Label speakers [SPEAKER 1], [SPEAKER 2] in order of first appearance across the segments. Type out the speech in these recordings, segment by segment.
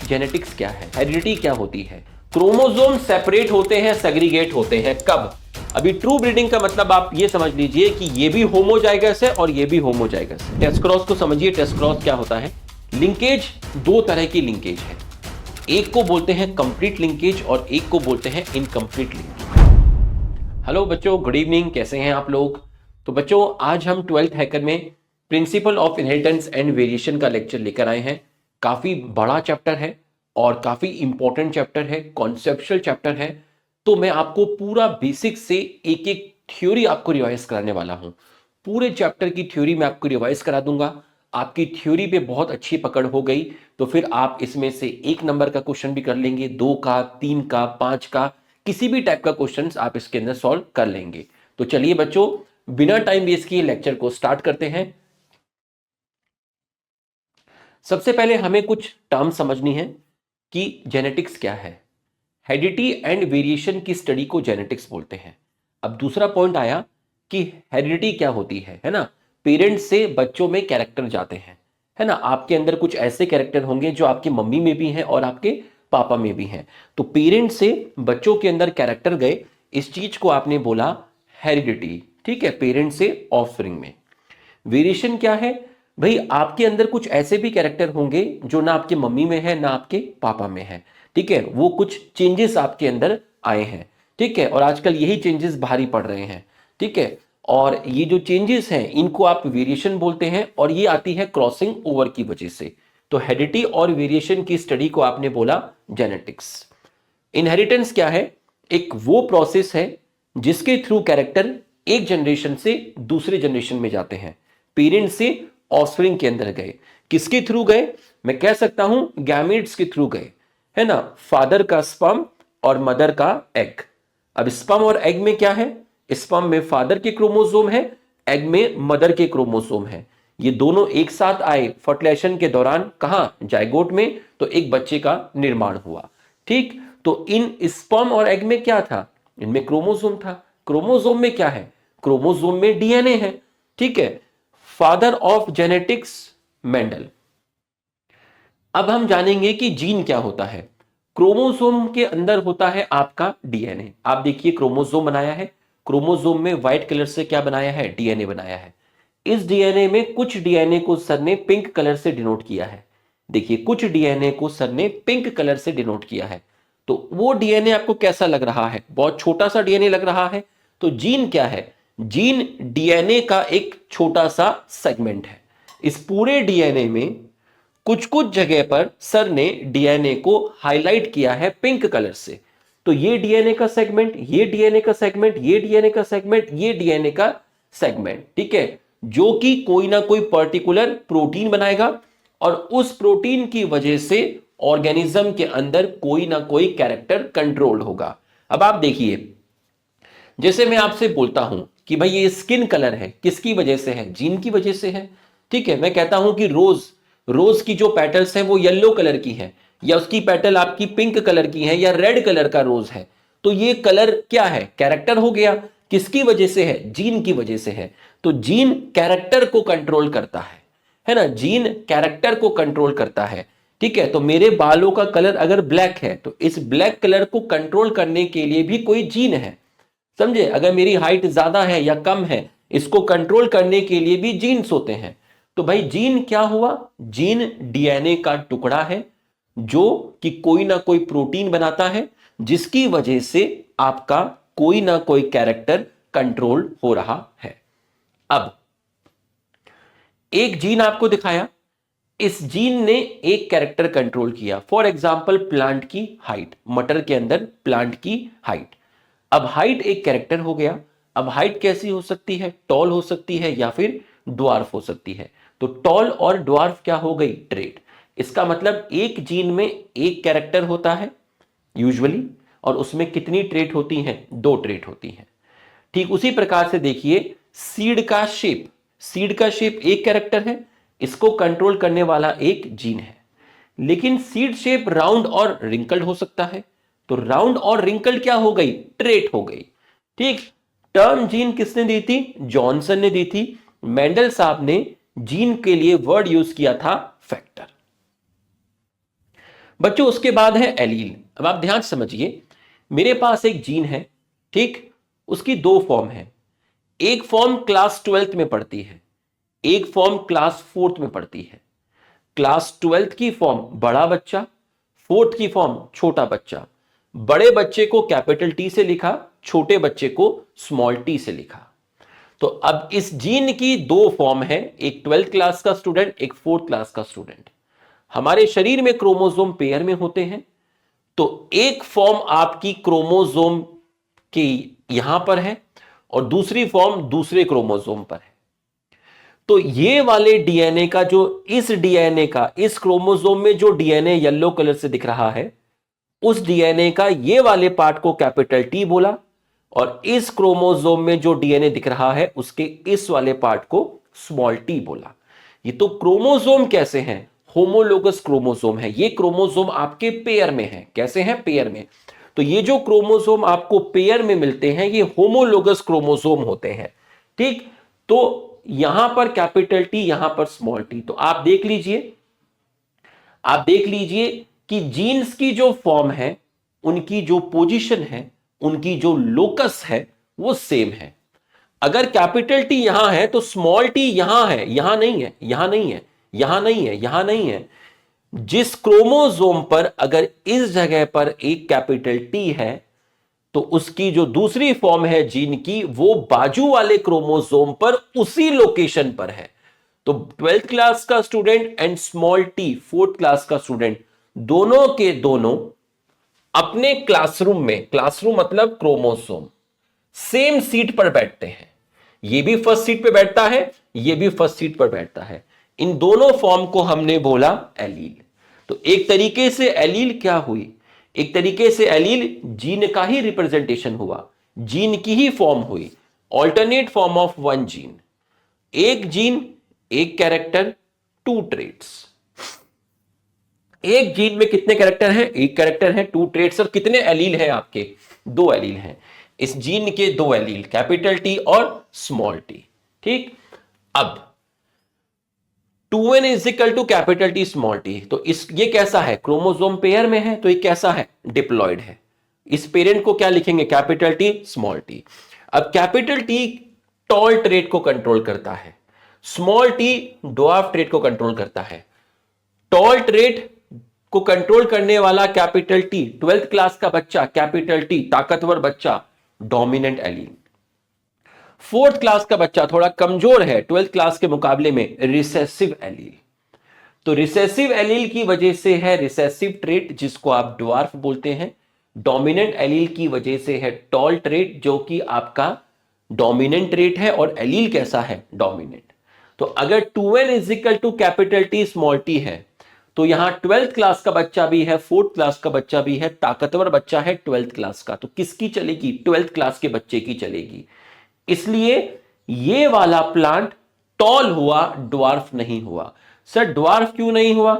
[SPEAKER 1] Genetics क्या है, heredity क्या होती है, क्रोमोसोम सेपरेट होते हैं, सेग्रीगेट होते हैं कब। अभी ट्रू ब्रीडिंग का मतलब आप ये समझ लीजिए कि ये भी होमोजाइगस है और ये भी होमोजाइगस है। टेस्ट क्रॉस को समझिए, टेस्ट क्रॉस क्या होता है। लिंकेज, दो तरह की लिंकेज है, एक को बोलते हैं कंप्लीट लिंकेज और एक को बोलते हैं इनकम्प्लीट लिंकेज। हेलो बच्चों, गुड इवनिंग, कैसे हैं आप लोग। तो बच्चों आज हम 12th हैकर में principle of inheritance and variation का लेक्चर लेकर आए हैं। काफी बड़ा चैप्टर है और काफी इंपॉर्टेंट चैप्टर है, कॉन्सेप्चुअल चैप्टर है। तो मैं आपको पूरा बेसिक से एक एक थ्योरी आपको रिवाइज कराने वाला हूं। पूरे चैप्टर की थ्योरी मैं आपको रिवाइज करा दूंगा। आपकी थ्योरी पे बहुत अच्छी पकड़ हो गई तो फिर आप इसमें से 1 नंबर का क्वेश्चन भी कर लेंगे, 2 का, 3 का, 5 का, किसी भी टाइप का क्वेश्चन आप इसके अंदर सॉल्व कर लेंगे। तो चलिए बच्चों, बिना टाइम वेस्ट किए लेक्चर को स्टार्ट करते हैं। सबसे पहले हमें कुछ टर्म समझनी है कि जेनेटिक्स क्या है। हेरिडिटी एंड वेरिएशन की स्टडी को जेनेटिक्स बोलते हैं। अब दूसरा पॉइंट आया कि हेरिडिटी क्या होती है ना। पेरेंट्स से बच्चों में कैरेक्टर जाते हैं, है ना। आपके अंदर कुछ ऐसे कैरेक्टर होंगे जो आपकी मम्मी में भी हैं और आपके पापा में भी हैं। तो पेरेंट्स से बच्चों के अंदर कैरेक्टर गए, इस चीज को आपने बोला हेरिडिटी। ठीक है, पेरेंट्स से ऑफस्प्रिंग में। वेरिएशन क्या है भाई, आपके अंदर कुछ ऐसे भी कैरेक्टर होंगे जो ना आपके मम्मी में है ना आपके पापा में है। ठीक है, वो कुछ चेंजेस आपके अंदर आए हैं। ठीक है, और आजकल यही चेंजेस भारी पड़ रहे हैं। ठीक है, और ये जो चेंजेस हैं इनको आप वेरिएशन बोलते हैं और ये आती है क्रॉसिंग ओवर की वजह से। तो हेरिडिटी और वेरिएशन की स्टडी को आपने बोला जेनेटिक्स। इनहेरिटेंस क्या है, एक वो प्रोसेस है जिसके थ्रू कैरेक्टर एक जनरेशन से दूसरे जनरेशन में जाते हैं। पेरेंट्स से ऑफस्प्रिंग के अंदर गए, किसके थ्रू गए, मैं कह सकता हूं गैमेट्स के थ्रू गए, है ना। फादर का स्पर्म और मदर का एग। अब स्पर्म और एग में क्या है, स्पर्म में फादर के क्रोमोसोम है, एग में मदर के क्रोमोसोम है। ये दोनों एक साथ आए फर्टिलाइजेशन के दौरान, कहां, जाइगोट में, तो एक बच्चे का निर्माण हुआ। ठीक, तो इन स्पर्म और एग में क्या था, इनमें क्रोमोसोम था। क्रोमोसोम में क्या है, क्रोमोसोम में डीएनए है। ठीक है, फादर ऑफ जेनेटिक्स मेंडल। अब हम जानेंगे कि जीन क्या होता है। क्रोमोसोम के अंदर होता है आपका डीएनए। आप देखिए क्रोमोसोम बनाया है, क्रोमोसोम में व्हाइट कलर से क्या बनाया है, डीएनए बनाया है। इस डीएनए में कुछ डीएनए को सर ने पिंक कलर से डिनोट किया है। देखिए कुछ डीएनए को सर ने पिंक कलर से डिनोट किया है। तो वो डीएनए आपको कैसा लग रहा है, बहुत छोटा सा डीएनए लग रहा है। तो जीन क्या है, जीन डीएनए का एक छोटा सा सेगमेंट है। इस पूरे डीएनए में कुछ कुछ जगह पर सर ने डीएनए को हाईलाइट किया है पिंक कलर से। तो ये डीएनए का सेगमेंट, ये डीएनए का सेगमेंट, ये डीएनए का सेगमेंट, ये डीएनए का सेगमेंट। ठीक है, जो कि कोई ना कोई पर्टिकुलर प्रोटीन बनाएगा और उस प्रोटीन की वजह से ऑर्गेनिज्म के अंदर कोई ना कोई कैरेक्टर कंट्रोल होगा। अब आप देखिए, जैसे मैं आपसे बोलता हूं कि भाई ये स्किन कलर है, किसकी वजह से है, जीन की वजह से है। ठीक है, मैं कहता हूं कि रोज, रोज की जो पेटल्स हैं वो येलो कलर की है, या उसकी पेटल आपकी पिंक कलर की है, या रेड कलर का रोज है। तो ये कलर क्या है, कैरेक्टर हो गया। किसकी वजह से है, जीन की वजह से है। तो जीन कैरेक्टर को कंट्रोल करता है ना, जीन कैरेक्टर को कंट्रोल करता है। ठीक है, तो मेरे बालों का कलर अगर ब्लैक है तो इस ब्लैक कलर को कंट्रोल करने के लिए भी कोई जीन है, समझे। अगर मेरी हाइट ज्यादा है या कम है, इसको कंट्रोल करने के लिए भी जीन्स होते हैं। तो भाई जीन क्या हुआ, जीन डीएनए का टुकड़ा है जो कि कोई ना कोई प्रोटीन बनाता है, जिसकी वजह से आपका कोई ना कोई कैरेक्टर कंट्रोल हो रहा है। अब एक जीन आपको दिखाया, इस जीन ने एक कैरेक्टर कंट्रोल किया। फॉर एग्जाम्पल प्लांट की हाइट, मटर के अंदर प्लांट की हाइट। अब हाइट एक कैरेक्टर हो गया। अब हाइट कैसी हो सकती है, टॉल हो सकती है या फिर ड्वार्फ हो सकती है। तो टॉल और ड्वार्फ क्या हो गई, ट्रेट। इसका मतलब एक जीन में एक कैरेक्टर होता है यूजुअली, और उसमें कितनी ट्रेट होती हैं, 2 ट्रेट होती हैं। ठीक उसी प्रकार से देखिए सीड का शेप, सीड का शेप एक कैरेक्टर है, इसको कंट्रोल करने वाला एक जीन है। लेकिन सीड शेप राउंड और रिंकल्ड हो सकता है। तो राउंड और रिंकल्ड क्या हो गई, ट्रेट हो गई। ठीक, टर्म जीन किसने दी थी, जॉनसन ने दी थी। मेंडल साहब ने जीन के लिए वर्ड यूज किया था फैक्टर। बच्चों उसके बाद है एलील। अब आप ध्यान से समझिए, मेरे पास एक जीन है, ठीक, उसकी दो फॉर्म है। एक फॉर्म क्लास 12th में पढ़ती है, एक फॉर्म क्लास 4th में पढ़ती है। क्लास 12th की फॉर्म बड़ा बच्चा, 4th की फॉर्म छोटा बच्चा। बड़े बच्चे को कैपिटल टी से लिखा, छोटे बच्चे को स्मॉल टी से लिखा। तो अब इस जीन की दो फॉर्म है, एक 12th क्लास का स्टूडेंट, एक 4th क्लास का स्टूडेंट। हमारे शरीर में क्रोमोसोम पेयर में होते हैं, तो एक फॉर्म आपकी क्रोमोसोम के यहां पर है और दूसरी फॉर्म दूसरे क्रोमोसोम पर है। तो ये वाले डीएनए का जो इस डीएनए का इस क्रोमोसोम में जो डीएनए येलो कलर से दिख रहा है, उस डीएनए का ये वाले पार्ट को कैपिटल टी बोला, और इस क्रोमोसोम में जो डीएनए दिख रहा है उसके इस वाले पार्ट को स्मॉल टी बोला। ये तो क्रोमोसोम कैसे हैं? होमोलोगस क्रोमोसोम है। ये क्रोमोसोम आपके पेयर में है। कैसे हैं? पेयर में। तो ये जो क्रोमोसोम आपको पेयर में मिलते हैं ये होमोलोगस क्रोमोसोम होते हैं, ठीक। तो यहां पर कैपिटल टी, यहां पर स्मॉल टी। तो आप देख लीजिए, आप देख लीजिए कि जीन्स की जो फॉर्म है, उनकी जो पोजीशन है, उनकी जो लोकस है वो सेम है। अगर कैपिटल टी यहां है तो स्मॉल टी यहां है, यहां नहीं है, यहां नहीं है, यहां नहीं है, यहां नहीं है। जिस क्रोमोसोम पर अगर इस जगह पर एक कैपिटल टी है तो उसकी जो दूसरी फॉर्म है जीन की वो बाजू वाले क्रोमोसोम पर उसी लोकेशन पर है। तो 12th क्लास का student and small T 4th class का स्टूडेंट, दोनों के दोनों अपने क्लासरूम में, क्लासरूम मतलब क्रोमोसोम, सेम सीट पर बैठते हैं। ये भी फर्स्ट सीट पर बैठता है, ये भी फर्स्ट सीट पर बैठता है। इन दोनों फॉर्म को हमने बोला एलील। तो एक तरीके से एलील क्या हुई? एक तरीके से एलील जीन का ही रिप्रेजेंटेशन हुआ, जीन की ही फॉर्म हुई, alternate form of one gene. एक जीन, एक कैरेक्टर, टू ट्रेट्स। एक जीन में कितने कैरेक्टर हैं? एक कैरेक्टर है, टू ट्रेट्स। और कितने एलील हैं आपके? दो एलील हैं। इस जीन के दो एलील, कैपिटल टी और स्मॉल टी, ठीक। अब 2n is equal to capital T small T. तो इस ये कैसा है? क्रोमोसोम पेयर में है, तो ये कैसा है? डिप्लॉयड है। इस पेरेंट को क्या लिखेंगे? Capital T small T. अब कैपिटल टी टॉल ट्रेट को कंट्रोल करता है, स्मॉल टी ड्वार्फ ट्रेट को कंट्रोल करता है। टॉल ट्रेट को कंट्रोल करने वाला कैपिटल टी, 12th क्लास का बच्चा कैपिटल टी, ताकतवर बच्चा, डोमिनेंट एलील। 4th क्लास का बच्चा थोड़ा कमजोर है 12th क्लास के मुकाबले में, रिसेसिव एलील। तो रिसेसिव एलील की वजह से है रिसेसिव ट्रेट, जिसको आप ड्वार्फ बोलते हैं। डोमिनेंट एलील की वजह से है टॉल ट्रेट, जो कि आपका डोमिनेंट ट्रेट है। और एलील कैसा है? डोमिनेंट। तो अगर 2n is equal to capital T small T है तो यहां 12th क्लास का बच्चा भी है, 4th क्लास का बच्चा भी है, ताकतवर बच्चा है 12th क्लास का। तो किसकी चलेगी? 12th क्लास के बच्चे की चलेगी। इसलिए ये वाला प्लांट टॉल हुआ, ड्वार्फ नहीं हुआ। सर ड्वार्फ क्यों नहीं हुआ?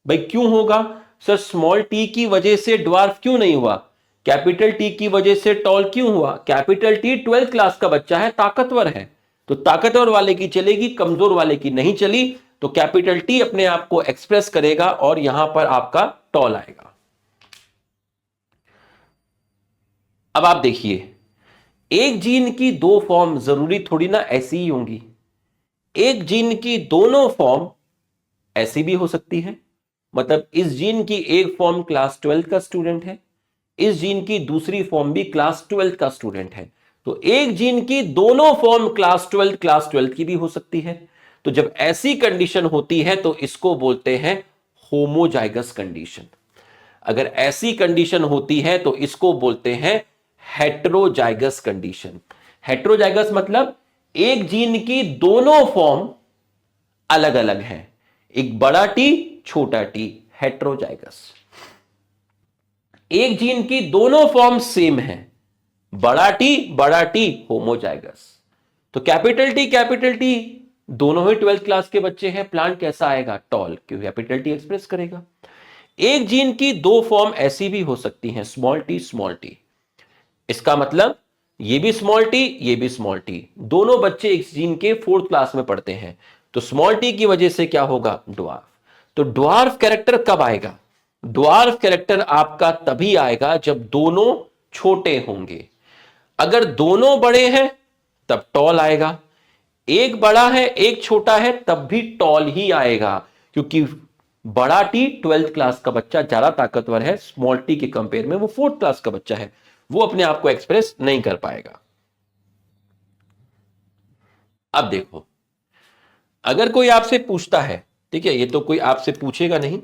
[SPEAKER 1] भाई क्यों होगा सर? स्मॉल टी की वजह से ड्वार्फ क्यों नहीं हुआ? कैपिटल टी की वजह से टॉल क्यों हुआ? कैपिटल टी 12th क्लास का बच्चा है, ताकतवर है, तो ताकतवर वाले की चलेगी, कमजोर वाले की नहीं चली। तो कैपिटल टी अपने आप को एक्सप्रेस करेगा और यहां पर आपका टॉल आएगा। अब आप देखिए, एक जीन की दो फॉर्म जरूरी थोड़ी ना ऐसी ही होंगी। एक जीन की दोनों फॉर्म ऐसी भी हो सकती है। मतलब इस जीन की एक फॉर्म क्लास 12 का स्टूडेंट है, इस जीन की दूसरी फॉर्म भी क्लास 12 का स्टूडेंट है। तो एक जीन की दोनों फॉर्म क्लास 12 की भी हो सकती है। तो जब ऐसी कंडीशन होती है तो इसको बोलते हैं होमोजाइगस कंडीशन। अगर ऐसी कंडीशन होती है तो इसको बोलते हैं हेट्रोजाइगस कंडीशन। हेट्रोजाइगस मतलब एक जीन की दोनों फॉर्म अलग अलग है, एक बड़ा टी छोटा टी, हेट्रोजाइगस। एक जीन की दोनों फॉर्म सेम है, बड़ा टी होमोजाइगस। तो कैपिटल टी दोनों ही 12th क्लास के बच्चे हैं, प्लांट कैसा आएगा? टॉल, क्योंकि कैपिटल टी एक्सप्रेस करेगा। एक जीन की दो फॉर्म ऐसी भी हो सकती हैं, स्मॉल टी। इसका मतलब ये भी स्मॉल टी, ये भी स्मॉल टी, दोनों बच्चे इस जीन के 4th क्लास में पढ़ते हैं। तो स्मॉल टी की वजह से क्या होगा? ड्वार्फ। तो ड्वार्फ कैरेक्टर कब आएगा? ड्वार्फ कैरेक्टर आपका तभी आएगा जब दोनों छोटे होंगे। अगर दोनों बड़े हैं तब टॉल आएगा, एक बड़ा है एक छोटा है तब भी टॉल ही आएगा, क्योंकि बड़ा टी 12th क्लास का बच्चा ज्यादा ताकतवर है, स्मॉल टी के कंपेयर में वो 4th क्लास का बच्चा है, वो अपने आप को एक्सप्रेस नहीं कर पाएगा। अब देखो, अगर कोई आपसे पूछता है, ठीक है, ये तो कोई आपसे पूछेगा नहीं,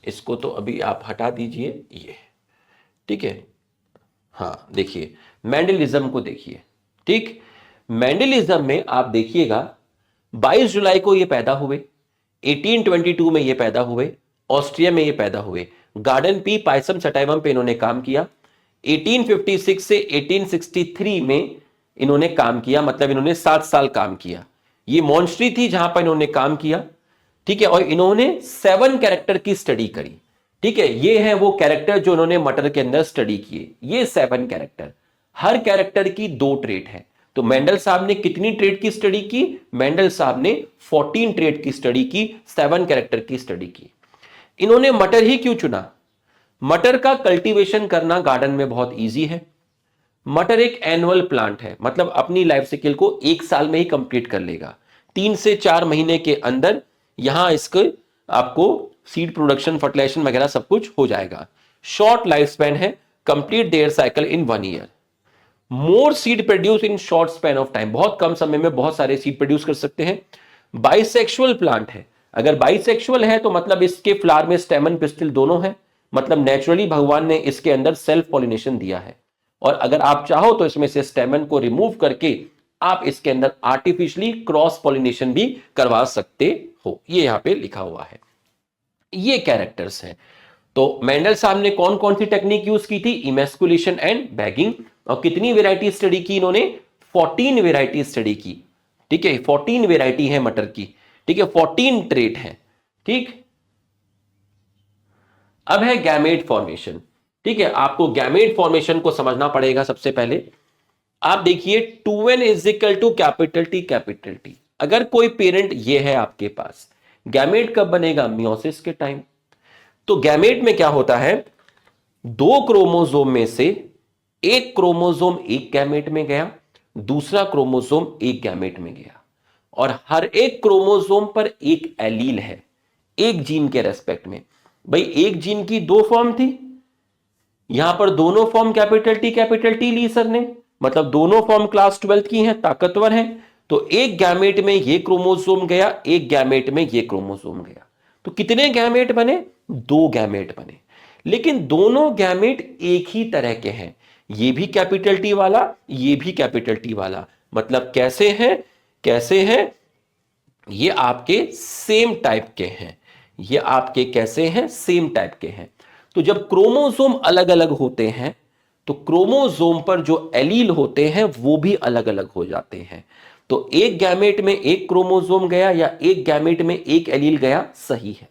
[SPEAKER 1] इसको तो अभी आप हटा दीजिए ये, ठीक है। हाँ देखिए, मैंडलिज्म को देखिए, ठीक, मैंडलिज्म में आप देखिएगा 22 जुलाई को ये पैदा हुए, 1822 में ये पैदा हुए, ऑस्ट्रिया में ये पैदा हुए, गार्डन पी पाइसम सटाइवम पे इन्होंने काम किया, 1856 से 1863 में इन्होंने काम किया, मतलब इन्होंने 7 साल काम किया। ये मॉन्स्ट्री थी जहां पर इन्होंने काम किया, ठीक है, और इन्होंने 7 कैरेक्टर की स्टडी करी, ठीक है। ये है वो कैरेक्टर जो इन्होंने मटर के अंदर स्टडी किए, ये 7 कैरेक्टर, हर कैरेक्टर की 2 ट्रेट है। तो मेंडल साहब ने कितनी ट्रेट की स्टडी की? मेंडल साहब ने 14 ट्रेट की स्टडी की, 7 कैरेक्टर की स्टडी की। इन्होंने मटर ही क्यों चुना? मटर का कल्टीवेशन करना गार्डन में बहुत इजी है। मटर एक एनुअल प्लांट है, मतलब अपनी लाइफ साइकिल को 1 साल में ही कंप्लीट कर लेगा। 3 से 4 महीने के अंदर यहां इसके आपको सीड प्रोडक्शन, फर्टिलाइजेशन वगैरह सब कुछ हो जाएगा। शॉर्ट लाइफ स्पैन है, complete their cycle in 1 year. More seed produce in short span of time, बहुत कम समय में बहुत सारे सीड प्रोड्यूस कर सकते हैं। बाइसेक्सुअल प्लांट है, अगर बाइसेक्सुअल है तो मतलब इसके फ्लावर में स्टेमन पिस्टिल दोनों है, मतलब नेचुरली भगवान ने इसके अंदर सेल्फ पॉलिनेशन दिया है। और अगर आप चाहो तो इसमें से स्टेमन को रिमूव करके आप इसके अंदर आर्टिफिशियली क्रॉस पॉलिनेशन भी करवा सकते हो, ये यहां पे लिखा हुआ है। ये कैरेक्टर्स हैं। तो मेंडल साहब ने कौन कौन सी टेक्निक यूज की थी? Emasculation and bagging. और कितनी वेराइटी स्टडी की इन्होंने? 14 वेराइटी स्टडी की, ठीक है, 14 वेराइटी है मटर की, ठीक है, 14 ट्रेट है, ठीक। अब है गैमेट फॉर्मेशन, ठीक है, आपको गैमेट फॉर्मेशन को समझना पड़ेगा। सबसे पहले आप देखिए 2n is equal to capital T capital T. अगर कोई पेरेंट ये है आपके पास, गैमेट कब बनेगा? मियोसिस के टाइम। तो गैमेट में क्या होता है, 2 क्रोमोसोम में से एक क्रोमोसोम एक गैमेट में गया, दूसरा क्रोमोसोम एक गैमेट में गया, और हर एक क्रोमोसोम पर एक एलील है, एक जीन के रेस्पेक्ट में। भाई एक जीन की 2 फॉर्म थी, यहां पर दोनों फॉर्म कैपिटल टी ली सर ने, मतलब दोनों फॉर्म क्लास 12 की हैं, ताकतवर हैं। तो एक गैमेट में ये क्रोमोसोम गया, एक गैमेट में ये क्रोमोसोम गया, तो कितने गैमेट बने? 2 गैमेट बने। लेकिन दोनों गैमेट एक ही तरह के हैं, ये भी कैपिटल टी वाला, ये भी कैपिटल टी वाला। मतलब कैसे हैं? कैसे हैं? ये आपके सेम टाइप के हैं, ये आपके कैसे हैं? सेम टाइप के हैं। तो जब क्रोमोसोम अलग अलग होते हैं तो क्रोमोसोम पर जो एलील होते हैं वो भी अलग अलग हो जाते हैं। तो एक गैमेट में एक क्रोमोसोम गया या एक गैमेट में एक एलील गया, सही है।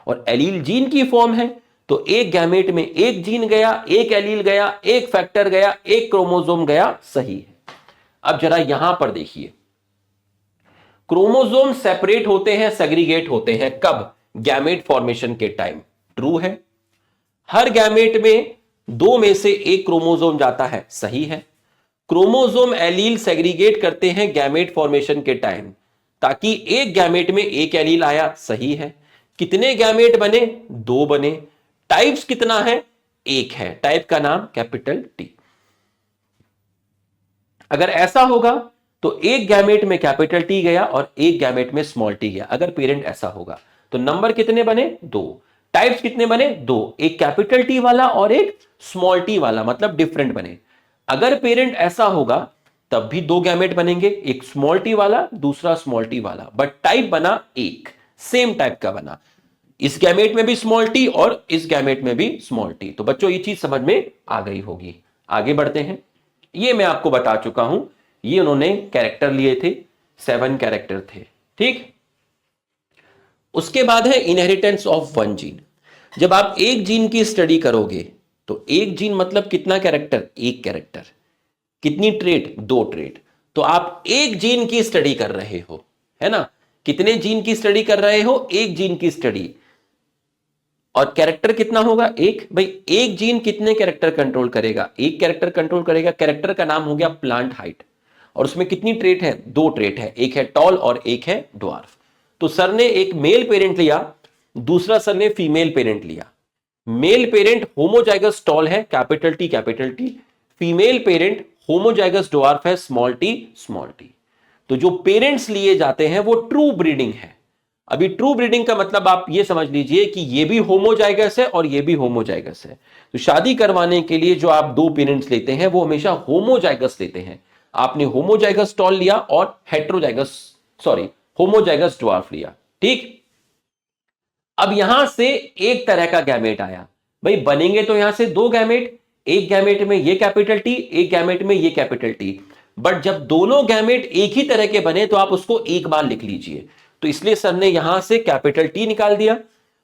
[SPEAKER 1] और एलील जीन की फॉर्म है, तो एक गैमेट में एक जीन गया, एक एलील गया, एक फैक्टर गया, एक क्रोमोसोम गया, सही है। अब जरा यहां पर देखिए, क्रोमोसोम सेपरेट होते हैं, सेग्रीगेट होते हैं, कब? गैमेट फॉर्मेशन के टाइम। ट्रू है। हर गैमेट में 2 में से एक क्रोमोसोम जाता है, सही है। क्रोमोसोम एलील सेग्रीगेट करते हैं गैमेट फॉर्मेशन के टाइम, ताकि एक गैमेट में एक एलील आया, सही है। कितने गैमेट बने? 2 बने। टाइप्स कितना है? 1 है, टाइप का नाम कैपिटल टी। अगर ऐसा होगा तो एक गैमेट में कैपिटल टी गया और एक गैमेट में स्मॉल टी गया, अगर पेरेंट ऐसा होगा तो नंबर कितने बने? 2। टाइप्स कितने बने? 2, एक कैपिटल टी वाला और एक स्मॉल टी वाला, मतलब डिफरेंट बने। अगर पेरेंट ऐसा होगा तब भी 2 गैमेट बनेंगे, एक स्मॉल टी वाला, दूसरा स्मॉल टी वाला, बट टाइप बना एक, सेम टाइप का बना। इस गैमेट में भी स्मॉल टी और इस गैमेट में भी स्मॉल टी। तो बच्चों ये चीज समझ में आ गई होगी। आगे बढ़ते हैं। ये मैं आपको बता चुका हूं, ये उन्होंने कैरेक्टर लिए थे, 7 कैरेक्टर थे, ठीक। उसके बाद है इनहेरिटेंस ऑफ 1 जीन। जब आप एक जीन की स्टडी करोगे तो एक जीन मतलब कितना कैरेक्टर? एक कैरेक्टर। कितनी ट्रेट? 2 ट्रेट। तो आप एक जीन की स्टडी कर रहे हो, है ना। कितने जीन की स्टडी कर रहे हो? एक जीन की स्टडी। और कैरेक्टर कितना होगा? एक। भाई एक जीन कितने कैरेक्टर कंट्रोल करेगा? एक कैरेक्टर कंट्रोल करेगा। कैरेक्टर का नाम हो गया प्लांट हाइट। और उसमें कितनी ट्रेट है? दो ट्रेट है, एक है टॉल और एक है ड्वार्फ। तो सर ने एक मेल पेरेंट लिया, दूसरा सर ने फीमेल पेरेंट लिया। मेल पेरेंट होमोजाइगस टॉल है, capital T capital T. Female parent homozygous dwarf है, स्मॉल टी स्मॉल टी। तो जो पेरेंट्स लिए जाते हैं वो ट्रू ब्रीडिंग है। अभी ट्रू ब्रीडिंग का मतलब आप ये समझ लीजिए कि ये भी होमोजाइगस है और ये भी होमोजाइगस है। तो शादी करवाने के लिए जो आप दो पेरेंट्स लेते हैं वो हमेशा होमोजाइगस लेते हैं। आपने होमोजाइगस टॉल लिया और हेट्रोजाइगस सॉरी होमोजाइगस ड्वार्फ लिया। ठीक। अब यहां से एक तरह का गैमेट आया। भाई बनेंगे तो यहां से दो गैमेट, एक गैमेट में ये कैपिटल टी, एक गैमेट में ये कैपिटल टी। बट जब दोनों गैमेट एक ही तरह के बने तो आप उसको एक बार लिख लीजिए। तो इसलिए सर ने यहां से कैपिटल टी निकाल दिया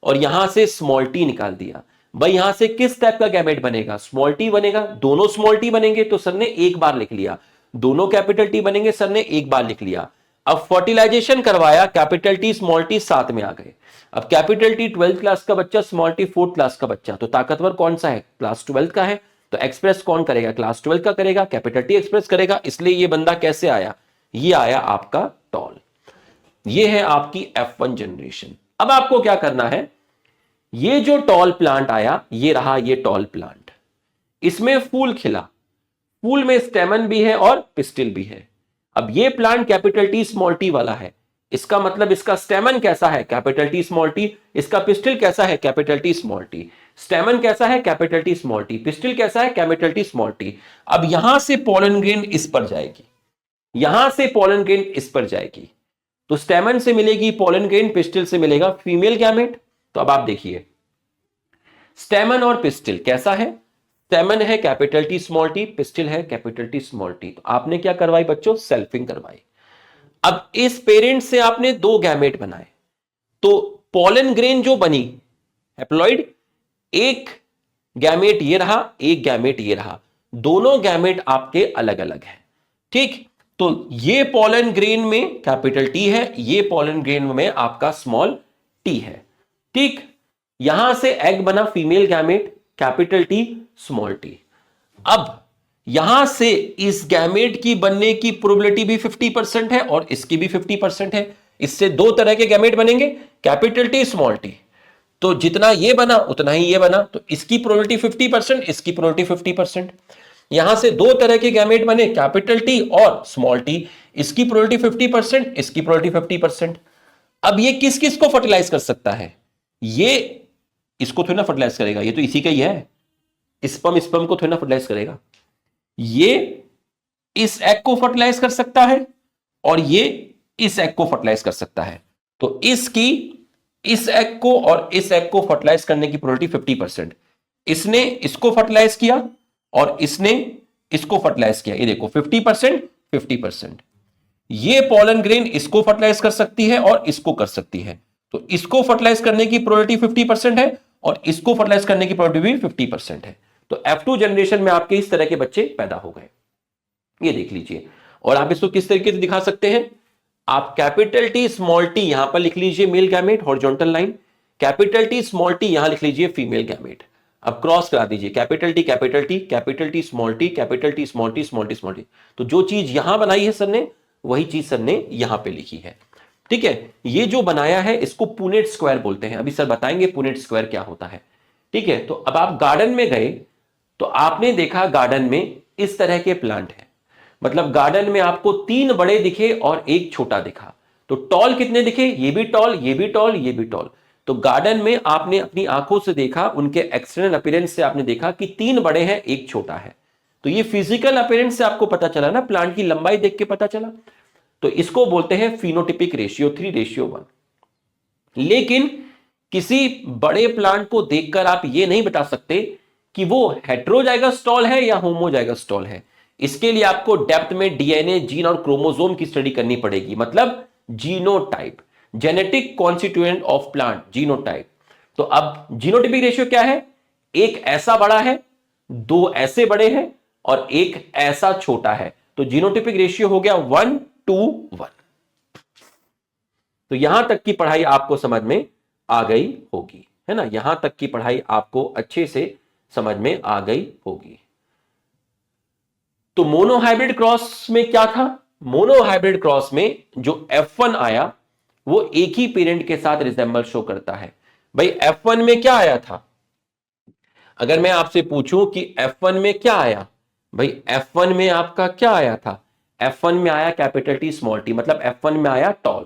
[SPEAKER 1] और यहां से स्मॉल टी निकाल दिया। भाई यहां से किस टाइप का गैमेट बनेगा? स्मॉल टी बनेगा। दोनों स्मॉल टी बनेंगे तो सर ने एक बार लिख लिया। दोनों कैपिटल टी बनेंगे, सर ने एक बार लिख लिया। अब फर्टिलाइजेशन करवाया, कैपिटल टी स्मॉल टी साथ में आ गए। अब कैपिटल टी 12th क्लास का बच्चा, स्मॉल टी 4th क्लास का बच्चा, तो ताकतवर कौन सा है? क्लास 12th का है। तो एक्सप्रेस कौन करेगा? क्लास 12th का करेगा, कैपिटल टी एक्सप्रेस करेगा। इसलिए ये बंदा कैसे आया? ये आया आपका टॉल। ये है आपकी F1 जनरेशन। अब आपको क्या करना है? ये जो टॉल प्लांट आया, ये रहा ये टॉल प्लांट। इसमें फूल खिला, फूल में स्टेमन भी है और पिस्टिल भी है। अब ये plant capital T small T वाला है, इसका मतलब इसका स्टेमन कैसा है? Capital T small T. इसका पिस्टिल कैसा है? Capital T small T. स्टेमन कैसा है? Capital T small T. Pistil कैसा है? Capital T small T. अब यहां से पोलन ग्रेन इस पर जाएगी, यहां से पोलन ग्रेन इस पर जाएगी। तो स्टेमन से मिलेगी पोलन ग्रेन, पिस्टिल से मिलेगा फीमेल गैमेट। तो अब आप देखिए स्टेमन और पिस्टिल कैसा है? स्टेमन है capital T small T, pistil है कैपिटल टी स्मॉल टी। तो आपने क्या करवाई बच्चों? सेल्फिंग करवाई। अब इस पेरेंट से आपने दो गैमेट बनाए, तो पोलन ग्रेन जो बनी हैप्लॉइड, एक गैमेट ये रहा, एक गैमेट ये रहा। दोनों गैमेट आपके अलग अलग हैं। ठीक। तो ये पोलन ग्रेन में कैपिटल टी है, ये पोलन ग्रेन में आपका स्मॉल टी है। ठीक। यहां से एग बना female gamete, capital T small T. अब यहां से इस गैमेट की बनने की प्रोबेबिलिटी भी 50% है और इसकी भी 50% है। इससे दो तरह के गैमेट बनेंगे, कैपिटल टी स्मॉल टी। तो जितना ये बना उतना ही ये बना, तो इसकी प्रोबेबिलिटी 50%, इसकी प्रोबेबिलिटी 50%। यहां से दो तरह के गैमेट बने, कैपिटल टी और स्मॉल टी, इसकी प्रोबेबिलिटी 50%, इसकी प्रोबेबिलिटी 50%। अब ये किस किस को फर्टिलाइज कर सकता है? ये इसको थोड़ी ना फर्टिलाइज करेगा, ये तो इसी का ही है। स्पर्म स्पर्म को थोड़ी ना फर्टिलाइज करेगा। ये इस एग को फर्टिलाइज कर सकता है और ये इस एग को फर्टिलाइज कर सकता है। तो इसकी इस एग को और इस एग को फर्टिलाइज करने की प्रोबेबिलिटी 50%। इसने इसको फर्टिलाइज किया और इसने इसको फर्टिलाइज किया। ये देखो 50% 50%। ये पोलन ग्रेन इसको फर्टिलाइज कर सकती है और इसको कर सकती है। तो इसको फर्टिलाइज करने की प्रोबेबिलिटी 50% है और इसको फर्टिलाइज करने की प्रोबेबिलिटी भी 50% है। तो F2 जनरेशन में आपके इस तरह के बच्चे पैदा हो गए। ये देख लीजिए। और आप इसको किस तरीके से दिखा सकते हैं? आप कैपिटल टी स्मॉल टी यहां पर लिख लीजिए male gamete, horizontal line. Capital T small T यहां लिख लीजिए फीमेल गैमेट। अब क्रॉस करा दीजिए, capital T capital T, capital T small T, capital T small T, small T small T. तो जो चीज यहां बनाई है सर ने, वही चीज सर ने यहां पे लिखी है। ठीक है। ये जो बनाया है इसको पुनेट स्क्वायर बोलते हैं। अभी सर बताएंगे पुनेट स्क्वायर क्या होता है। ठीक है। तो अब आप गार्डन में गए तो आपने देखा गार्डन में इस तरह के प्लांट है। मतलब गार्डन में आपको तीन बड़े दिखे और एक छोटा दिखा। तो टॉल कितने दिखे? ये भी टॉल, ये भी टॉल, ये भी टॉल। तो गार्डन में आपने अपनी आंखों से देखा, उनके एक्सटर्नल अपीयरेंस से आपने देखा कि तीन बड़े हैं एक छोटा है। तो ये फिजिकल अपीयरेंस से आपको पता चला ना, प्लांट की लंबाई देख के पता चला। तो इसको बोलते हैं फिनोटिपिक रेशियो 3:1। लेकिन किसी बड़े प्लांट को देखकर आप ये नहीं बता सकते कि वो हेट्रोजाइगस टॉल है या होमोजाइगस टॉल है। इसके लिए आपको डेप्थ में डीएनए, जीन और क्रोमोसोम की स्टडी करनी पड़ेगी, मतलब genotype, genetic constituent of plant, genotype. तो अब जीनोटिपिक रेशियो क्या है? एक ऐसा बड़ा है, दो ऐसे बड़े हैं और एक ऐसा छोटा है। तो जीनोटिपिक रेशियो हो गया 1:1। तो यहां तक की पढ़ाई आपको समझ में आ गई होगी, है ना। यहां तक की पढ़ाई आपको अच्छे से समझ में आ गई होगी। तो मोनोहाइब्रिड क्रॉस में क्या था? मोनोहाइब्रिड क्रॉस में जो F1 आया वो एक ही पेरेंट के साथ रिजेंबल शो करता है। भाई F1 में क्या आया था? अगर मैं आपसे पूछूं कि F1 में क्या आया, भाई F1 में आपका क्या आया था? F1 में आया कैपिटल टी स्मॉल टी, मतलब F1 में आया टॉल।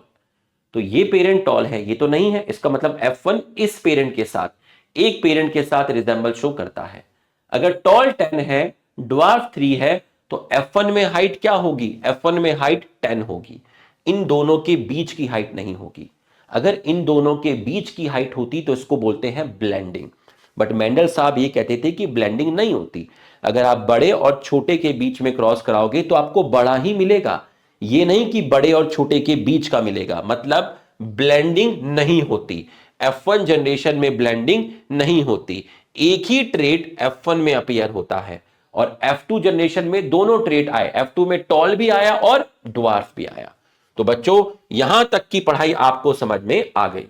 [SPEAKER 1] तो ये पेरेंट टॉल है, ये तो नहीं है, इसका मतलब F1 इस पेरेंट के साथ, एक पेरेंट के साथ रिजेंबल शो करता है। अगर टॉल 10 है, ड्वार्फ 3 है, तो F1 में हाइट क्या होगी? F1 में हाइट 10 होगी। इन दोनों के बीच की हाइट नहीं होगी। अगर इन दोनों के बीच की हाइट होती तो इसको बोलते हैं ब्लेंडिंग। बट मेंडल साहब ये कहते थे कि ब्लेंडिंग नहीं होती। अगर आप बड़े और छोटे के बीच में क्रॉस कराओगे तो आपको बड़ा ही मिलेगा, ये नहीं कि बड़े और छोटे के बीच का मिलेगा, मतलब ब्लेंडिंग नहीं होती। F1 जनरेशन में ब्लेंडिंग नहीं होती। एक ही ट्रेट F1 में अपीयर होता है और F2 जनरेशन में दोनों ट्रेट आए, F2 में टॉल भी आया और ड्वार्फ भी आया। तो बच्चों यहां तक की पढ़ाई आपको समझ में आ गई।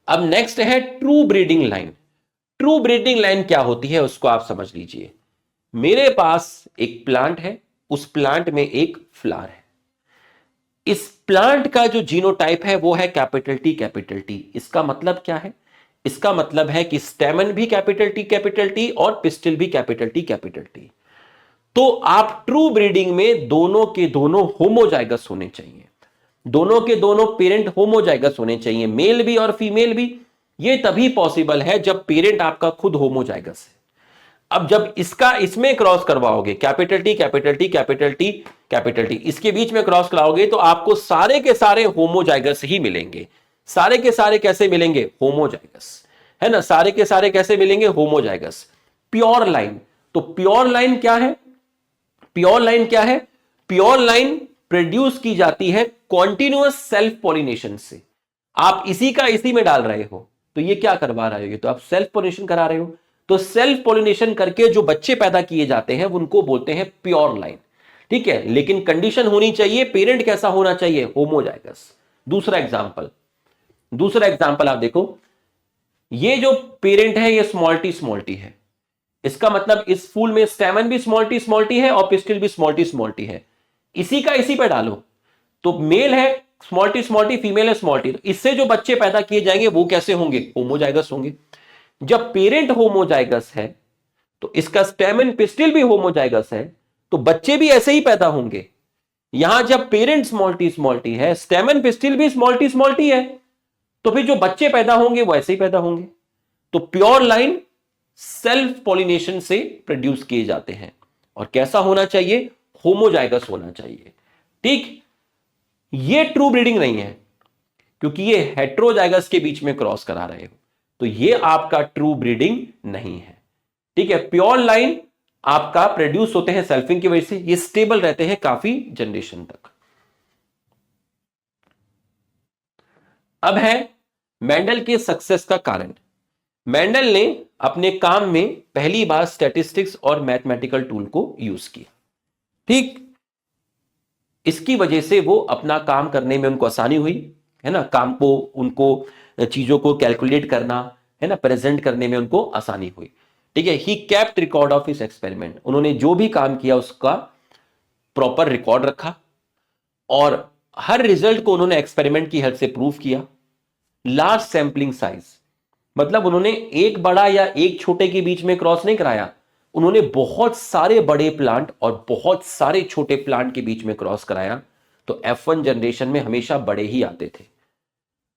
[SPEAKER 1] अब नेक्स्ट है true breeding line. True breeding line क्या होती है उसको आप समझ लीजिए। मेरे पास एक प्लांट है, उस प्लांट में एक फ्लावर है। इस प्लांट का जो जीनोटाइप है वो है कैपिटल टी कैपिटल टी। इसका मतलब क्या है? इसका मतलब है कि स्टेमन भी कैपिटल टी और पिस्टिल भी कैपिटल टी। तो आप ट्रू ब्रीडिंग में दोनों के दोनों होमोजाइगस होने चाहिए, दोनों के दोनों पेरेंट होमोजाइगस होने चाहिए, मेल भी और फीमेल भी। ये तभी पॉसिबल है जब पेरेंट आपका खुद होमोजाइगस है। अब जब इसका इसमें क्रॉस करवाओगे, कैपिटल टी, इसके बीच में क्रॉस कराओगे तो आपको सारे के सारे होमोजाइगस ही मिलेंगे। सारे के सारे कैसे मिलेंगे? होमोजाइगस, है ना। सारे के सारे कैसे मिलेंगे? होमोजाइगस। प्योर लाइन, तो प्योर लाइन क्या है? प्योर लाइन क्या है? प्योर लाइन प्रोड्यूस की जाती है कॉन्टिन्यूअस सेल्फ पॉलिनेशन से। आप इसी का इसी में डाल रहे हो तो ये क्या करवा रहे हो? ये तो आप सेल्फ पॉलिनेशन करा रहे हो। तो सेल्फ पॉलिनेशन करके जो बच्चे पैदा किए जाते हैं उनको बोलते हैं प्योर लाइन, ठीक है। लेकिन कंडीशन होनी चाहिए, पेरेंट कैसा होना चाहिए? होमोजाइगस। दूसरा एग्जांपल आप देखो, ये जो पेरेंट है ये स्मॉल टी है। इसका मतलब इस फूल में स्टेमन भी स्मॉल टी है और पिस्टिल भी स्मॉल टी है। इसी का इसी पे डालो तो मेल है स्मॉल टी, फीमेल है स्मॉल टी। तो इससे जो बच्चे पैदा किए जाएंगे वो कैसे होंगे? होमोजाइगस होंगे। जब पेरेंट होमोजाइगस है तो इसका स्टेमन पिस्टिल भी होमोजाइगस है, तो बच्चे भी ऐसे ही पैदा होंगे। यहां जब पेरेंट स्मॉल टी है, स्टेमन पिस्टिल भी स्मॉल टी है, तो फिर जो बच्चे पैदा होंगे वो ऐसे ही पैदा होंगे। तो प्योर लाइन सेल्फ पॉलिनेशन से प्रोड्यूस किए जाते हैं। और कैसा होना चाहिए? होमोजाइगस होना चाहिए, ठीक। ये ट्रू ब्रीडिंग नहीं है क्योंकि ये हेट्रोजाइगस के बीच में क्रॉस करा रहे हो, तो ये आपका ट्रू ब्रीडिंग नहीं है, ठीक है। प्योर लाइन आपका प्रोड्यूस होते हैं सेल्फिंग की वजह से, ये स्टेबल रहते हैं काफी जनरेशन तक। अब है मेंडल के सक्सेस का कारण। मेंडल ने अपने काम में पहली बार स्टैटिस्टिक्स और मैथमेटिकल टूल को यूज किया, ठीक। इसकी वजह से वो अपना काम करने में उनको आसानी हुई, है ना। काम को उनको चीजों को कैलकुलेट करना, है ना, प्रेजेंट करने में उनको आसानी हुई, ठीक है। He kept record of his experiment. उन्होंने जो भी काम किया उसका प्रॉपर रिकॉर्ड रखा और हर रिजल्ट को उन्होंने एक्सपेरिमेंट की हेल्प से प्रूव किया। लार्ज सैंपलिंग साइज, मतलब उन्होंने एक बड़ा या एक छोटे के बीच में क्रॉस नहीं कराया, उन्होंने बहुत सारे बड़े प्लांट और बहुत सारे छोटे प्लांट के बीच में क्रॉस कराया। तो F1 जनरेशन में हमेशा बड़े ही आते थे।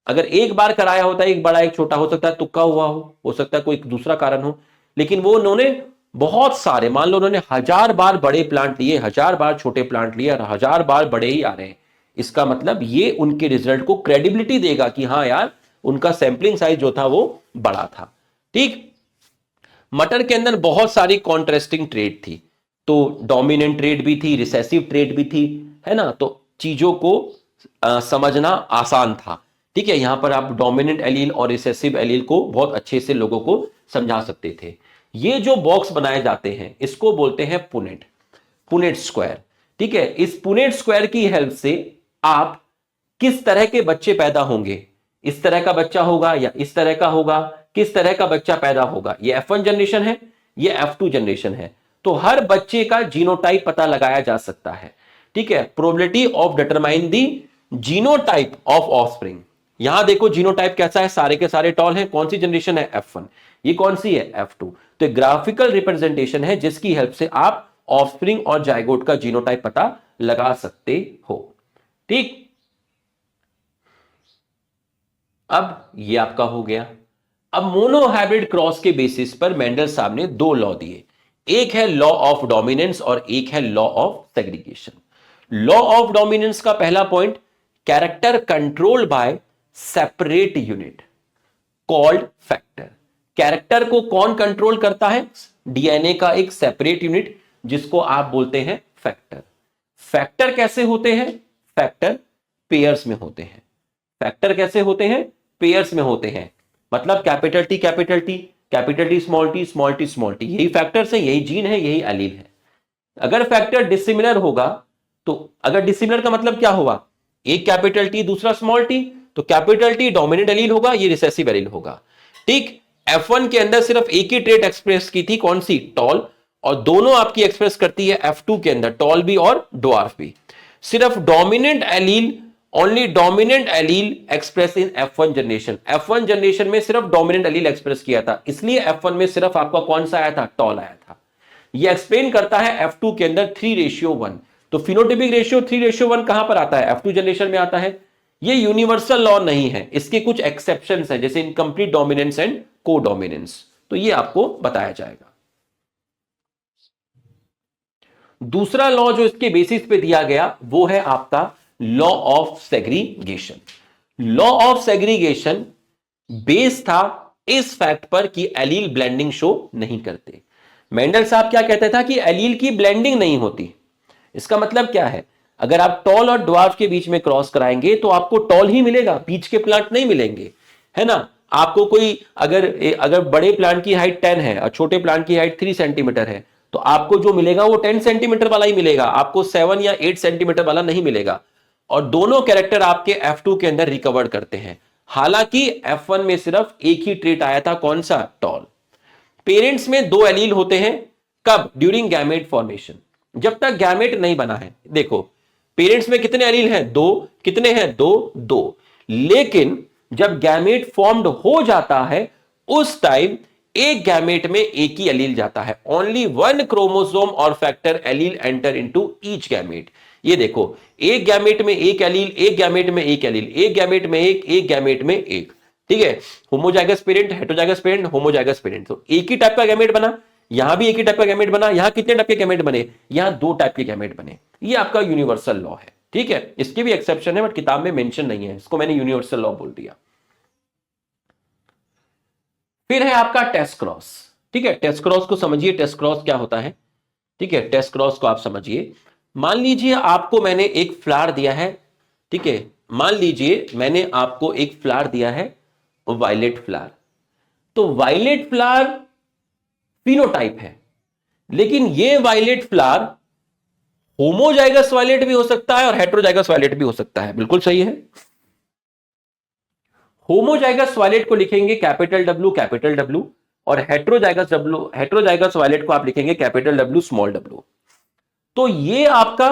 [SPEAKER 1] अगर एक बार कराया होता एक बड़ा एक छोटा, हो सकता है तुक्का हुआ हो सकता है कोई दूसरा कारण हो, लेकिन वो उन्होंने बहुत सारे, मान लो उन्होंने 1000 बार बड़े प्लांट लिए, 1000 बार छोटे प्लांट लिए और 1000 बार बड़े ही आ रहे हैं। इसका मतलब ये उनके रिजल्ट को क्रेडिबिलिटी देगा कि हाँ यार उनका सैंपलिंग साइज जो था वो बड़ा था, ठीक। मटर के अंदर बहुत सारी कॉन्ट्रास्टिंग ट्रेड थी, तो डोमिनेंट ट्रेड भी थी, रिसेसिव ट्रेड भी थी, है ना। तो चीजों को समझना आसान था, ठीक है। यहां पर आप डोमिनेंट एलील और रिसेसिव एलील को बहुत अच्छे से लोगों को समझा सकते थे। ये जो बॉक्स बनाए जाते हैं इसको बोलते हैं पुनेट स्क्वायर, ठीक है। इस पुनेट स्क्वायर की हेल्प से आप किस तरह के बच्चे पैदा होंगे इस तरह का बच्चा होगा या इस तरह का होगा, किस तरह का बच्चा पैदा होगा, ये F1 जनरेशन है, ये F2 जनरेशन है। तो हर बच्चे का जीनोटाइप पता लगाया जा सकता है, ठीक है। Probability of determine the genotype of offspring. यहां देखो जीनोटाइप कैसा है, सारे के सारे टॉल हैं। कौन सी जनरेशन है, F1। ये कौन सी है, F2। तो ग्राफिकल रिप्रेजेंटेशन है जिसकी हेल्प से आप ऑफस्प्रिंग और जायगोट का जीनोटाइप पता लगा सकते हो, ठीक। अब ये आपका हो गया। अब मोनोहाइब्रिड क्रॉस के बेसिस पर मेंडल साहब ने दो लॉ दिए, एक है लॉ ऑफ डोमिनेंस और एक है law of segregation. Law of dominance का पहला point, character controlled by separate unit called factor. Character को कौन कंट्रोल करता है, डीएनए का एक सेपरेट यूनिट जिसको आप बोलते हैं फैक्टर। फैक्टर कैसे होते हैं, फैक्टर पेयर्स में होते हैं। फैक्टर कैसे होते हैं, पेयर्स में होते हैं। मतलब capital T capital T, capital T small T, small T small T, यही फैक्टर्स है, यही जीन है, यही एलील है। अगर फैक्टर डिसिमिलर होगा तो, अगर डिसिमिलर का मतलब क्या हुआ, एक कैपिटल टी दूसरा स्मॉल टी, तो कैपिटल टी डोमिनेंट एलील होगा, ये रिसेसिव एलील होगा, ठीक। F1 के अंदर सिर्फ एक ही ट्रेट एक्सप्रेस की थी, कौन सी, टॉल, और दोनों आपकी एक्सप्रेस करती है F2 के अंदर, टॉल भी और ड्वार्फ भी। सिर्फ dominant allele, only dominant allele express in F1 generation. F1 generation में सिर्फ डोमिनेंट एलील एक्सप्रेस किया था, इसलिए F1 में सिर्फ आपका कौन सा आया था, टॉल आया था। यह एक्सप्लेन करता है F2 के अंदर 3:1। तो फिनोटिपिक रेशियो 3:1 कहां पर आता है, F2 जनरेशन में आता है। ये यूनिवर्सल लॉ नहीं है, इसके कुछ एक्सेप्शंस हैं, जैसे इनकम्प्लीट डोमिनेंस एंड को डोमिनेंस, तो ये आपको बताया जाएगा। दूसरा लॉ जो इसके बेसिस पे दिया गया वो है आपका law of segregation. Law of segregation base था इस फैक्ट पर कि एलील ब्लेंडिंग शो नहीं करते। मेंडल साहब क्या कहता था कि एलील की ब्लेंडिंग नहीं होती। इसका मतलब क्या है, अगर आप टॉल और ड्वार्फ के बीच में क्रॉस कराएंगे तो आपको टॉल ही मिलेगा, बीच के प्लांट नहीं मिलेंगे, है ना। आपको कोई अगर बड़े प्लांट की हाइट 10 है और छोटे प्लांट की हाइट 3 सेंटीमीटर है, तो आपको जो मिलेगा वो 10 सेंटीमीटर वाला ही मिलेगा, आपको 7 या 8 सेंटीमीटर वाला नहीं मिलेगा। और दोनों कैरेक्टर आपके F2 के अंदर रिकवर करते हैं। हालांकि F1 में सिर्फ एक ही ट्रेट आया था, कौन सा, टॉल। पेरेंट्स में दो एलील होते हैं, कब, ड्यूरिंग गैमेट फॉर्मेशन, जब तक गैमेट नहीं बना है। देखो पेरेंट्स में कितने एलील हैं, दो, कितने हैं, दो। लेकिन जब गैमेट फॉर्म्ड हो जाता है उस टाइम एक गैमेट में एक ही एलील जाता है, ओनली 1 क्रोमोसोम और factor allele enter into each gamete. ये देखो, एक गैमेट में एक एलील, एक गैमेट में एक एलील, एक गैमेट में एक गैमेट में एक, ठीक है। Homozygous parent, heterozygous parent, homozygous parent, तो एक ही टाइप का गैमेट बना, यहां भी एक ही टाइप का गैमेट बना, यहां कितने टाइप के गैमेट बने, यहां 2 टाइप के गैमेट बने। ये आपका यूनिवर्सल लॉ है, ठीक है। इसके भी एक्सेप्शन है बट किताब में मेंशन नहीं है, इसको मैंने यूनिवर्सल लॉ बोल दिया। फिर है आपका टेस्ट क्रॉस, ठीक है। टेस्ट क्रॉस को समझिए, टेस्ट क्रॉस क्या होता है, ठीक है। टेस्ट क्रॉस को आप समझिए। मान लीजिए आपको मैंने एक फ्लावर दिया है, ठीक है। मान लीजिए मैंने आपको एक फ्लावर दिया है, वायलेट फ्लावर। तो वायलेट फ्लावर फिनोटाइप है, लेकिन ये वायलेट फ्लावर होमोजाइगस वायलेट भी हो सकता है और हेटेरोजाइगस वायलेट भी हो सकता है, बिल्कुल सही है। होमोजाइगस वायलेट को लिखेंगे कैपिटल W, और हेटेरोजाइगस वायलेट को आप लिखेंगे कैपिटल W स्मॉल w। तो ये आपका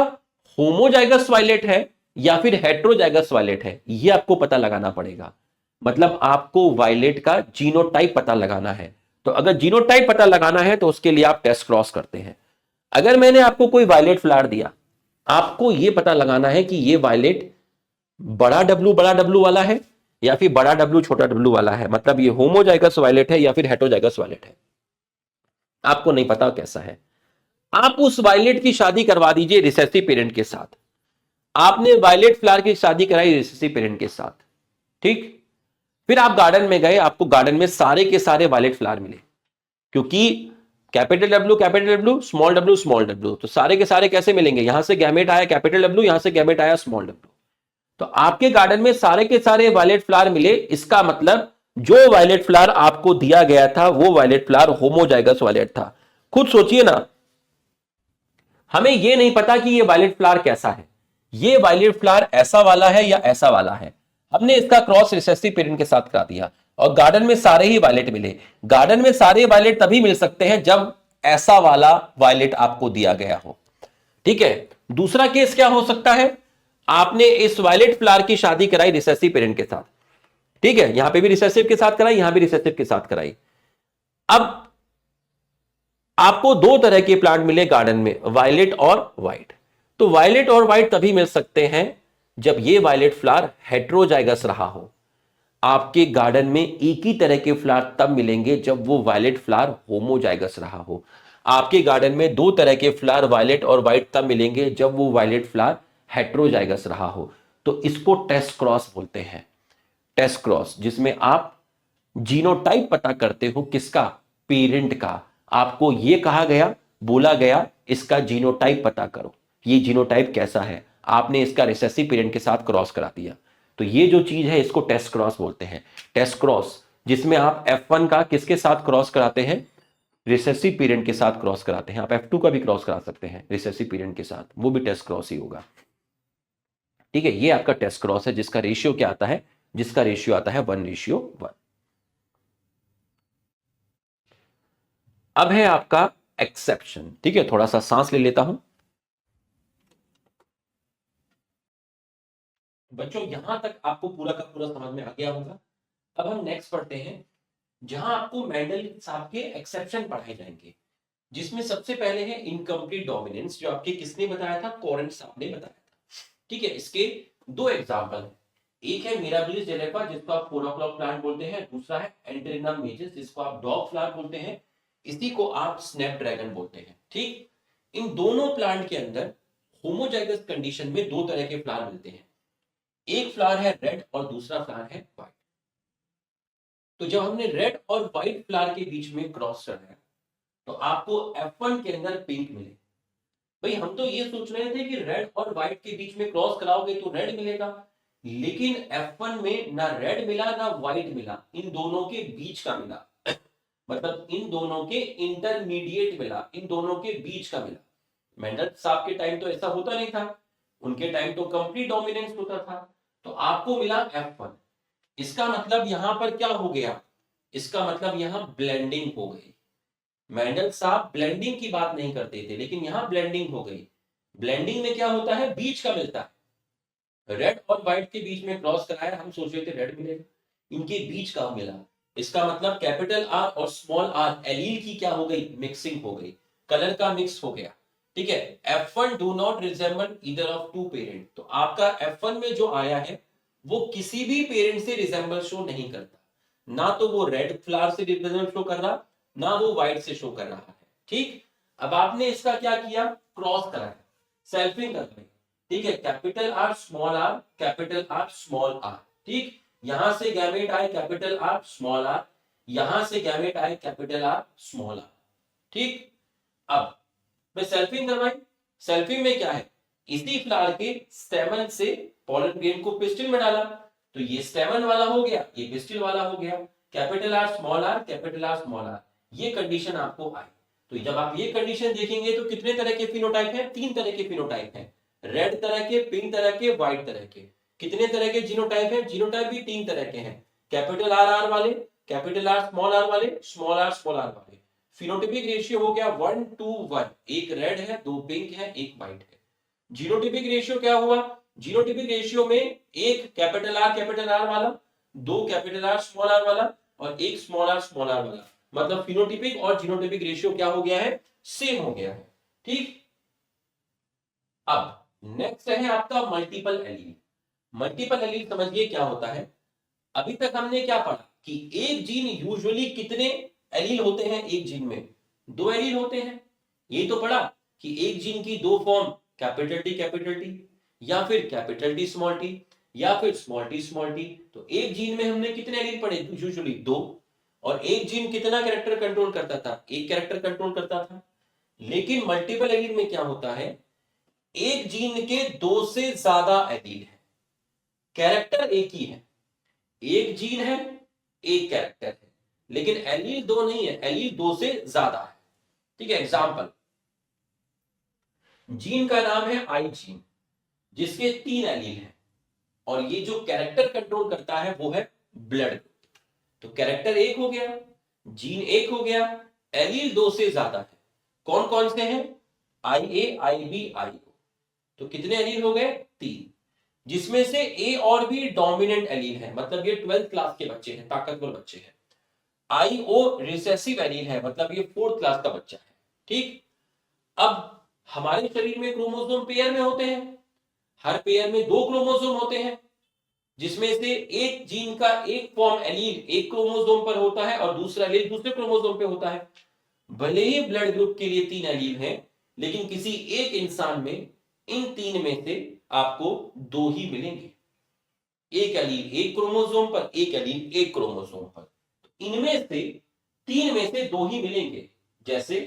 [SPEAKER 1] होमोजाइगस वायलेट है या फिर हेटेरोजाइगस वायलेट है, ये आपको पता लगाना पड़ेगा। मतलब आपको वायलेट का जीनोटाइप पता लगाना है। तो अगर जीनोटाइप पता लगाना है तो उसके लिए आप टेस्ट क्रॉस करते हैं। अगर मैंने आपको कोई वायलेट फ्लावर दिया, आपको यह पता लगाना है कि यह वायलेट बड़ा W वाला है या फिर बड़ा W छोटा W वाला है, मतलब ये होमोजाइगस वायलेट है या फिर हेटेरोजाइगस वायलेट है। आपको नहीं पता कैसा है, आप उस वायलेट की शादी करवा दीजिए रिसेसिव पेरेंट के साथ। आपने वायलेट फ्लावर की शादी कराई रिसेसिव पेरेंट के साथ, ठीक। फिर आप गार्डन में गए, आपको गार्डन में सारे के सारे वायलेट फ्लावर मिले, क्योंकि कैपिटल W स्मॉल w, तो सारे के सारे कैसे मिलेंगे, यहां से गैमेट आया कैपिटल W, यहां से गैमेट आया स्मॉल w। तो आपके गार्डन में सारे के सारे वायलेट फ्लावर मिले, इसका मतलब जो वायलेट फ्लावर आपको दिया गया था वो वायलेट फ्लावर होमोजाइगस वायलेट था। खुद सोचिए ना, हमें यह नहीं पता कि ये वायलेट फ्लावर कैसा है, ये वायलेट फ्लावर ऐसा वाला है या ऐसा वाला है। हमने इसका क्रॉस रिसेसिव पेरेंट के साथ करा दिया और गार्डन में सारे ही वायलेट मिले। गार्डन में सारे वायलेट तभी मिल सकते हैं जब ऐसा वाला वायलेट आपको दिया गया हो। ठीक है, दूसरा केस क्या हो सकता है, आपने इस वायलेट फ्लावर की शादी कराई रिसेसिव पेरेंट के साथ। ठीक है, यहां पे भी रिसेसिव के साथ कराई, यहां भी रिसेसिव के साथ कराई। अब आपको दो तरह के प्लांट मिले गार्डन में, वायलेट और व्हाइट। तो वायलेट और व्हाइट तभी मिल सकते हैं जब ये वायलेट फ्लावर हेट्रोजाइगस रहा हो। आपके गार्डन में एक ही तरह के फ्लावर तब मिलेंगे जब वो वायलेट फ्लावर होमोजाइगस रहा हो। आपके गार्डन में दो तरह के फ्लावर वायलेट और व्हाइट तब मिलेंगे जब वो वायलेट फ्लावर हेट्रोजाइगस रहा हो। तो इसको टेस्ट क्रॉस बोलते हैं। टेस्ट क्रॉस, जिसमें आप जीनोटाइप पता करते हो, किसका, पेरेंट का। आपको यह कहा गया, बोला गया इसका जीनोटाइप पता करो, ये जीनोटाइप कैसा है, आपने इसका रिसेसिव पेरेंट के साथ क्रॉस करा दिया। तो ये जो चीज है इसको टेस्ट क्रॉस बोलते हैं। टेस्ट क्रॉस जिसमें आप F1 का किसके साथ क्रॉस कराते हैं, रिसेसिव पेरेंट के साथ क्रॉस कराते हैं। आप F2 का भी क्रॉस करा सकते हैं रिसेसिव पेरेंट के साथ, वो भी टेस्ट क्रॉस ही होगा। ठीक है, ये आपका टेस्ट क्रॉस है जिसका रेशियो क्या आता है, जिसका रेशियो आता है 1:1। अब है आपका एक्सेप्शन। ठीक है, थोड़ा सा सांस ले लेता हूं। बच्चों यहां तक आपको पूरा का पूरा समझ में आ गया होगा। अब हम नेक्स्ट पढ़ते हैं, जहां आपको मेंडल साहब के एक्सेप्शन पढ़ाए जाएंगे, जिसमें सबसे पहले है इनकम्प्लीट डोमिनेंस, जो आपके किसने बताया था, कॉरेंट साहब ने बताया था। ठीक है, इसके दो एग्जांपल हैं। एक है मिराबिलिस जेनेफा जिसको आप 4 o'clock प्लांट बोलते हैं, दूसरा है एंटेरिनम मेजस जिसको आप डॉग फ्लावर बोलते हैं, इसी को आप स्नैपड्रैगन बोलते हैं। ठीक, इन दोनों प्लांट के अंदर होमोजाइगस कंडीशन में दो तरह के फ्लावर मिलते हैं, एक फ्लावर है रेड और दूसरा फ्लावर है व्हाइट। तो जब हमने रेड और व्हाइट फ्लावर के बीच में क्रॉस कराया तो आपको F1 के अंदर पिंक मिले। भाई हम तो ये सोच रहे थे कि रेड और व्हाइट के बीच में क्रॉस कराओगे तो रेड मिलेगा, लेकिन F1 में ना रेड मिला ना व्हाइट मिला, इन दोनों के बीच का मिला। मतलब इन दोनों के इंटरमीडिएट मिला, इन दोनों के बीच का मिला। मेंडल साहब के टाइम तो ऐसा होता नहीं था, उनके टाइम तो कंप्लीट डोमिनेंस होता था। तो आपको मिला F1। इसका मतलब यहां पर क्या हो गया, इसका मतलब यहां ब्लेंडिंग हो गई। मेंडल साहब ब्लेंडिंग की बात नहीं करते थे, लेकिन यहां ब्लेंडिंग हो गई। ब्लेंडिंग में क्या होता है, बीच का मिलता है। रेड और व्हाइट के बीच में क्रॉस कराया, हम सोच रहे थे रेड मिलेगा, इनके बीच का मिला। इसका मतलब कैपिटल आर और स्मॉल आर एलील की क्या हो गई, मिक्सिंग हो गई, कलर का मिक्स हो गया। ठीक है, F1 do not resemble either of two parent. तो आपका F1 में जो आया है वो किसी भी पेरेंट से रिजेंबल शो नहीं करता, ना तो वो रेड फ्लावर से रिजेंबल शो कर रहा, ना वो व्हाइट से शो कर रहा है। ठीक, अब आपने इसका क्या किया, क्रॉस कराया, सेल्फिंग करवाई। ठीक है, capital R small are, capital R small R. ठीक, यहां से गैमेट आए कैपिटल आर स्मॉल आर, यहां से गैमेट आए कैपिटल आर स्मॉल आर। ठीक, अब मैं सेल्फिंग करवाई। सेल्फिंग में क्या है, इसी फ्लावर के स्टेमन से पॉलन ग्रेन को पिस्टिल में डाला, तो ये स्टेमन वाला हो गया, ये पिस्टिल वाला हो गया। Capital R small are, capital R small R, ये कंडीशन आपको आई। तो जब आप ये कंडीशन देखेंगे तो कितने तरह के फिनोटाइप हैं, तीन तरह के फिनोटाइप हैं, रेड तरह के, पिंक तरह के, व्हाइट तरह के। कितने तरह के जीनोटाइप हैं, जीनोटाइप भी तीन तरह के हैं, कैपिटल आर आर वाले, कैपिटल आर स्मॉल आर वाले, स्मॉल आर वाले। फिनोटिपिक रेशियो हो गया 1:1, एक रेड है, दो पिंक है, एक व्हाइट है। जीनोटिपिक रेशियो क्या हुआ, जीनोटिपिक रेशियो में एक कैपिटल आर वाला, दो कैपिटल आर स्मॉल आर वाला और एक स्मॉल आर वाला। मतलब फिनोटिपिक और जीनोटिपिक रेशियो क्या हो गया है, सेम हो गया है। ठीक, अब नेक्स्ट है आपका मल्टीपल एलील। मल्टीपल एलील समझिए क्या होता है। अभी तक हमने क्या पढ़ा कि एक जीन यूजुअली कितने एलील होते हैं, एक जीन में दो एलील होते हैं। ये तो पढ़ा कि एक जीन की दो फॉर्म, कैपिटल टी या फिर कैपिटल टी स्मॉल टी या फिर स्मॉल टी। तो एक जीन में हमने कितने एलील पढ़े, यूजुअली दो। और एक जीन कितना कैरेक्टर कंट्रोल करता था, एक कैरेक्टर कंट्रोल करता था। लेकिन मल्टीपल एलील में क्या होता है, एक जीन के दो से ज्यादा एलील है, कैरेक्टर एक ही है, एक जीन है एक कैरेक्टर है, लेकिन एलील दो नहीं है, एलील दो से ज्यादा है। ठीक है, एग्जांपल, जीन का नाम है आई जीन जिसके तीन एलील हैं, और ये जो कैरेक्टर कंट्रोल करता है वो है ब्लड ग्रुप। तो कैरेक्टर एक हो गया, जीन एक हो गया, एलील दो से ज्यादा है। कौन कौन से हैं? आई ए, आई बी, आई ओ। तो कितने एलील हो गए? 3, जिसमें से ए और बी डोमिनेंट एलील है, मतलब ये 12th क्लास के बच्चे हैं, ताकतवर बच्चे हैं। आई ओ रिसेसिव एलील है, मतलब ये 4th क्लास का बच्चा है। ठीक। अब हमारे शरीर में क्रोमोसोम पेयर में होते हैं, हर पेयर में 2 क्रोमोसोम होते हैं, जिसमें से एक जीन का एक फॉर्म एलील एक क्रोमोसोम पर होता है और दूसरा एलील दूसरे क्रोमोसोम पे होता है। भले ही ब्लड ग्रुप के लिए 3 एलील हैं, लेकिन किसी एक इंसान में इन 3 में से आपको 2 ही मिलेंगे। एक एलील एक क्रोमोसोम पर, एक एलील एक क्रोमोसोम पर। तो इनमें से 3 में से 2 ही मिलेंगे। जैसे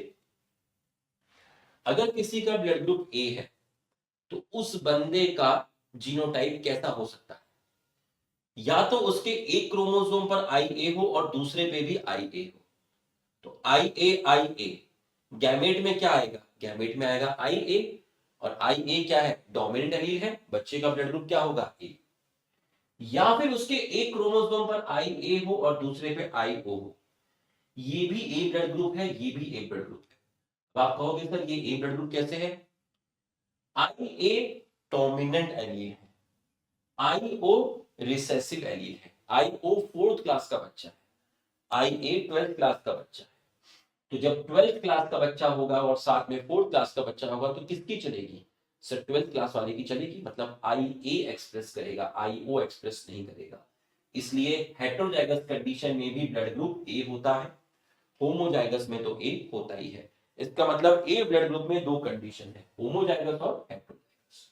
[SPEAKER 1] अगर किसी का ब्लड ग्रुप ए है तो उस बंदे का जीनोटाइप कैसा हो सकता है? या तो उसके एक क्रोमोसोम पर आई ए हो और दूसरे पे भी आई ए हो। तो आई ए गैमेट में क्या आएगा? गैमेट में आएगा आई ए, और आई ए क्या है? डोमिनेंट एलील है, बच्चे का ब्लड ग्रुप क्या होगा? ए। या फिर उसके एक क्रोमोसोम पर आई ए हो और दूसरे पे आई ओ हो, ये भी ए ब्लड ग्रुप है, ये भी ए ब्लड ग्रुप है। तो आप कहोगे सर ये ए ब्लड ग्रुप कैसे है? आई ए डोमिनेंट एलील है, आई ओ रिसेसिव एलील है। आई ओ 4th क्लास का बच्चा है, आई ए 12th क्लास का बच्चा है। तो जब 12th क्लास का बच्चा होगा और साथ में 4th क्लास का बच्चा होगा तो किसकी चलेगी? सर 12th क्लास वाले की चलेगी, मतलब आई ए एक्सप्रेस करेगा, आई ओ एक्सप्रेस नहीं करेगा। इसलिए हेटेरोजाइगस कंडीशन में भी ब्लड ग्रुप ए होता है, होमोजाइगस में तो ए होता ही है। इसका मतलब ए ब्लड ग्रुप में 2 कंडीशन है, होमोजाइगस और हेटेरोजाइगस।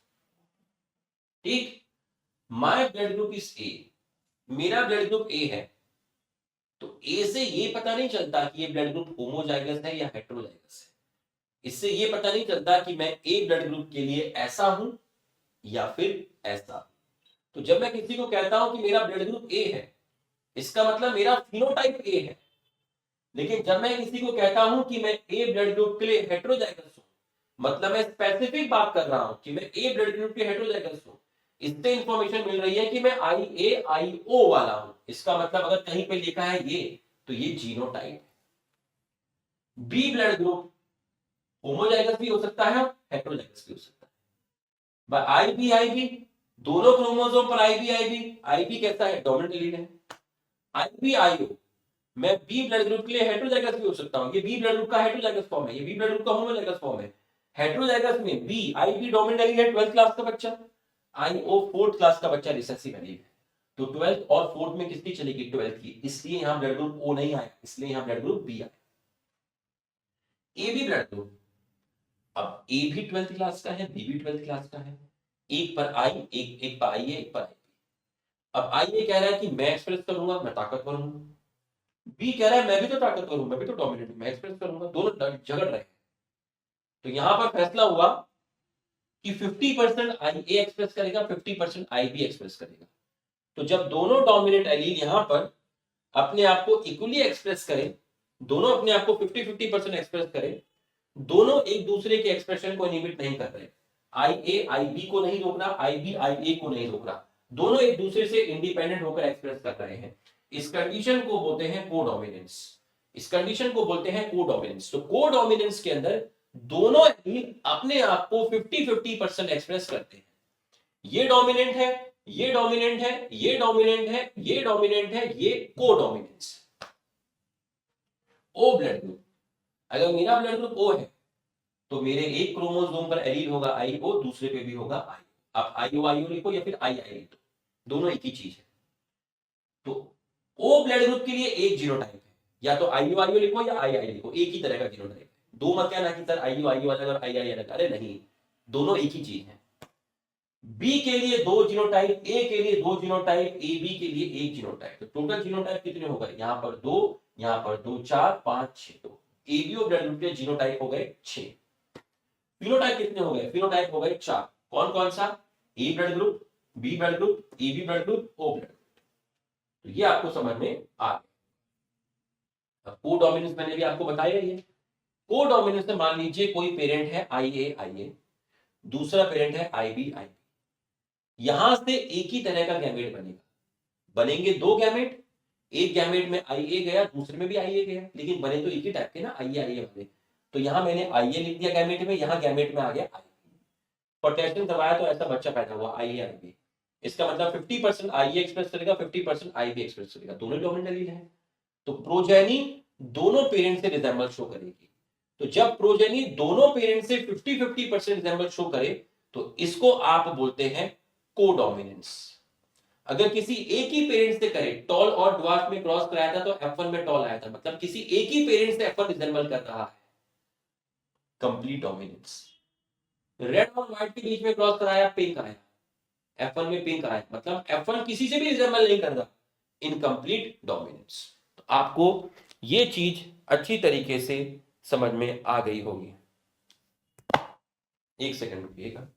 [SPEAKER 1] ठीक। My blood group is a, मेरा ब्लड ग्रुप ए है, तो ए से ये पता नहीं चलता कि ये ब्लड ग्रुप होमोजाइगस है या हेटेरोजाइगस है। इससे ये पता नहीं चलता कि मैं ए ब्लड ग्रुप के लिए ऐसा हूं या फिर ऐसा। तो जब मैं किसी को कहता हूं कि मेरा ब्लड ग्रुप ए है, इसका मतलब मेरा फिनोटाइप ए है। लेकिन जब मैं किसी को कहता हूं कि मैं ए ब्लड ग्रुप के लिए हेटेरोजाइगस हूं, मतलब मैं स्पेसिफिक बात कर रहा हूं कि मैं ए ब्लड ग्रुप के हेटेरोजाइगस हूं। इससे इंफॉर्मेशन मिल रही है कि मैं आई ए आई ओ वाला हूं। इसका मतलब अगर कहीं पे लिखा है ये, तो ये जीनोटाइप है। बी ब्लड ग्रुप होमोजाइगस भी हो सकता है और हेटेरोजाइगस भी हो सकता है। आई बी दोनों क्रोमोसोम पर आई बी कैसा है? डोमिनेंट एलील है। आई बी आई ओ, मैं बी ब्लड ग्रुप के लिए हेटेरोजाइगस भी हो सकता हूं। ये बी ब्लड ग्रुप का हेटेरोजाइगस फॉर्म है, ये बी ब्लड ग्रुप का होमोजाइगस फॉर्म है। हेटेरोजाइगस में B I B dominant allele है, 12th क्लास का बच्चा। आई ओ 4th क्लास का बच्चा रिसेसिव एलील है। तो 12th और 4th में किसकी चलेगी? 12th की। इसलिए यहां ब्लड ग्रुप ओ नहीं आया, इसलिए यहां ब्लड ग्रुप बी आया। ए बी ब्लड ग्रुप, अब ए भी 12th क्लास का है, बी भी 12th क्लास का है। एक पर आई, एक पर आई है, एक पर आई। अब आई ये कह रहा है कि मैं एक्सप्रेस करूंगा, मैं ताकतवर हूं। बी कह रहा है मैं भी तो ताकतवर हूं, मैं भी तो डोमिनेंट हूं, मैं एक्सप्रेस करूंगा। दोनों झगड़ रहे हैं। तो यहां पर फैसला हुआ कि 50% आई ए एक्सप्रेस करेगा, 50% आई बी एक्सप्रेस करेगा। तो जब दोनों डोमिनेंट एलील यहां पर अपने आप को इक्वली एक्सप्रेस करें, दोनों अपने आप को 50-50% एक्सप्रेस करें, दोनों एक दूसरे के एक्सप्रेशन को इनहिबिट नहीं कर रहे। आई ए आई बी को नहीं रोक रहा, आई बी आई ए को नहीं रोक रहा, दोनों एक दूसरे से इंडिपेंडेंट होकर एक्सप्रेस कर रहे हैं। इस कंडीशन को बोलते हैं कोडोमिनेंस। इस कंडीशन को बोलते हैं कोडोमिनेंस। तो कोडोमिनेंस के अंदर दोनों एलील अपने आप को 50-50% एक्सप्रेस करते हैं। ये डोमिनेंट है, ये डोमिनेंट है, ये डोमिनेंट है, ये डोमिनेंट है, ये कोडोमिनेंस। ओ ब्लड ग्रुप, अगर मेरा ब्लड ग्रुप ओ है तो मेरे एक क्रोमोसोम पर एलील होगा आई ओ, दूसरे पे भी होगा आई। आप आई ओ लिखो या फिर आई आई लिखो, दोनों एक ही चीज है। तो ओ ब्लड ग्रुप के लिए एक जीनोटाइप है, या तो आई ओ लिखो या आई आई लिखो, एक ही तरह का जीनोटाइप है। दो मत कहना कि सर आई ओ अलग और आई आई अलग, अरे नहीं, दोनों एक ही चीज है। बी के लिए 2 जीनोटाइप, ए के लिए 2 जीनोटाइप, ए बी के लिए 1 जीनोटाइप। तो टोटल जीनोटाइप कितने हो गए? यहां पर 2, यहां पर 2, 4, 5, 6। तो एबीओ ब्लड ग्रुप के जीनोटाइप हो गए 6। फिनोटाइप कितने हो गए? फिनोटाइप हो गए 4। कौन कौन सा? A blood group, B blood group, A B blood group, O blood group. तो ये आपको समझ में आ गया। अब कोडोमिनेंस मैंने भी आपको बताया ही है। कोडोमिनेंस में मान लीजिए कोई पेरेंट है आई ए, दूसरा पेरेंट है आई बी। यहां से एक ही तरह का गैमेट बनेगा, बनेंगे दो गैमेट, एक गैमेट में IA गया, दूसरे में भी IA गया, लेकिन बने तो एक ही टाइप के ना, IA वाले। तो यहां मैंने IA लिख दिया गैमेट में, यहां गैमेट में आ गया IA। पोटेशियम दबाया तो ऐसा बच्चा पैदा हुआ, IA। इसका मतलब 50% IA एक्सप्रेस करेगा, 50% IB एक्सप्रेस करेगा, दोनों डोमिनेंट एलील है। तो प्रोजेनी दोनों पेरेंट से रिजेंबल शो करेगी। तो जब प्रोजेनी दोनों पेरेंट से 50-50% रिजेंबल शो करे तो इसको आप बोलते हैं कोडोमिनेंस। अगर किसी एक ही पेरेंट से करे, टॉल और ड्वार्फ में क्रॉस कराया था तो F1 में टॉल आया था, मतलब किसी एक ही पेरेंट से F1 रिजेंबल कर रहा है, कंप्लीट डोमिनेंस। रेड और व्हाइट के बीच में क्रॉस कराया, पिंक आया, F1 में पिंक आया, मतलब F1 किसी से भी रिजेंबल नहीं कर रहा, इनकम्प्लीट डोमिनेंस। तो आपको ये चीज अच्छी तरीके से समझ में आ गई होगी। एक सेकंड रुकिएगा।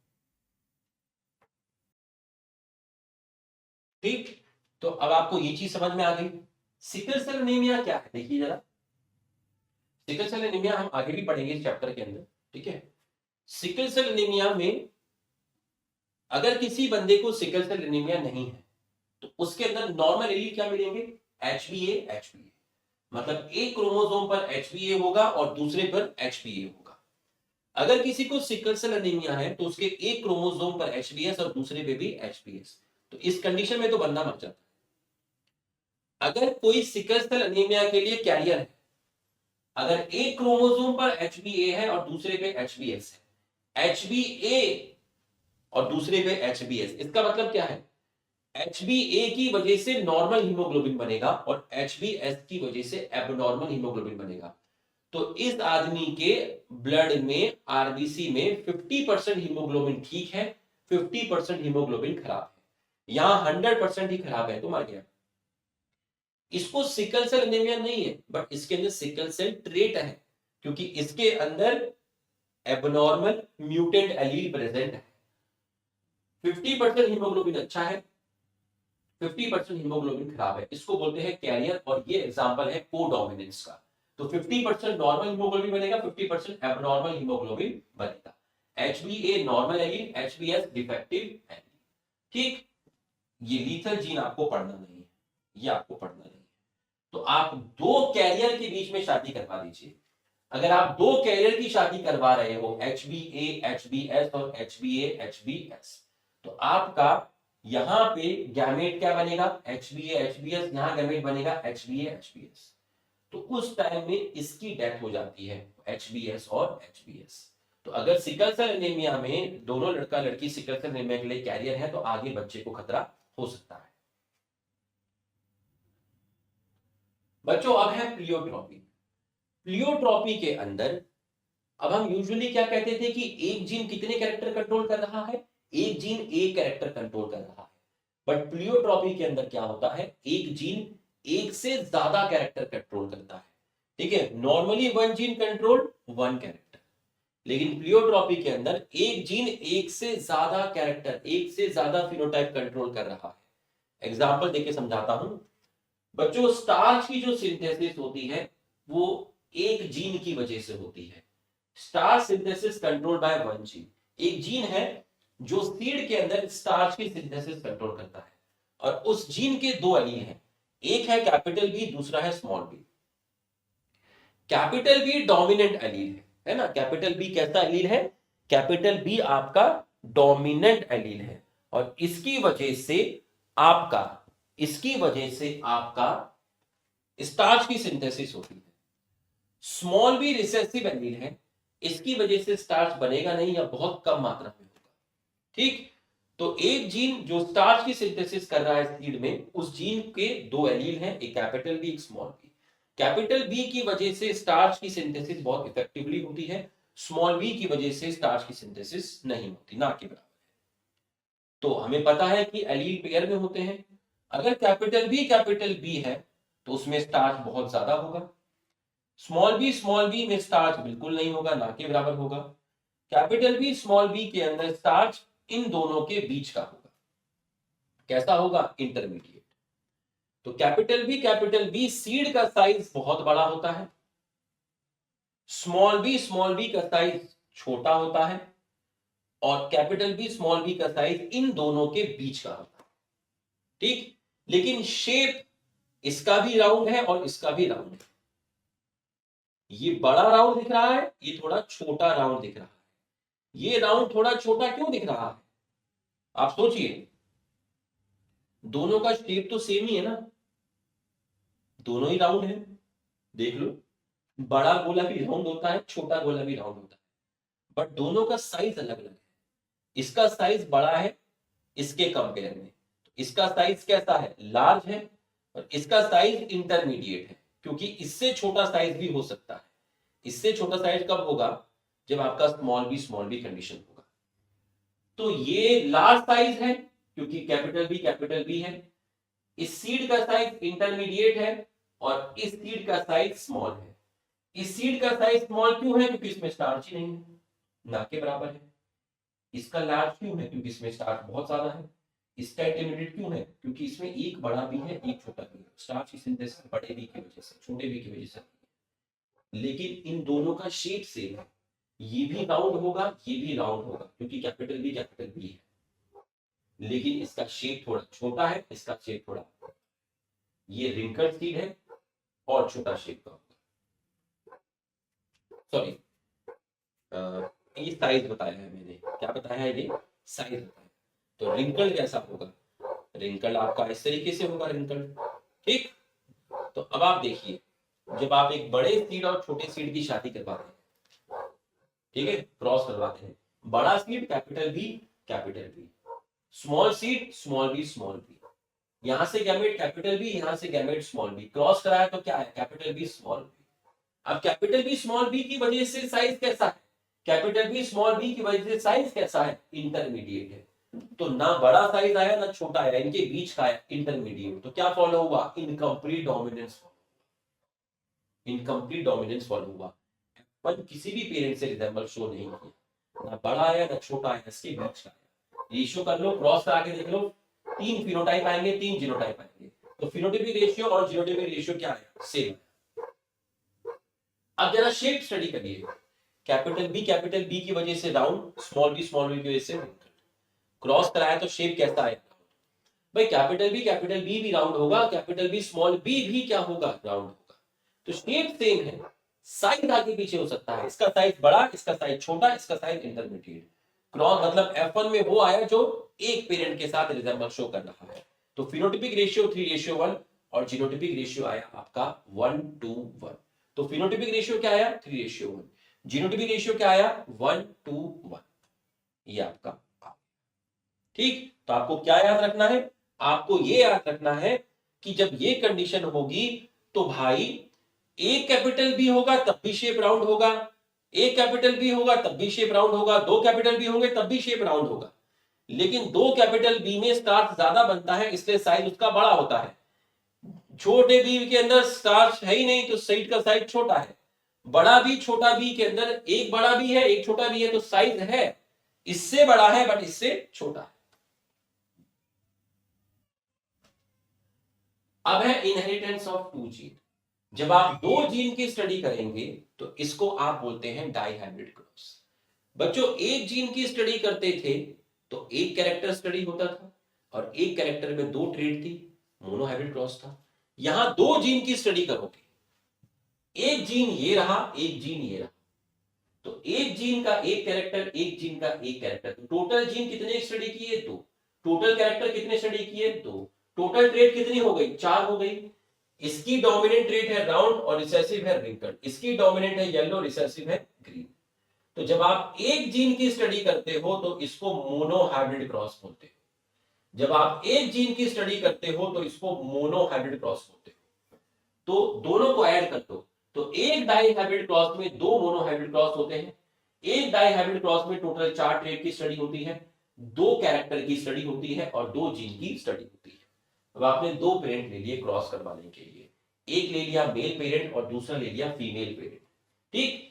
[SPEAKER 1] ठीक, तो अब आपको ये चीज समझ में आ गई। सिकल सेल एनीमिया क्या है, देखिए जरा। सिकल सेल एनीमिया हम आगे भी पढ़ेंगे इस चैप्टर के अंदर, ठीक है। सिकल सेल एनीमिया में अगर किसी बंदे को सिकल सेल एनीमिया नहीं है तो उसके अंदर नॉर्मल एलील क्या मिलेंगे, HbA। मतलब एक क्रोमोसोम पर HbA होगा और दूसरे पर HbA होगा। अगर किसी को सिकल सेल एनीमिया है तो उसके एक क्रोमोसोम पर HbS और दूसरे पे भी HbS। तो इस कंडीशन में तो बंदा मर जाता है। अगर कोई सिकल सेल एनीमिया के लिए कैरियर है, अगर एक क्रोमोसोम पर HbA है और दूसरे पे HbS है, HbA और दूसरे पे HbS, इसका मतलब क्या है, HbA की वजह से नॉर्मल हीमोग्लोबिन बनेगा और HbS की वजह से एबनॉर्मल हीमोग्लोबिन बनेगा। तो इस आदमी के ब्लड में, आरबीसी में 50% हीमोग्लोबिन ठीक है, 50% हीमोग्लोबिन खराब है। यहां 100% ही खराब है तो मर गया। इसको सिकल सेल एनीमिया नहीं है, बट इसके अंदर सिकल सेल ट्रेट है, क्योंकि इसके अंदर एबनॉर्मल म्यूटेंट एलील प्रेजेंट है। 50% हीमोग्लोबिन अच्छा है, 50% हीमोग्लोबिन खराब है, इसको बोलते हैं कैरियर। और ये एग्जांपल है कोडोमिनेंस का। तो 50% नॉर्मल हीमोग्लोबिन बनेगा, 50% एबनॉर्मल हीमोग्लोबिन बनेगा। HbA normal allele, HbS defective allele. ठीक, ये लीथल जीन आपको पढ़ना नहीं है, ये आपको पढ़ना नहीं है। तो आप दो कैरियर के बीच में शादी करवा दीजिए। अगर आप दो कैरियर की शादी करवा रहे हो, HbA HbS और HbA HbS, तो आपका यहां पे गैमेट क्या बनेगा, HbA HbS, यहां गैमेट बनेगा HbA HbS। तो उस टाइम में इसकी डेथ हो जाती है, HbS और HbS। तो अगर सिकल सेल एनीमिया में दोनों लड़का लड़की सिकल सेल एनीमिया के लिए कैरियर है तो आगे बच्चे को खतरा हो सकता है। बच्चों अब है प्लियोट्रॉपी। प्लियोट्रॉपी के अंदर अब हम यूजुअली क्या कहते थे कि एक जीन कितने कैरेक्टर कंट्रोल कर रहा है, एक जीन एक कैरेक्टर कंट्रोल कर रहा है। बट प्लियोट्रॉपी के अंदर क्या होता है, एक जीन एक से ज्यादा कैरेक्टर कंट्रोल करता है। ठीक है, normally one gene control one character, लेकिन प्लियोट्रॉपी के अंदर एक जीन एक से ज्यादा कैरेक्टर, एक से ज्यादा फिनोटाइप कंट्रोल कर रहा है। एग्जांपल देके समझाता हूं बच्चों। स्टार्च की जो सिंथेसिस होती है वो एक जीन की वजह से होती है। Starch synthesis control by one gene. एक जीन है जो सीड के अंदर स्टार्च की सिंथेसिस कंट्रोल करता है, और उस जीन के दो एलील हैं, एक है कैपिटल बी, दूसरा है small B. Capital B dominant allele है ना। कैपिटल बी कैसा एलील है, कैपिटल बी आपका डोमिनेंट एलील है, और इसकी वजह से आपका स्टार्च की सिंथेसिस होती है। स्मॉल बी रिसेसिव एलील है, इसकी वजह से स्टार्च बनेगा नहीं या बहुत कम मात्रा में होगा। ठीक, तो एक जीन जो स्टार्च की सिंथेसिस कर रहा है सीड में, उस जीन के दो एलील हैं, एक कैपिटल बी एक स्मॉल बी। कैपिटल बी की वजह से स्टार्च की सिंथेसिस बहुत इफेक्टिवली होती है, स्मॉल बी की वजह से स्टार्च की सिंथेसिस नहीं होती, ना के बराबर। तो हमें पता है कि एलील पेयर में होते हैं। अगर कैपिटल बी है तो उसमें स्टार्च बहुत ज्यादा होगा, स्मॉल बी में स्टार्च बिल्कुल नहीं होगा, ना के बराबर होगा। कैपिटल बी स्मॉल बी के अंदर स्टार्च इन दोनों के बीच का होगा। कैसा होगा, इंटरमीडिएट। तो कैपिटल बी सीड का साइज बहुत बड़ा होता है, स्मॉल बी का साइज छोटा होता है। और कैपिटल बी स्मॉल बी का साइज इन दोनों के बीच का होता है, ठीक। लेकिन शेप इसका भी राउंड है और इसका भी राउंड है। ये बड़ा राउंड दिख रहा है, ये थोड़ा छोटा राउंड दिख रहा है। ये राउंड थोड़ा छोटा क्यों दिख रहा है? आप सोचिए, दोनों का शेप तो सेम ही है ना, दोनों ही राउंड है। देख लो, बड़ा गोला भी राउंड होता है, छोटा गोला भी राउंड होता है, बट दोनों का साइज अलग अलग है। इसका साइज बड़ा है इसके कंपेयर में, तो इसका साइज कैसा है? लार्ज है। और इसका साइज इंटरमीडिएट है, क्योंकि इससे छोटा साइज भी हो सकता है। इससे छोटा साइज कब होगा? जब आपका स्मॉल बी कंडीशन होगा। तो ये लार्ज साइज है क्योंकि कैपिटल बी है। इस सीड का साइज इंटरमीडिएट है और इस सीड का साइज स्मॉल है। इस सीड का साइज स्मॉल क्यों है? क्योंकि इसमें स्टार्च ही नहीं है, ना के बराबर है। इसका लार्ज क्यों है? क्योंकि इसमें स्टार्च बहुत ज्यादा है। इसका इंटरमीडिएट क्यों है? क्योंकि इसमें एक बड़ा भी है एक छोटा भी है। स्टार्च की सिंथेसिस बड़े बी की वजह से, छोटे बी की वजह से। लेकिन इन दोनों का शेप सेम है, ये भी राउंड होगा ये भी राउंड होगा क्योंकि कैपिटल बी है। लेकिन इसका शेप थोड़ा छोटा है, इसका शेप थोड़ा, ये रिंकल सीड है और छोटा शेप का होगा। सॉरी, ये साइज बताया है मैंने, क्या बताया है? ये साइज बताया। तो रिंकल कैसा होगा? रिंकल आपका इस तरीके से होगा, रिंकल, ठीक। तो अब आप देखिए, जब आप एक बड़े सीड और छोटे सीड की शादी करवाते हैं, ठीक है, क्रॉस करवाते हैं, बड़ा seed capital B, small seed small B, यहां से गैमेट कैपिटल बी, यहां से गैमेट स्मॉल बी, क्रॉस कराया तो क्या है? Capital B small B. अब कैपिटल बी स्मॉल बी की वजह से साइज कैसा है? कैपिटल बी स्मॉल बी की वजह से साइज कैसा है? इंटरमीडिएट है। तो ना बड़ा साइज आया ना छोटा आया, इनके बीच का है इंटरमीडिएट। तो क्या फॉलो हुआ? Incomplete dominance. Incomplete dominance follow हुआ। पर किसी भी पेरेंट से रिजेंबल शो नहीं किया, ना बड़ा आया ना छोटा आया, इसके बीच का आया। रेशियो कर लो, क्रॉस करा के देख लो, 3 फिनोटाइप आएंगे 3 जीनोटाइप आएंगे। तो फिनोटाइपिक रेशियो और जीनोटाइपिक रेशियो क्या है? सेम। अब जरा शेप स्टडी करिए। कैपिटल बी की वजह से राउंड, स्मॉल बी की वजह से क्रॉस कराया तो शेप कैसा आएगा? भाई कैपिटल बी भी राउंड होगा, कैपिटल बी स्मॉल बी भी क्या होगा? राउंड होगा। तो शेप सेम है, साइज आगे पीछे हो सकता है, इसका साइज बड़ा, इसका साइज छोटा, इसका साइज इंटरमीडिएट। क्रॉस मतलब F1 में वो आया जो एक पेरेंट के साथ रिजेंबल शो कर रहा है। तो फिनोटाइपिक रेशियो 3:1 और जीनोटाइपिक रेशियो आया आपका 1:1। तो फिनोटाइपिक रेशियो क्या आया? 3:1। जीनोटाइपिक रेशियो क्या आया? 1:1। ये आपका, ठीक। तो आपको क्या याद रखना है? आपको ये याद रखना है कि जब ये कंडीशन होगी तो भाई एक कैपिटल बी होगा तब भी शेप राउंड होगा, एक कैपिटल बी होगा तब भी शेप राउंड होगा, दो कैपिटल बी होंगे तब भी शेप राउंड होगा। लेकिन दो कैपिटल बी में स्टार्च ज्यादा बनता है, इसलिए साइज उसका बड़ा होता है। छोटे बी के अंदर स्टार्च है ही नहीं तो साइड का साइज छोटा है। बड़ा बी छोटा बी के अंदर एक बड़ा बी है एक छोटा बी है, तो साइज है इससे बड़ा है बट इससे छोटा है। अब है इनहेरिटेंस ऑफ 2 जीन। जब आप 2 जीन की स्टडी करेंगे तो इसको आप बोलते हैं डाइहाइब्रिड क्रॉस। बच्चों, एक जीन की स्टडी करते थे तो एक कैरेक्टर स्टडी होता था और एक कैरेक्टर में 2 ट्रेड थी, मोनोहाइब्रिड क्रॉस था। यहां 2 जीन की स्टडी करोगे, एक जीन ये रहा एक जीन ये रहा, तो एक जीन का एक कैरेक्टर एक जीन का एक कैरेक्टर, तो टोटल जीन कितने स्टडी किए? 2। टोटल कैरेक्टर कितने स्टडी किए? 2। टोटल ट्रेड कितनी हो गई? 4 हो गई। इसकी डोमिनेंट ट्रेड है राउंड और रिसेसिव है रिंकल, इसकी डोमिनेंट है येलो, रिसेसिव है ग्रीन। तो जब आप एक जीन की स्टडी करते हो तो इसको मोनोहाइब्रिड क्रॉस बोलते हो। जब आप एक जीन की स्टडी करते हो तो इसको मोनोहाइब्रिड क्रॉस बोलते हो। तो दोनों को ऐड कर दो, तो एक डाइहाइब्रिड क्रॉस में 2 मोनोहाइब्रिड क्रॉस होते हैं। एक डाइहाइब्रिड क्रॉस में टोटल 4 ट्रेड की स्टडी होती है, 2 कैरेक्टर की स्टडी होती है और 2 जीन की स्टडी होती है। अब आपने 2 पेरेंट ले लिए क्रॉस करवाने के लिए, एक ले लिया मेल पेरेंट और दूसरा ले लिया फीमेल पेरेंट, ठीक।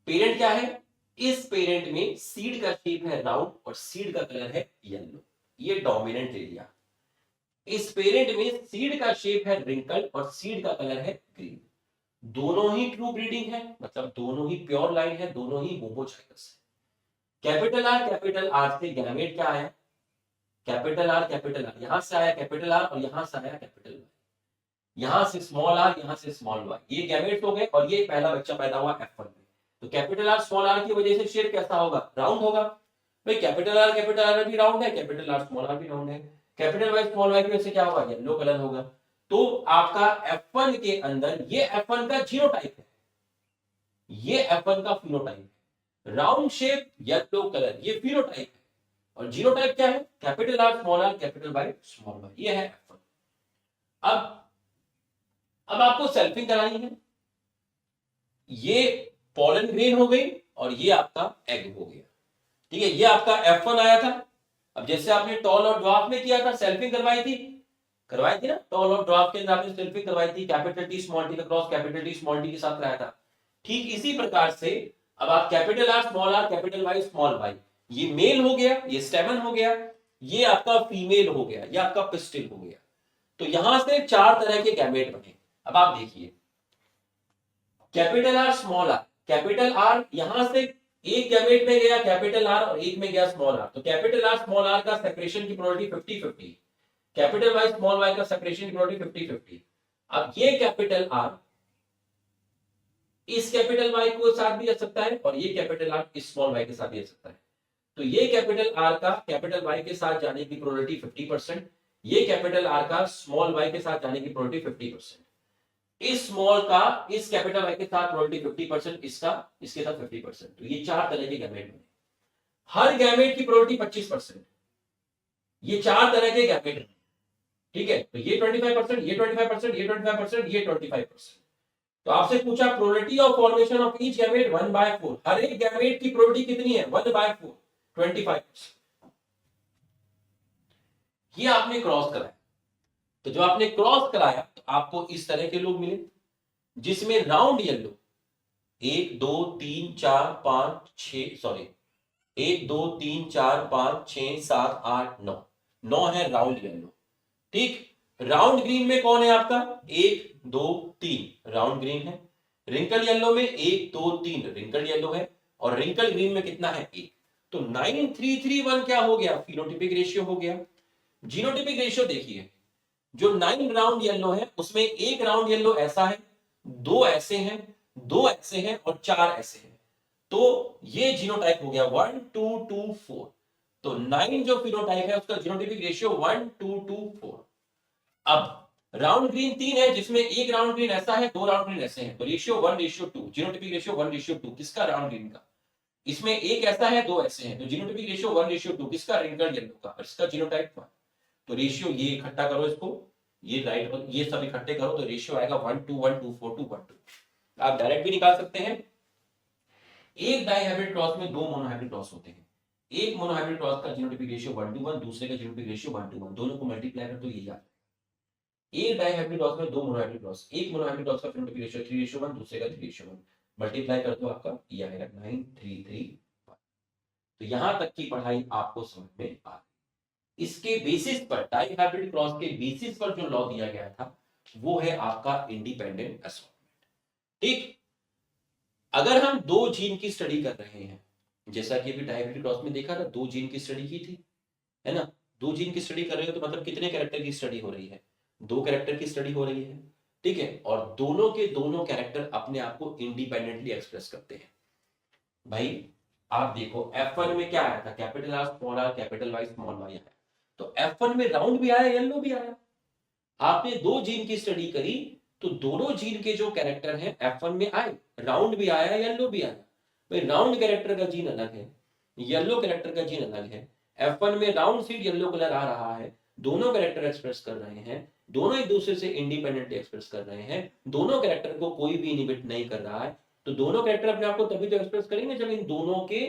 [SPEAKER 1] पेरेंट क्या है? इस पेरेंट में सीड का शेप है राउंड और सीड का कलर है येलो, ये डोमिनेंट ले लिया। इस पेरेंट में सीड का शेप है रिंकल और सीड का कलर है ग्रीन। दोनों ही ट्रू ब्रीडिंग है, मतलब दोनों ही प्योर लाइन है, दोनों ही होमोजाइगस है। कैपिटल आर से गैमेट क्या आया, कैपिटल आर, यहां से आया कैपिटल आर और यहां से आया कैपिटल वाई, यहां से स्मॉल आर, यहां से स्मॉल वाई, ये गैमेट्स हो गए और ये पहला बच्चा पैदा हुआ F1 में। तो कैपिटल आर स्मॉल आर की वजह से शेप कैसा होगा, राउंड होगा। भाई कैपिटल आर भी राउंड है, कैपिटल आर स्मॉल आर भी राउंड है, कैपिटल वाई स्मॉल वाई की वजह से क्या होगा, येलो कलर होगा। तो आपका F1 के अंदर ये F1 का जीनोटाइप है, ये F1 का फिनोटाइप है, राउंड शेप येलो कलर, ये फिनोटाइप है। और जीनोटाइप क्या है, capital R small are capital Y small Y, ये है F1। अब आपको सेल्फिंग करानी है, ये पॉलन ग्रेन हो गई और ये आपका एग हो गया, ठीक है, ये आपका F1 आया था। अब जैसे आपने टॉल और ड्वार्फ में किया था, सेल्फिंग करवाई थी ना, टॉल और ड्वार्फ के अंदर आपने सेल्फिंग करवाई थी, कैपिटल टी स्मॉल टी का cross capital T small T के साथ कराया था। ठीक इसी प्रकार से अब आप capital R small are capital Y small Y, ये मेल हो गया, ये स्टेमन हो गया, ये आपका फीमेल हो गया, ये आपका पिस्टिल हो गया। तो यहां से 4 तरह के गैमेट बने। अब आप देखिए capital R small are, capital R यहां से एक गैमेट में गया कैपिटल आर और एक में गया स्मॉल आर, तो कैपिटल आर स्मॉल आर का सेपरेशन की probability 50-50, capital Y small y का सेपरेशन की प्रोबेबिलिटी 50-50। अब ये कैपिटल आर इस कैपिटल वाई को साथ भी जा सकता है और ये कैपिटल आर इस स्मॉल वाई के साथ भी जा सकता है। तो ये कैपिटल आर का कैपिटल वाई के साथ जाने की प्रोबेबिलिटी 50%, ये कैपिटल आर का स्मॉल वाई के साथ जाने की प्रोबेबिलिटी 50%, इस स्मॉल का इस कैपिटल वाई के साथ प्रोबेबिलिटी 50%, इसका इसके साथ 50%। तो ये 4 तरह के गैमेट बने, हर गैमेट की प्रोबेबिलिटी 25%, ये 4 तरह के गैमेट हैं, ठीक है। तो ये 25%, ये 25%, ये 25%, ये 25%। तो आपसे पूछा probability of formation of each gamete 1/4, हर एक गैमेट की प्रोबेबिलिटी कितनी है 1/4, 25%। ये आपने क्रॉस कराया, तो जब आपने क्रॉस कराया तो आपको इस तरह के लोग मिले जिसमें राउंड येलो 1 2 3 4 5 6 सॉरी 1 2 3 4 5 6 7 8 9, 9 है राउंड येलो, ठीक। राउंड ग्रीन में कौन है आपका 1 2 3 राउंड ग्रीन है, रिंकल येलो में 1 2 3 रिंकल येलो है, और रिंकल ग्रीन में कितना है 1। तो 9331 क्या हो गया, फिनोटिपिक रेशियो हो गया। जीनोटिपिक रेशियो देखिए, जो 9 राउंड येलो है उसमें एक राउंड येलो ऐसा है, दो ऐसे हैं, दो ऐसे हैं और 4 ऐसे हैं, तो ये जीनोटाइप हो गया 1 2 2 4। तो 9 जो फिनोटाइप है उसका जीनोटिपिक रेशियो 1 2 2 4। अब राउंड ग्रीन 3 है जिसमें एक राउंड ग्रीन ऐसा है, दो राउंड ग्रीन ऐसे हैं, तो रेशियो 1:2, जीनोटिपिक रेशियो 1:2, किसका राउंड ग्रीन का, इसमें एक ऐसा है दो ऐसे हैं, तो जीनोटिपिक रेशियो 1:2, किसका रिंकल येलो का, इसका जीनोटाइप 1। तो रेशियो ये इकट्ठा करो इसको, ये राइट और ये सब इकट्ठे करो तो रेशियो आएगा 1:1, 2:4, 2:1, 2। आप डायरेक्ट भी निकाल सकते हैं, एक डाइहाइब्रिड क्रॉस में दो मोनोहाइब्रिड क्रॉस होते हैं, एक मोनोहाइब्रिड क्रॉस का जीनोटिपिक रेशियो 1:1, दूसरे का जीनोटिपिक रेशियो 1:1, दोनों को मल्टीप्लाई कर तो यही आता है। एक डाइहाइब्रिड क्रॉस में दो मोनोहाइब्रिड क्रॉस, एक मोनोहाइब्रिड क्रॉस का फिनोटाइपिक रेशियो 3:1, दूसरे का 3:1, मल्टीप्लाई कर दो आपका ये आएगा 9331। तो यहां तक की पढ़ाई आपको समझ में आ गई। इसके बेसिस पर डाइहाइब्रिड क्रॉस के बेसिस पर जो लॉ दिया गया था वो है आपका इंडिपेंडेंट असॉर्टमेंट, ठीक। अगर हम दो जीन की स्टडी कर रहे हैं, जैसा कि अभी डाइहाइब्रिड क्रॉस में देखा था, दो जीन की स्टडी की थी, है ना, दो जीन की स्टडी कर रहे हो तो मतलब कितने कैरेक्टर की स्टडी हो रही है, दो कैरेक्टर की स्टडी हो रही है, ठीक है। और दोनों के दोनों कैरेक्टर अपने आप को इंडिपेंडेंटली एक्सप्रेस करते हैं। भाई आप देखो F1 में क्या आया था, capital R small are capital Y small y आया, तो F1 में राउंड भी आया येलो भी आया। आपने दो जीन की स्टडी करी तो दोनों जीन के जो कैरेक्टर हैं F1 में आए, राउंड भी आया येलो भी आया। भाई राउंड कैरेक्टर का जीन अलग है, येलो कैरेक्टर का जीन अलग है। F1 में राउंड सीड येलो कलर आ रहा है, दोनों कैरेक्टर एक्सप्रेस कर रहे हैं, दोनों एक दूसरे से इंडिपेंडेंटली एक्सप्रेस कर रहे हैं, दोनों कैरेक्टर को कोई भी इनहिबिट नहीं कर रहा है। तो दोनों कैरेक्टर अपने आप को तभी तो एक्सप्रेस करेंगे जब इन दोनों के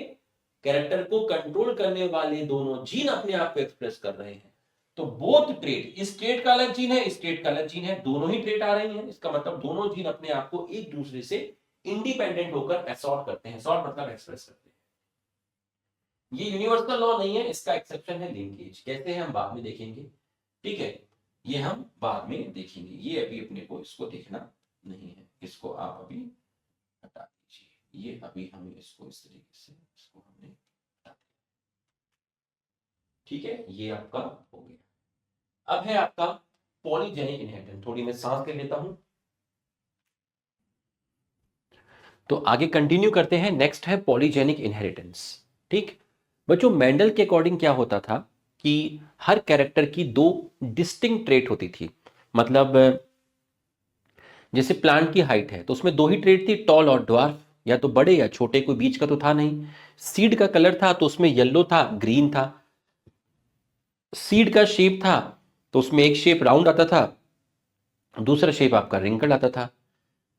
[SPEAKER 1] कैरेक्टर को कंट्रोल करने वाले दोनों जीन अपने आप को एक्सप्रेस कर रहे हैं। तो बोथ ट्रेट, इस ट्रेट का अलग जीन है, इस ट्रेट का अलग जीन है, दोनों ही ट्रेट आ रही हैं, इसका मतलब दोनों जीन अपने आप को एक दूसरे से इंडिपेंडेंट होकर असॉर्ट करते हैं, असॉर्ट मतलब एक्सप्रेस करते हैं। ये यूनिवर्सल लॉ नहीं है, इसका एक्सेप्शन है लिंकेज, कैसे है हम बाद में देखेंगे, ठीक है, ये हम बाद में देखेंगे, ये अभी अपने को इसको देखना नहीं है, इसको आप अभी हटा दीजिए, ये अभी हमें इसको इस तरीके से इसको हमने ठीक है, ये आपका हो गया। अब है आपका पॉलीजेनिक इनहेरिटेंस। थोड़ी मैं सांस ले लेता हूं। तो आगे कंटिन्यू करते हैं। नेक्स्ट है पॉलीजेनिक इनहेरिटेंस। ठीक बच्चों, मेंडल के अकॉर्डिंग क्या होता था कि हर कैरेक्टर की दो डिस्टिंक्ट ट्रेट होती थी। मतलब जैसे प्लांट की हाइट है तो उसमें दो ही ट्रेट थी, टॉल और ड्वार्फ, या तो बड़े या छोटे, कोई बीच का तो था नहीं। सीड का कलर था तो उसमें येलो था, ग्रीन था। सीड का शेप था तो उसमें एक शेप राउंड आता था, दूसरा शेप आपका रिंकल आता था।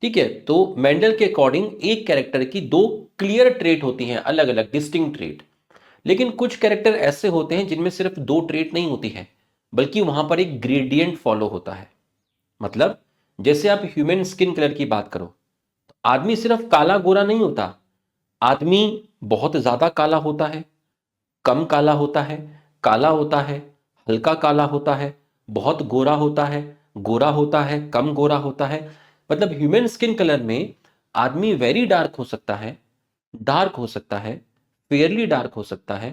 [SPEAKER 1] ठीक है, तो मेंडल के अकॉर्डिंग एक कैरेक्टर की दो क्लियर ट्रेट होती हैं, अलग अलग डिस्टिंक्ट ट्रेट। लेकिन कुछ कैरेक्टर ऐसे होते हैं जिनमें सिर्फ दो ट्रेट नहीं होती है, बल्कि वहां पर एक ग्रेडियंट फॉलो होता है। मतलब जैसे आप ह्यूमन स्किन कलर की बात करो, तो आदमी सिर्फ काला गोरा नहीं होता, आदमी बहुत ज्यादा काला होता है, कम काला होता है, काला होता है, हल्का काला होता है, बहुत गोरा होता है, गोरा होता है, कम गोरा होता है। मतलब ह्यूमन स्किन कलर में आदमी वेरी डार्क हो सकता है, डार्क हो सकता है, फेयरली डार्क हो सकता है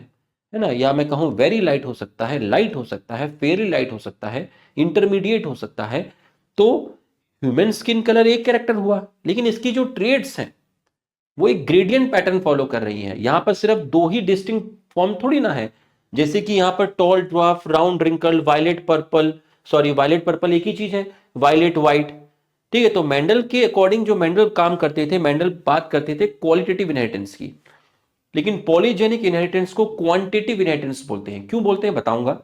[SPEAKER 1] ना, या मैं कहूं वेरी लाइट हो सकता है, लाइट हो सकता है, फेयरली लाइट हो सकता है, इंटरमीडिएट हो सकता है। तो ह्यूमन स्किन कलर एक कैरेक्टर हुआ, लेकिन इसकी जो ट्रेड्स हैं वो एक ग्रेडियंट पैटर्न फॉलो कर रही है। यहां पर सिर्फ दो ही डिस्टिंक्ट फॉर्म थोड़ी ना है, जैसे कि यहां पर tall, dwarf, round, wrinkle, violet, purple, sorry violet purple एक ही चीज है, वायलेट व्हाइट। ठीक है, तो मेंडल के अकॉर्डिंग जो मेंडल काम करते थे, मेंडल बात करते थे क्वालिटेटिव इनहेरिटेंस की, लेकिन पॉलीजेनिक इनहेरिटेंस को क्वांटिटेटिव इनहेरिटेंस बोलते हैं। क्यों बोलते हैं बताऊंगा।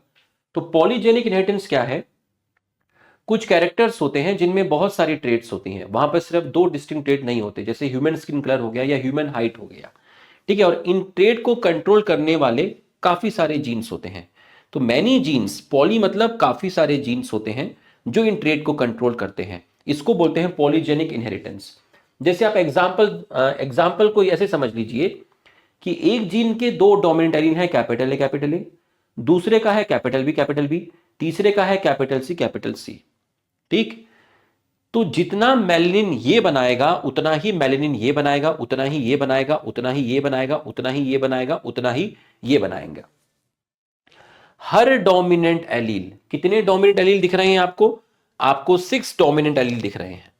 [SPEAKER 1] तो पॉलीजेनिक इनहेरिटेंस क्या है, कुछ कैरेक्टर्स होते हैं जिनमें बहुत सारी ट्रेड्स होती हैं, वहां पर सिर्फ दो डिस्टिंक्ट ट्रेड नहीं होते, जैसे ह्यूमन स्किन कलर हो गया या ह्यूमन हाइट हो गया। ठीक है, और इन ट्रेड को कंट्रोल करने वाले काफी सारे जीन्स होते हैं। तो मैनी जीन्स, पॉली मतलब काफी सारे जीन्स होते हैं जो इन ट्रेड को कंट्रोल करते हैं। इसको बोलते हैं पॉलीजेनिक इनहेरिटेंस। जैसे आप एग्जाम्पल को ऐसे समझ लीजिए कि एक जीन के दो डोमिनेंट एलीन है, कैपिटल ए, दूसरे का है कैपिटल बी, तीसरे का है कैपिटल सी। ठीक, तो जितना मेलानिन ये बनाएगा उतना ही मेलानिन ये बनाएगा, उतना ही ये बनाएगा, उतना ही ये बनाएगा, उतना ही ये बनाएगा, उतना ही ये बनाएगा। हर डोमिनेंट एलील, कितने डोमिनेंट एलील दिख रहे हैं आपको? आपको 6 डोमिनेंट एलील दिख रहे हैं।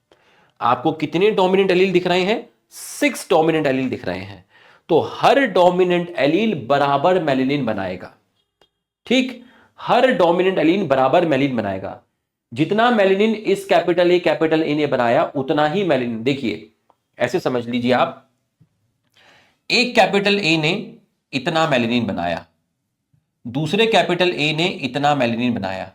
[SPEAKER 1] आपको कितने डोमिनेंट एलील दिख रहे हैं? 6 डोमिनेंट एलील दिख रहे हैं। तो हर डोमिनेंट एलील बराबर मेलानिन बनाएगा। ठीक, हर डोमिनेंट एलीन बराबर मेलानिन बनाएगा। जितना मेलानिन इस कैपिटल ए ने बनाया उतना ही मेलानिन, देखिए ऐसे समझ लीजिए आप, एक कैपिटल ए ने इतना मेलानिन बनाया, दूसरे कैपिटल ए ने इतना मेलानिन बनाया,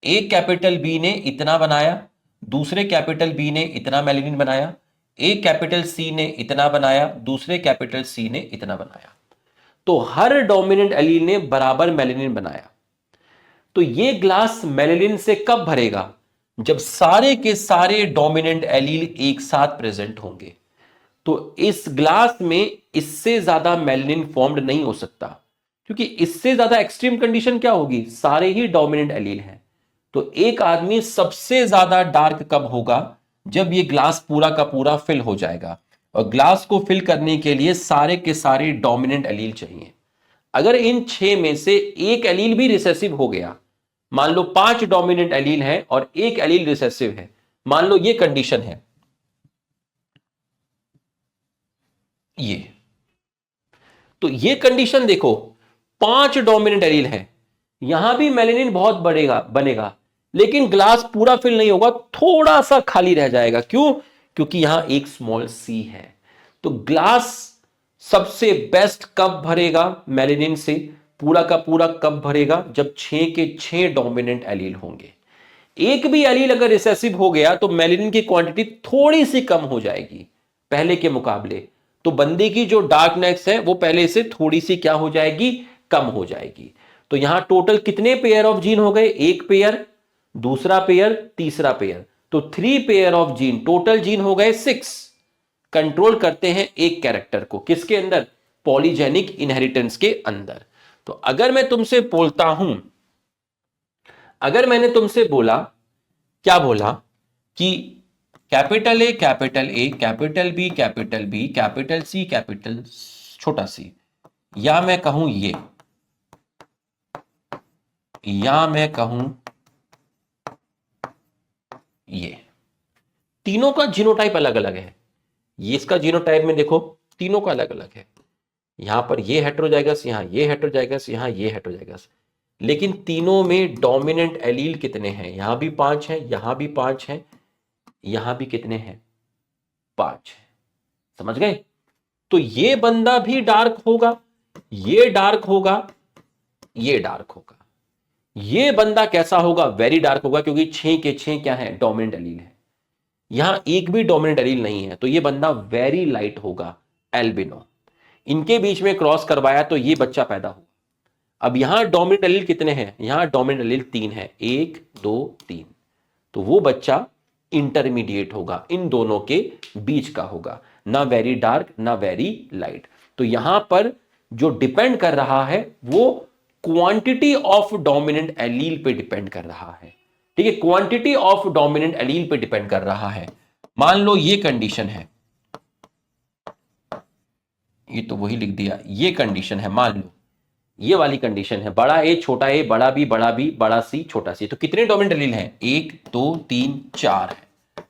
[SPEAKER 1] एक कैपिटल बी ने इतना बनाया, दूसरे कैपिटल बी ने इतना मेलानिन बनाया, एक कैपिटल सी ने इतना बनाया, दूसरे कैपिटल सी ने इतना बनाया। तो हर डोमिनेंट एलील ने बराबर मेलानिन बनाया। तो ये ग्लास मेलानिन से कब भरेगा? जब सारे के सारे डोमिनेंट एलील एक साथ प्रेजेंट होंगे। तो इस ग्लास में इससे ज्यादा मेलानिन फॉर्म्ड नहीं हो सकता, क्योंकि इससे ज्यादा एक्सट्रीम कंडीशन क्या होगी, सारे ही डोमिनेंट एलील हैं। तो एक आदमी सबसे ज्यादा डार्क कब होगा? जब ये ग्लास पूरा का पूरा फिल हो जाएगा, और ग्लास को फिल करने के लिए सारे के सारे डोमिनेंट एलील चाहिए। अगर इन 6 में से एक एलील भी रिसेसिव हो गया, मान लो 5 डोमिनेंट एलील है और एक एलील रिसेसिव है, मान लो ये कंडीशन है, ये, तो ये कंडीशन देखो, 5 डोमिनेंट एलील है, यहां भी मेलानिन बहुत बनेगा, लेकिन ग्लास पूरा फिल नहीं होगा, थोड़ा सा खाली रह जाएगा। क्यों? क्योंकि यहां एक स्मॉल सी है। तो ग्लास सबसे बेस्ट कब भरेगा मेलानिन से, पूरा का पूरा कब भरेगा? जब 6 के 6 डोमिनेंट एलील होंगे। एक भी एलील अगर रिसेसिव हो गया तो मेलानिन की क्वांटिटी थोड़ी सी कम हो जाएगी पहले के मुकाबले। तो बंदे की जो डार्कनेस है वो पहले से थोड़ी सी क्या हो जाएगी, कम हो जाएगी। तो यहां टोटल कितने पेयर ऑफ जीन हो गए? एक पेयर, दूसरा पेयर, तीसरा पेयर, तो 3 pair of gene, total gene हो गए 6। कंट्रोल करते हैं एक कैरेक्टर को, किसके अंदर? पॉलीजेनिक इनहेरिटेंस के अंदर। तो अगर मैं तुमसे बोलता हूं, अगर मैंने तुमसे बोला, क्या बोला कि capital A, capital B, capital C, capital छोटा सी, या मैं कहूं ये, या मैं कहूं ये तीनों का जीनोटाइप अलग अलग है। ये इसका जीनोटाइप में देखो तीनों का अलग अलग है। यहां पर ये हेटेरोजाइगस, यहां ये हेटेरोजाइगस, यहां ये हेटेरोजाइगस, लेकिन तीनों में डोमिनेंट एलील कितने हैं? यहां भी 5 हैं, यहां भी 5 हैं, यहां भी कितने हैं? 5 हैं। समझ गए? तो ये बंदा भी डार्क होगा, ये डार्क होगा, ये डार्क होगा। ये बंदा कैसा होगा? वेरी डार्क होगा, क्योंकि 6 के 6 क्या है? डोमिनेंट एलील है। यहां एक भी डोमिनेंट एलील नहीं है, तो ये बंदा वेरी लाइट होगा, एल्बिनो। इनके बीच में क्रॉस करवाया तो ये बच्चा पैदा हुआ। अब यहां डोमिनेंट एलील कितने हैं? यहां डोमिनेंट एलील 3 है, 1 2 3। तो वो बच्चा इंटरमीडिएट होगा, इन दोनों के बीच का होगा, ना वेरी डार्क ना वेरी लाइट। तो यहां पर जो डिपेंड कर रहा है वो क्वांटिटी ऑफ डोमिनेंट एलील पे डिपेंड कर रहा है। ठीक है, क्वांटिटी ऑफ डोमिनेंट एलील पे डिपेंड कर रहा है। मान लो ये कंडीशन है, ये तो वही लिख दिया, ये कंडीशन है, मान लो ये वाली कंडीशन है, बड़ा ए छोटा ए बड़ा बी बड़ा बी बड़ा सी छोटा सी। तो कितने डोमिनेंट एलील हैं? 1 2 3 4 है।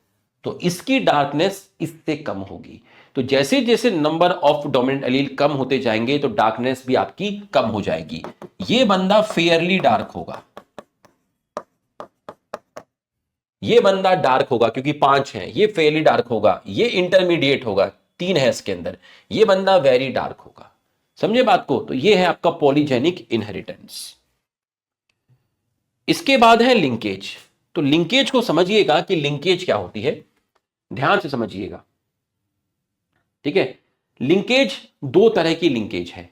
[SPEAKER 1] तो इसकी डार्कनेस इससे कम होगी। तो जैसे जैसे नंबर ऑफ डोमिनेंट एलील कम होते जाएंगे तो डार्कनेस भी आपकी कम हो जाएगी। ये बंदा फेयरली डार्क होगा, ये बंदा डार्क होगा क्योंकि 5 है, ये फेयरली डार्क होगा, ये इंटरमीडिएट होगा, 3 है इसके अंदर, ये बंदा वेरी डार्क होगा। समझे बात को? तो ये है आपका पॉलीजेनिक इनहेरिटेंस। इसके बाद है लिंकेज। तो लिंकेज को समझिएगा कि लिंकेज क्या होती है, ध्यान से समझिएगा। ठीक है, लिंकेज दो तरह की लिंकेज है,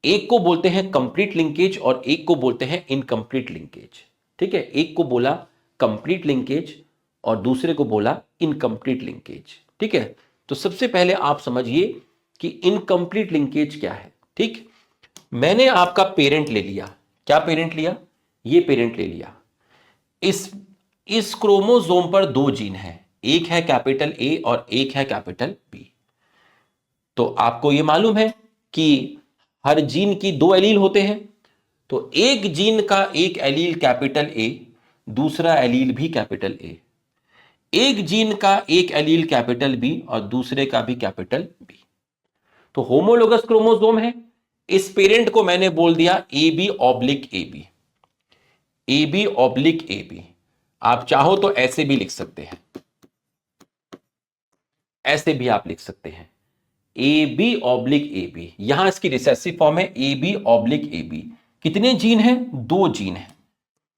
[SPEAKER 1] एक को बोलते हैं कंप्लीट लिंकेज और एक को बोलते हैं इनकम्प्लीट लिंकेज। ठीक है, एक को बोला कंप्लीट लिंकेज और दूसरे को बोला इनकम्प्लीट लिंकेज। ठीक है, तो सबसे पहले आप समझिए कि इनकम्प्लीट लिंकेज क्या है। ठीक, मैंने आपका पेरेंट ले लिया, क्या पेरेंट लिया? ये पेरेंट ले लिया। इस क्रोमोसोम पर 2 जीन हैं, एक है कैपिटल ए और एक है कैपिटल बी। तो आपको ये मालूम है कि हर जीन की 2 एलील होते हैं। तो एक जीन का एक एलील कैपिटल ए, दूसरा एलील भी कैपिटल ए। एक जीन का एक एलील कैपिटल बी और दूसरे का भी कैपिटल बी। तो होमोलोगस क्रोमोसोम है। इस पेरेंट को मैंने बोल दिया A B oblique A B, A B oblique A B. आप चाहो तो ऐसे भी लिख सकते हैं, ऐसे भी आप लिख सकते हैं, A B oblique A B. यहां इसकी रिसेसिव फॉर्म है A B oblique A B. कितने जीन हैं? 2 जीन है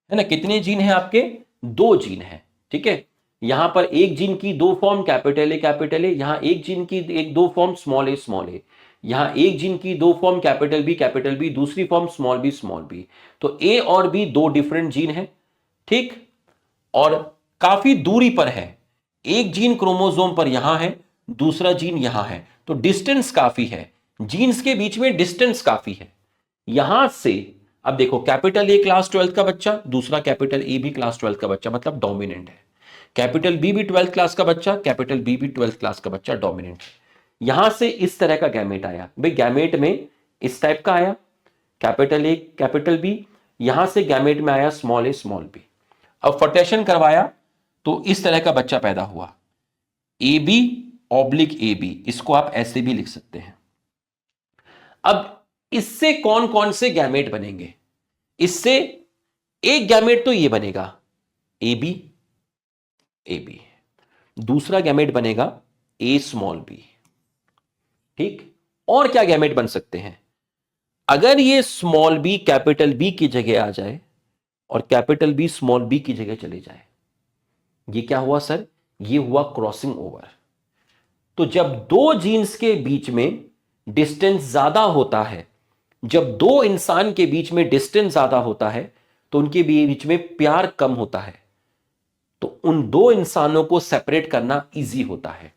[SPEAKER 1] ना? कितने जीन हैं आपके? 2 जीन हैं। ठीक है, यहां पर एक जीन की 2 फॉर्म कैपिटल ए, यहां एक जीन की 2 फॉर्म स्मॉल ए, यहां एक जीन की 2 फॉर्म कैपिटल बी, दूसरी फॉर्म स्मॉल बी। तो ए और बी 2 डिफरेंट जीन है। ठीक, और काफी दूरी पर है, एक जीन क्रोमोसोम पर यहां है, दूसरा जीन यहां है, तो डिस्टेंस काफी है, जीन्स के बीच में डिस्टेंस काफी है। यहां से अब देखो, कैपिटल ए क्लास 12 का बच्चा, दूसरा कैपिटल ए भी क्लास 12 का बच्चा, मतलब डोमिनेंट है। कैपिटल बी भी 12th क्लास का बच्चा, कैपिटल बी भी 12th क्लास का बच्चा, डोमिनेंट है। यहां से इस तरह का गैमेट आया। भाई गैमेट में इस टाइप का आया, कैपिटल ए कैपिटल बी, यहां से गैमेट में आया स्मॉल बी। अब फर्टेशन करवाया तो इस तरह का बच्चा पैदा हुआ, A B oblique A B. इसको आप ऐसे भी लिख सकते हैं। अब इससे कौन कौन से गैमेट बनेंगे? इससे एक गैमेट तो ये बनेगा ए बी ए बी, दूसरा गैमेट बनेगा ए स्मॉल बी। ठीक, और क्या गैमेट बन सकते हैं? अगर ये स्मॉल बी कैपिटल बी की जगह आ जाए और कैपिटल बी स्मॉल बी की जगह चले जाए, ये क्या हुआ सर? ये हुआ क्रॉसिंग ओवर। तो जब 2 जीन्स के बीच में डिस्टेंस ज्यादा होता है, जब 2 इंसान के बीच में डिस्टेंस ज्यादा होता है, तो उनके बीच में प्यार कम होता है, तो उन 2 इंसानों को सेपरेट करना इजी होता है।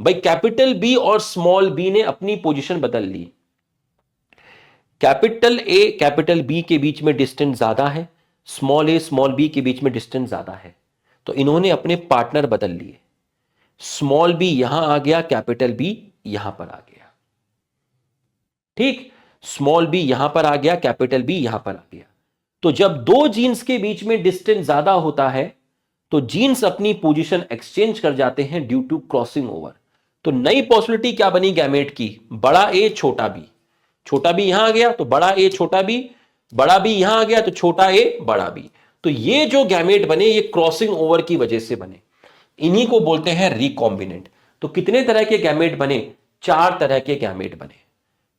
[SPEAKER 1] भाई कैपिटल बी और स्मॉल बी ने अपनी पोजीशन बदल ली, कैपिटल ए कैपिटल बी के बीच में डिस्टेंस ज्यादा है, स्मॉल ए स्मॉल बी के बीच में डिस्टेंस ज्यादा है, तो इन्होंने अपने पार्टनर बदल लिए। स्मॉल बी यहां आ गया, कैपिटल बी यहां पर आ गया। ठीक, स्मॉल बी यहां पर आ गया, कैपिटल बी यहां पर आ गया। तो जब दो जीन्स के बीच में डिस्टेंस ज्यादा होता है तो जीन्स अपनी पोजीशन एक्सचेंज कर जाते हैं ड्यू टू क्रॉसिंग ओवर। तो नई पॉसिबिलिटी क्या बनी गैमेट की, बड़ा ए छोटा बी। छोटा बी यहां आ गया तो बड़ा ए छोटा बी, बड़ा बी यहां आ गया तो छोटा ए बड़ा बी। तो ये जो गैमेट बने ये क्रॉसिंग ओवर की वजह से बने, इन्हीं को बोलते हैं रिकॉम्बिनेंट। तो कितने तरह के गैमेट बने, 4 तरह के गैमेट बने।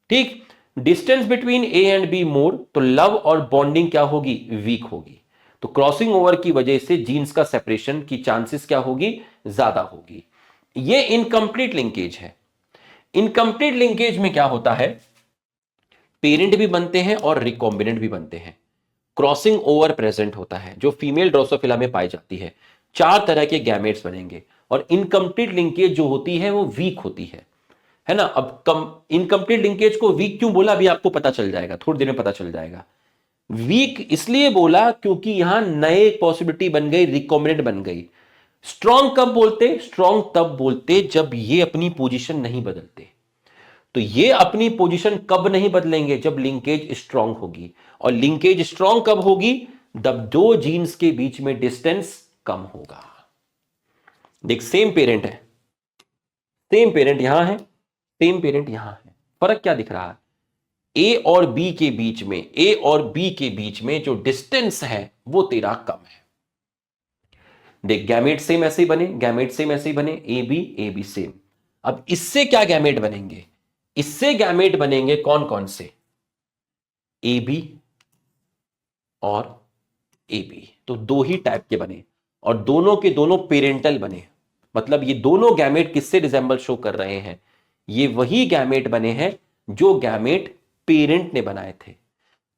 [SPEAKER 1] ठीक, distance between A and be more, तो लव और बॉन्डिंग क्या होगी, वीक होगी। तो क्रॉसिंग ओवर की वजह से जीन्स का सेपरेशन की चांसेस क्या होगी, ज्यादा होगी। ये इनकम्प्लीट लिंकेज है। इनकम्प्लीट लिंकेज में क्या होता है, पेरेंट भी बनते हैं और रिकॉम्बिनेंट भी बनते हैं। क्रॉसिंग ओवर प्रेजेंट होता है जो फीमेल ड्रोसोफिला में पाई जाती है। 4 तरह के गैमेट्स बनेंगे और इनकम्प्लीट लिंकेज जो होती है वो वीक होती है ना। अब इनकम्प्लीट लिंकेज को वीक क्यों बोला अभी आपको पता चल जाएगा, थोड़ी देर में पता चल जाएगा। वीक इसलिए बोला क्योंकि यहां नए पॉसिबिलिटी बन गई, रिकॉम्बिनेंट बन गई। स्ट्रॉन्ग कब बोलते, स्ट्रॉन्ग तब बोलते जब ये अपनी पोजीशन नहीं बदलते। तो ये अपनी पोजीशन कब नहीं बदलेंगे, जब लिंकेज स्ट्रॉन्ग होगी। और लिंकेज स्ट्रॉन्ग कब होगी, जब दो जीन्स के बीच में डिस्टेंस कम होगा। देख सेम पेरेंट है, सेम पेरेंट यहां है, सेम पेरेंट यहां है, फर्क क्या दिख रहा है, ए और बी के बीच में, ए और बी के बीच में जो डिस्टेंस है वो तेरा कम है। देख गैमेट सेम ऐसे ही बने, गैमेट सेम ऐसे ही बने, ए बी सेम। अब इससे क्या गैमेट बनेंगे, इससे गैमेट बनेंगे कौन कौन से, ए बी और ए बी। तो दो ही टाइप के बने और दोनों के दोनों पेरेंटल बने। मतलब ये दोनों गैमेट किससे रिजेंबल शो कर रहे हैं, ये वही गैमेट बने हैं जो गैमेट पेरेंट ने बनाए थे।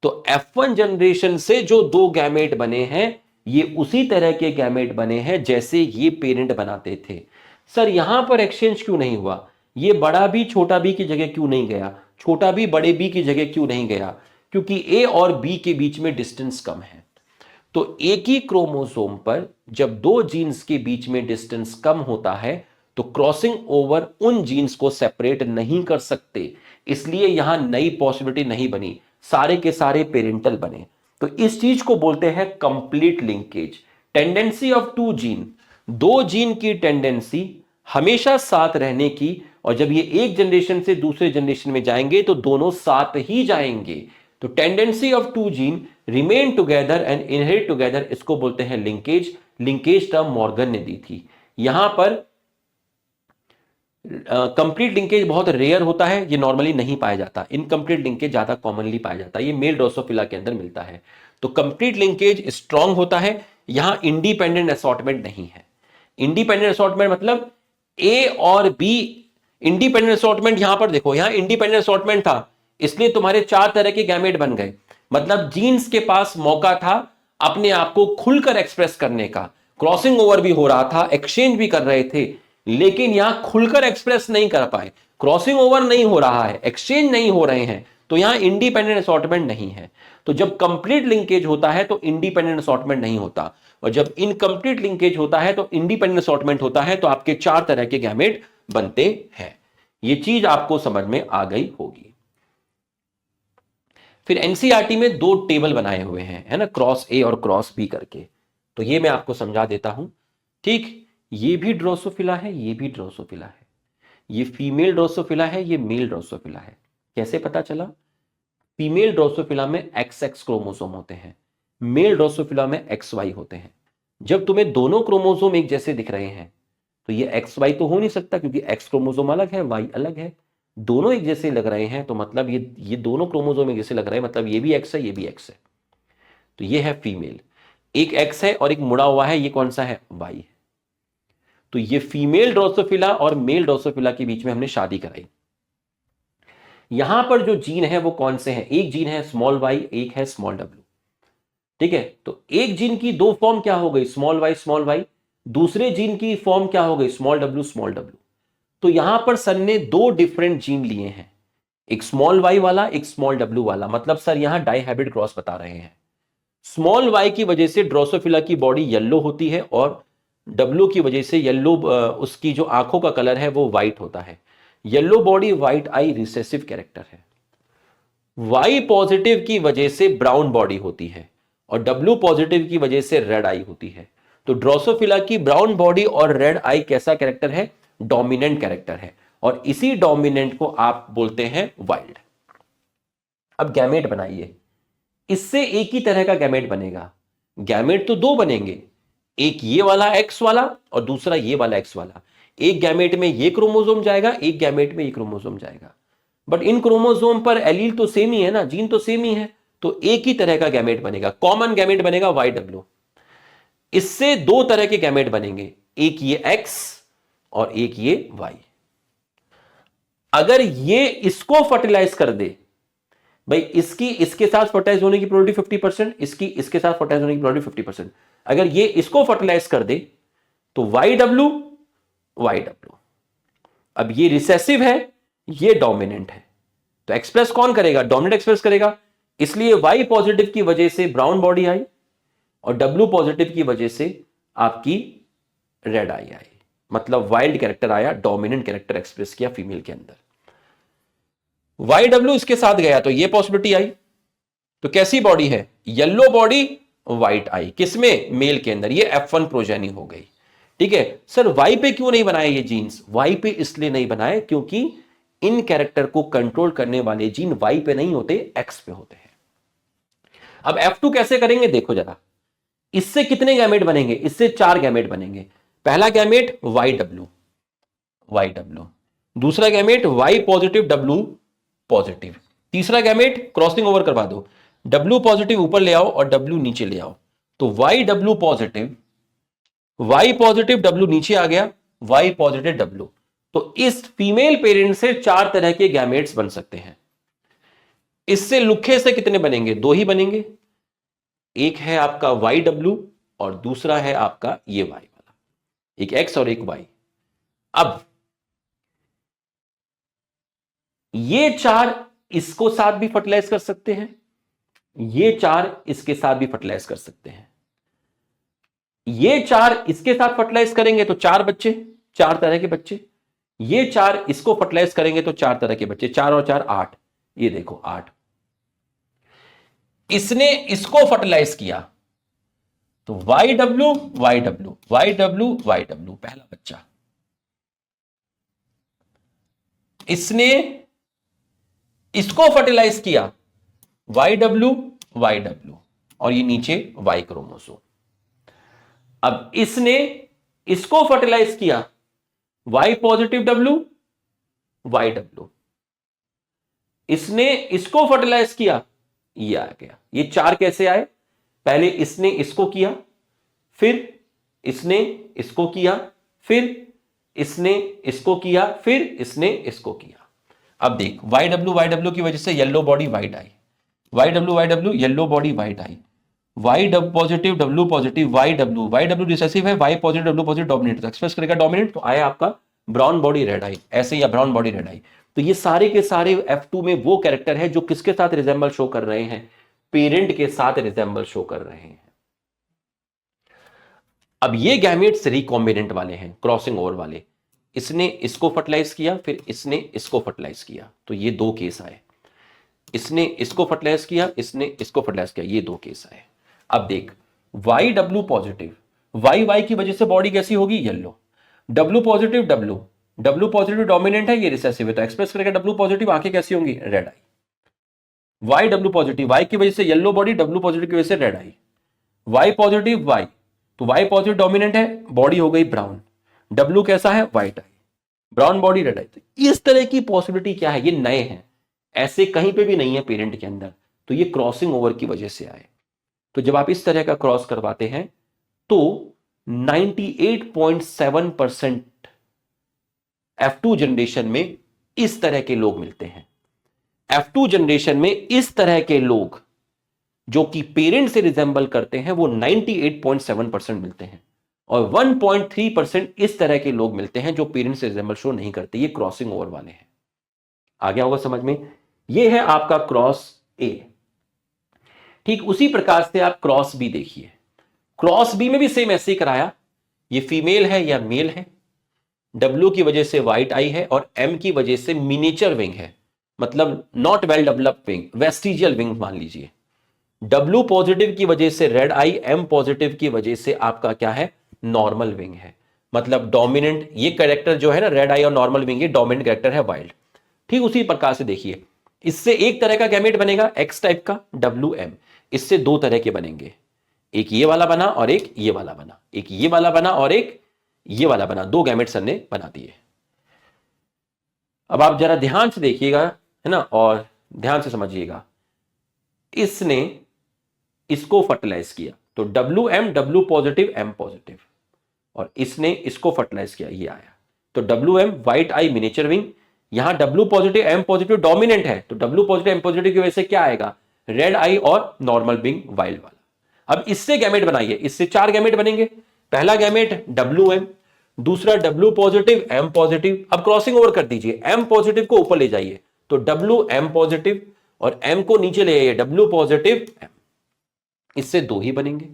[SPEAKER 1] तो F1 जनरेशन से जो दो गैमेट बने हैं ये उसी तरह के गैमेट बने हैं जैसे ये पेरेंट बनाते थे। सर यहां पर एक्सचेंज क्यों नहीं हुआ, ये बड़ा बी छोटा बी की जगह क्यों नहीं गया, छोटा बी बड़े बी की जगह क्यों नहीं गया, क्योंकि ए और बी के बीच में डिस्टेंस कम है। तो एक ही क्रोमोसोम पर जब दो जीन्स के बीच में डिस्टेंस कम होता है तो क्रॉसिंग ओवर उन जीन्स को सेपरेट नहीं कर सकते, इसलिए यहां नई पॉसिबिलिटी नहीं बनी, सारे के सारे पेरेंटल बने। तो इस चीज को बोलते हैं complete linkage. Tendency of two gene, दो जीन की टेंडेंसी हमेशा साथ रहने की, और जब ये एक जनरेशन से दूसरे जनरेशन में जाएंगे तो दोनों साथ ही जाएंगे। तो tendency of two gene remain together and inherit together, इसको बोलते हैं लिंकेज। लिंकेज टर्म मॉर्गन ने दी थी। यहां पर कंप्लीट लिंकेज बहुत रेयर होता है, ये नॉर्मली नहीं पाया जाता। इनकम्प्लीट लिंकेज ज्यादा कॉमनली पाया जाता है, ये मेल ड्रोसोफिला के अंदर मिलता है। तो कंप्लीट लिंकेज स्ट्रांग होता है, यहां इंडिपेंडेंट असॉर्टमेंट नहीं है। इंडिपेंडेंट असॉर्टमेंट मतलब ए और बी, इंडिपेंडेंट असॉर्टमेंट यहां पर देखो, यहां इंडिपेंडेंट असॉर्टमेंट था इसलिए तुम्हारे 4 तरह के गैमेट बन गए। मतलब जीन्स के पास मौका था अपने आप को खुलकर एक्सप्रेस करने का, क्रॉसिंग ओवर भी हो रहा था, एक्सचेंज भी कर रहे थे, लेकिन यहां खुलकर एक्सप्रेस नहीं कर पाए। क्रॉसिंग ओवर नहीं हो रहा है, एक्सचेंज नहीं हो रहे हैं, तो यहां इंडिपेंडेंट असॉर्टमेंट नहीं है। तो जब कंप्लीट लिंकेज होता है तो इंडिपेंडेंट असॉर्टमेंट नहीं होता, और जब इनकम्प्लीट लिंकेज होता है तो इंडिपेंडेंट असॉर्टमेंट होता है। तो आपके 4 तरह के गैमेट बनते हैं। यह चीज आपको समझ में आ गई होगी। फिर एनसीईआरटी में 2 टेबल बनाए हुए हैं, है ना, क्रॉस ए और क्रॉस बी करके। तो ये मैं आपको समझा देता हूं। ठीक, ये भी ड्रोसोफिला है, ये भी ड्रोसोफिला है, ये फीमेल ड्रोसोफिला है, ये मेल ड्रोसोफिला है। कैसे पता चला, फीमेल ड्रोसोफिला में XX क्रोमोसोम होते हैं, मेल ड्रोसोफिला में XY होते हैं। जब तुम्हें दोनों क्रोमोसोम एक जैसे दिख रहे हैं तो ये XY तो हो नहीं सकता क्योंकि X क्रोमोसोम अलग है, Y अलग है। दोनों एक जैसे लग रहे हैं तो मतलब ये दोनों क्रोमोसोम एक जैसे लग रहे हैं, मतलब ये भी X है, ये भी X है। तो ये है फीमेल, एक X है और एक मुड़ा हुआ है, ये कौन सा है, Y है। तो ये फीमेल ड्रोसोफिला और मेल ड्रोसोफिला के बीच में हमने शादी कराई। यहां पर जो जीन है वो कौन से हैं, एक जीन है स्मॉल y, एक है स्मॉल w। ठीक है, तो एक जीन की 2 फॉर्म क्या हो गई, स्मॉल y, दूसरे जीन की फॉर्म क्या हो गई, स्मॉल w। तो यहां पर सर ने 2 डिफरेंट जीन लिए हैं, एक स्मॉल y वाला, एक स्मॉल w वाला। मतलब सर यहां डाइहाइब्रिड क्रॉस बता रहे हैं। स्मॉल y की वजह से ड्रोसोफिला की बॉडी येलो होती है और W की वजह से येलो, उसकी जो आंखों का कलर है वो व्हाइट होता है। येलो बॉडी, व्हाइट आई, रिसेसिव कैरेक्टर है। Y पॉजिटिव की वजह से ब्राउन बॉडी होती है, और W पॉजिटिव की वजह से रेड आई होती है। तो ड्रोसोफिला की ब्राउन बॉडी और रेड आई कैसा कैरेक्टर है? डोमिनेंट कैरेक्टर है, और इसी डोमिनेंट को आप बोलते हैं वाइल्ड। अब गैमेट बनाइए, इससे एक ही तरह का गैमेट बनेगा। गैमेट तो दो बनेंगे, एक ये वाला एक्स वाला और दूसरा ये वाला एक्स वाला। एक गैमेट में ये क्रोमोसोम जाएगा, एक गैमेट में ये क्रोमोसोम जाएगा, बट इन क्रोमोसोम पर एलील तो सेम ही है ना, जीन तो सेम ही है, तो एक ही तरह का गैमेट बनेगा, कॉमन गैमेट बनेगा वाई डब्ल्यू। इससे दो तरह के गैमेट बनेंगे, एक ये एक्स और एक ये वाई। अगर ये इसको फर्टिलाइज कर दे, भाई इसकी इसके साथ फर्टिलाइज होने की प्रोबेबिलिटी 50%, इसकी इसके साथ फर्टिलाइज होने की प्रोबेबिलिटी 50%। अगर ये इसको फर्टिलाइज कर दे तो वाई डब्ल्यू वाई डब्ल्यू। अब ये रिसेसिव है, ये डोमिनेंट है, तो एक्सप्रेस कौन करेगा? डोमिनेंट एक्सप्रेस करेगा। इसलिए वाई पॉजिटिव की वजह से ब्राउन बॉडी आई और डब्ल्यू पॉजिटिव की वजह से आपकी रेड आई आई, मतलब वाइल्ड कैरेक्टर आया, डोमिनेंट कैरेक्टर एक्सप्रेस किया फीमेल के अंदर। वाई डब्ल्यू इसके साथ गया तो ये पॉसिबिलिटी आई। तो कैसी बॉडी है? येलो बॉडी व्हाइट आई, किसमें? मेल के अंदर। ये F1 प्रोजेनी हो गई। ठीक है सर, वाई पे क्यों नहीं बनाए ये जीन्स? वाई पे इसलिए नहीं बनाए क्योंकि इन कैरेक्टर को कंट्रोल करने वाले जीन वाई पे नहीं होते, एक्स पे होते हैं। अब F2 कैसे करेंगे देखो जरा। इससे कितने गैमेट बनेंगे? इससे 4 गैमेट बनेंगे। पहला gamete Y W Y W, दूसरा gamete Y positive W positive, तीसरा गैमेट क्रॉसिंग ओवर करवा दो, डब्ल्यू पॉजिटिव ऊपर ले आओ और डब्ल्यू नीचे ले आओ, तो Y W positive, Y positive W नीचे आ गया, वाई पॉजिटिव डब्ल्यू। तो इस फीमेल पेरेंट से 4 तरह के गैमेट्स बन सकते हैं। इससे लुखे से कितने बनेंगे? 2 ही बनेंगे, एक है आपका वाई डब्ल्यू और दूसरा है आपका ये वाई वाला, एक एक्स और एक वाई। अब ये 4 इसको साथ भी फर्टिलाइज कर सकते हैं, ये 4 इसके साथ भी फर्टिलाइज कर सकते हैं, ये 4 इसके साथ फर्टिलाइज करेंगे तो 4 बच्चे, 4 तरह के बच्चे, ये 4 इसको फर्टिलाइज करेंगे तो 4 तरह के बच्चे, 4 और 4 8, ये देखो 8। इसने इसको फर्टिलाइज किया तो Y W Y W Y W Y W, पहला बच्चा। इसने इसको फर्टिलाइज किया वाई डब्ल्यू वाई डब्ल्यू, और ये नीचे वाई क्रोमोसोम। अब इसने इसको फर्टिलाइज किया Y positive W Y W, इसने इसको फर्टिलाइज किया, ये आ गया। ये 4 कैसे आए? पहले इसने इसको किया, फिर इसने इसको किया, फिर इसने इसको किया, फिर इसने इसको किया। अब देख, वाई डब्ल्यू की वजह से yellow body white eye, Y W yellow body white eye, Y W positive Y W recessive है, Y positive W positive dominate, express करेगा डोमिनेट, तो आया आपका ब्राउन बॉडी रेड आई, ऐसे या ब्राउन बॉडी रेड आई। तो ये सारे के सारे F2 में वो कैरेक्टर है जो किसके साथ रिजेंबल शो कर रहे हैं? पेरेंट के साथ रिजेंबल शो कर रहे हैं। अब ये गैमेट्स रिकॉम्बिनेंट वाले हैं, क्रॉसिंग ओवर वाले। इसने इसको फर्टिलाइज किया, फिर इसने इसको फर्टिलाइज किया, तो ये 2 केस आए। इसने इसको फर्टिलाइज किया, इसने इसको फर्टिलाइज किया, ये 2 केस आए। अब देख, Y W positive, Y Y की वजह से बॉडी कैसी होगी? Yellow. W positive W positive dominant है, ये रिसेसिव है, तो एक्सप्रेस करेगा डब्ल्यू पॉजिटिव, आंखें कैसी होंगी? रेड आई। वाई डब्ल्यू पॉजिटिव, वाई की वजह से येलो बॉडी, डब्ल्यू पॉजिटिव की वजह से रेड आई। वाई पॉजिटिव वाई, तो वाई पॉजिटिव डोमिनेंट है, बॉडी हो गई ब्राउन। डब्ल्यू कैसा है? व्हाइट आई, ब्राउन बॉडी रेड आई। तो इस तरह की पॉसिबिलिटी क्या है? ये नए हैं, ऐसे कहीं पे भी नहीं है पेरेंट के अंदर, तो ये क्रॉसिंग ओवर की वजह से आए। तो जब आप इस तरह का क्रॉस करवाते हैं तो 98.7% F2 जनरेशन में इस तरह के लोग मिलते हैं। F2 जनरेशन में इस तरह के लोग जो कि पेरेंट से रिजेंबल करते हैं वो 98.7% मिलते हैं, और 1.3% इस तरह के लोग मिलते हैं जो पेरेंट से रिजेंबल शो नहीं करते। ये क्रॉसिंग ओवर वाले हैं। आ गया होगा समझ में? ये है आपका क्रॉस ए। ठीक उसी प्रकार से आप क्रॉस बी देखिए। क्रॉस बी में भी सेम ऐसे ही कराया। ये फीमेल है या मेल है, डब्ल्यू की वजह से व्हाइट आई है और एम की वजह से मिनिएचर विंग है, मतलब not well developed wing, vestigial wing मान लीजिए। W पॉजिटिव की वजह से रेड आई, M पॉजिटिव की वजह से आपका क्या है, नॉर्मल विंग है। मतलब डोमिनेंट ये कैरेक्टर जो है ना, रेड आई और नॉर्मल विंग, ये डोमिनेंट कैरेक्टर है वाइल्ड। ठीक उसी प्रकार से देखिए, इससे एक तरह का गैमेट बनेगा X टाइप का WM, इससे दो तरह के बनेंगे, एक ये वाला बना और एक ये वाला बना, एक ये वाला बना और एक ये वाला बना, दो गैमेट सर ने बना दिए। अब आप जरा ध्यान से देखिएगा, है ना, और ध्यान से समझिएगा, इसने इसको फर्टिलाइज किया तो WM, W positive M positive, और इसने इसको फर्टिलाइज किया, ये आया। तो WM white eye miniature wing, यहां W positive M positive dominant है, तो W पॉजिटिव M पॉजिटिव की वजह से क्या आएगा, रेड आई और नॉर्मल विंग वाइल्ड वाला। अब इससे गैमेट बनाइए, इससे चार गैमेट बनेंगे। पहला गैमेट WM, दूसरा W पॉजिटिव M पॉजिटिव। अब क्रॉसिंग ओवर कर दीजिए, M पॉजिटिव को ऊपर ले जाइए तो WM पॉजिटिव, और M को नीचे ले आइए W पॉजिटिव M, इससे दो ही बनेंगे।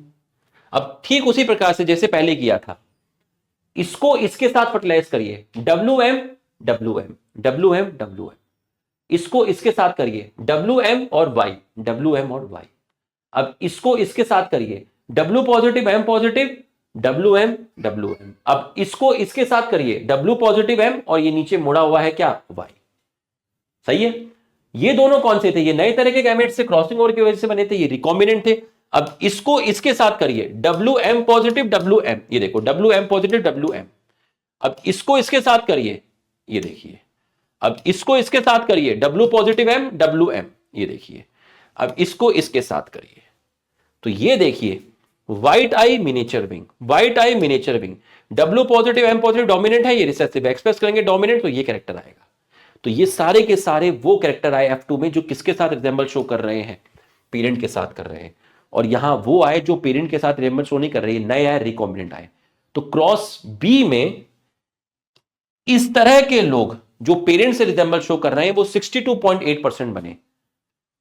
[SPEAKER 1] अब ठीक उसी प्रकार से जैसे पहले किया था, इसको इसके साथ फर्टिलाइज करिए, WM WM WM WM, इसको इसके साथ करिए WM और Y, WM और Y। अब इसको इसके साथ करिए W positive M positive, WM WM। अब इसको इसके साथ करिए W पॉजिटिव M, और ये नीचे मुड़ा हुआ है क्या, Y। सही है। ये दोनों कौन से थे, ये नए तरह के गैमेट से क्रॉसिंग ओवर की वजह से बने थे, ये रिकॉम्बिनेंट थे। अब इसको इसके साथ करिए WM पॉजिटिव WM, ये देखो WM पॉजिटिव WM। अब इसको इसके साथ करिए, ये देखिए। अब इसको इसके साथ करिए W पॉजिटिव M WM, ये देखिए। अब इसको इसके साथ करिए, तो ये देखिए white eye miniature wing, white eye miniature wing, W positive M positive dominant है, ये रिसेसिव, एक्सप्रेस करेंगे डोमिनेंट, तो ये कैरेक्टर आएगा। तो ये सारे के सारे वो कैरेक्टर आए F2 में जो किसके साथ रिजेंबल शो कर रहे हैं, पेरेंट के साथ कर रहे हैं। और यहां वो आए जो पेरेंट के साथ रिजेंबल शो नहीं कर रहे, नए आए, रिकॉम्बिनेंट आए। तो क्रॉस बी में इस तरह के लोग जो पेरेंट से रिजेंबल शो कर रहे हैं वो 62.8% बने,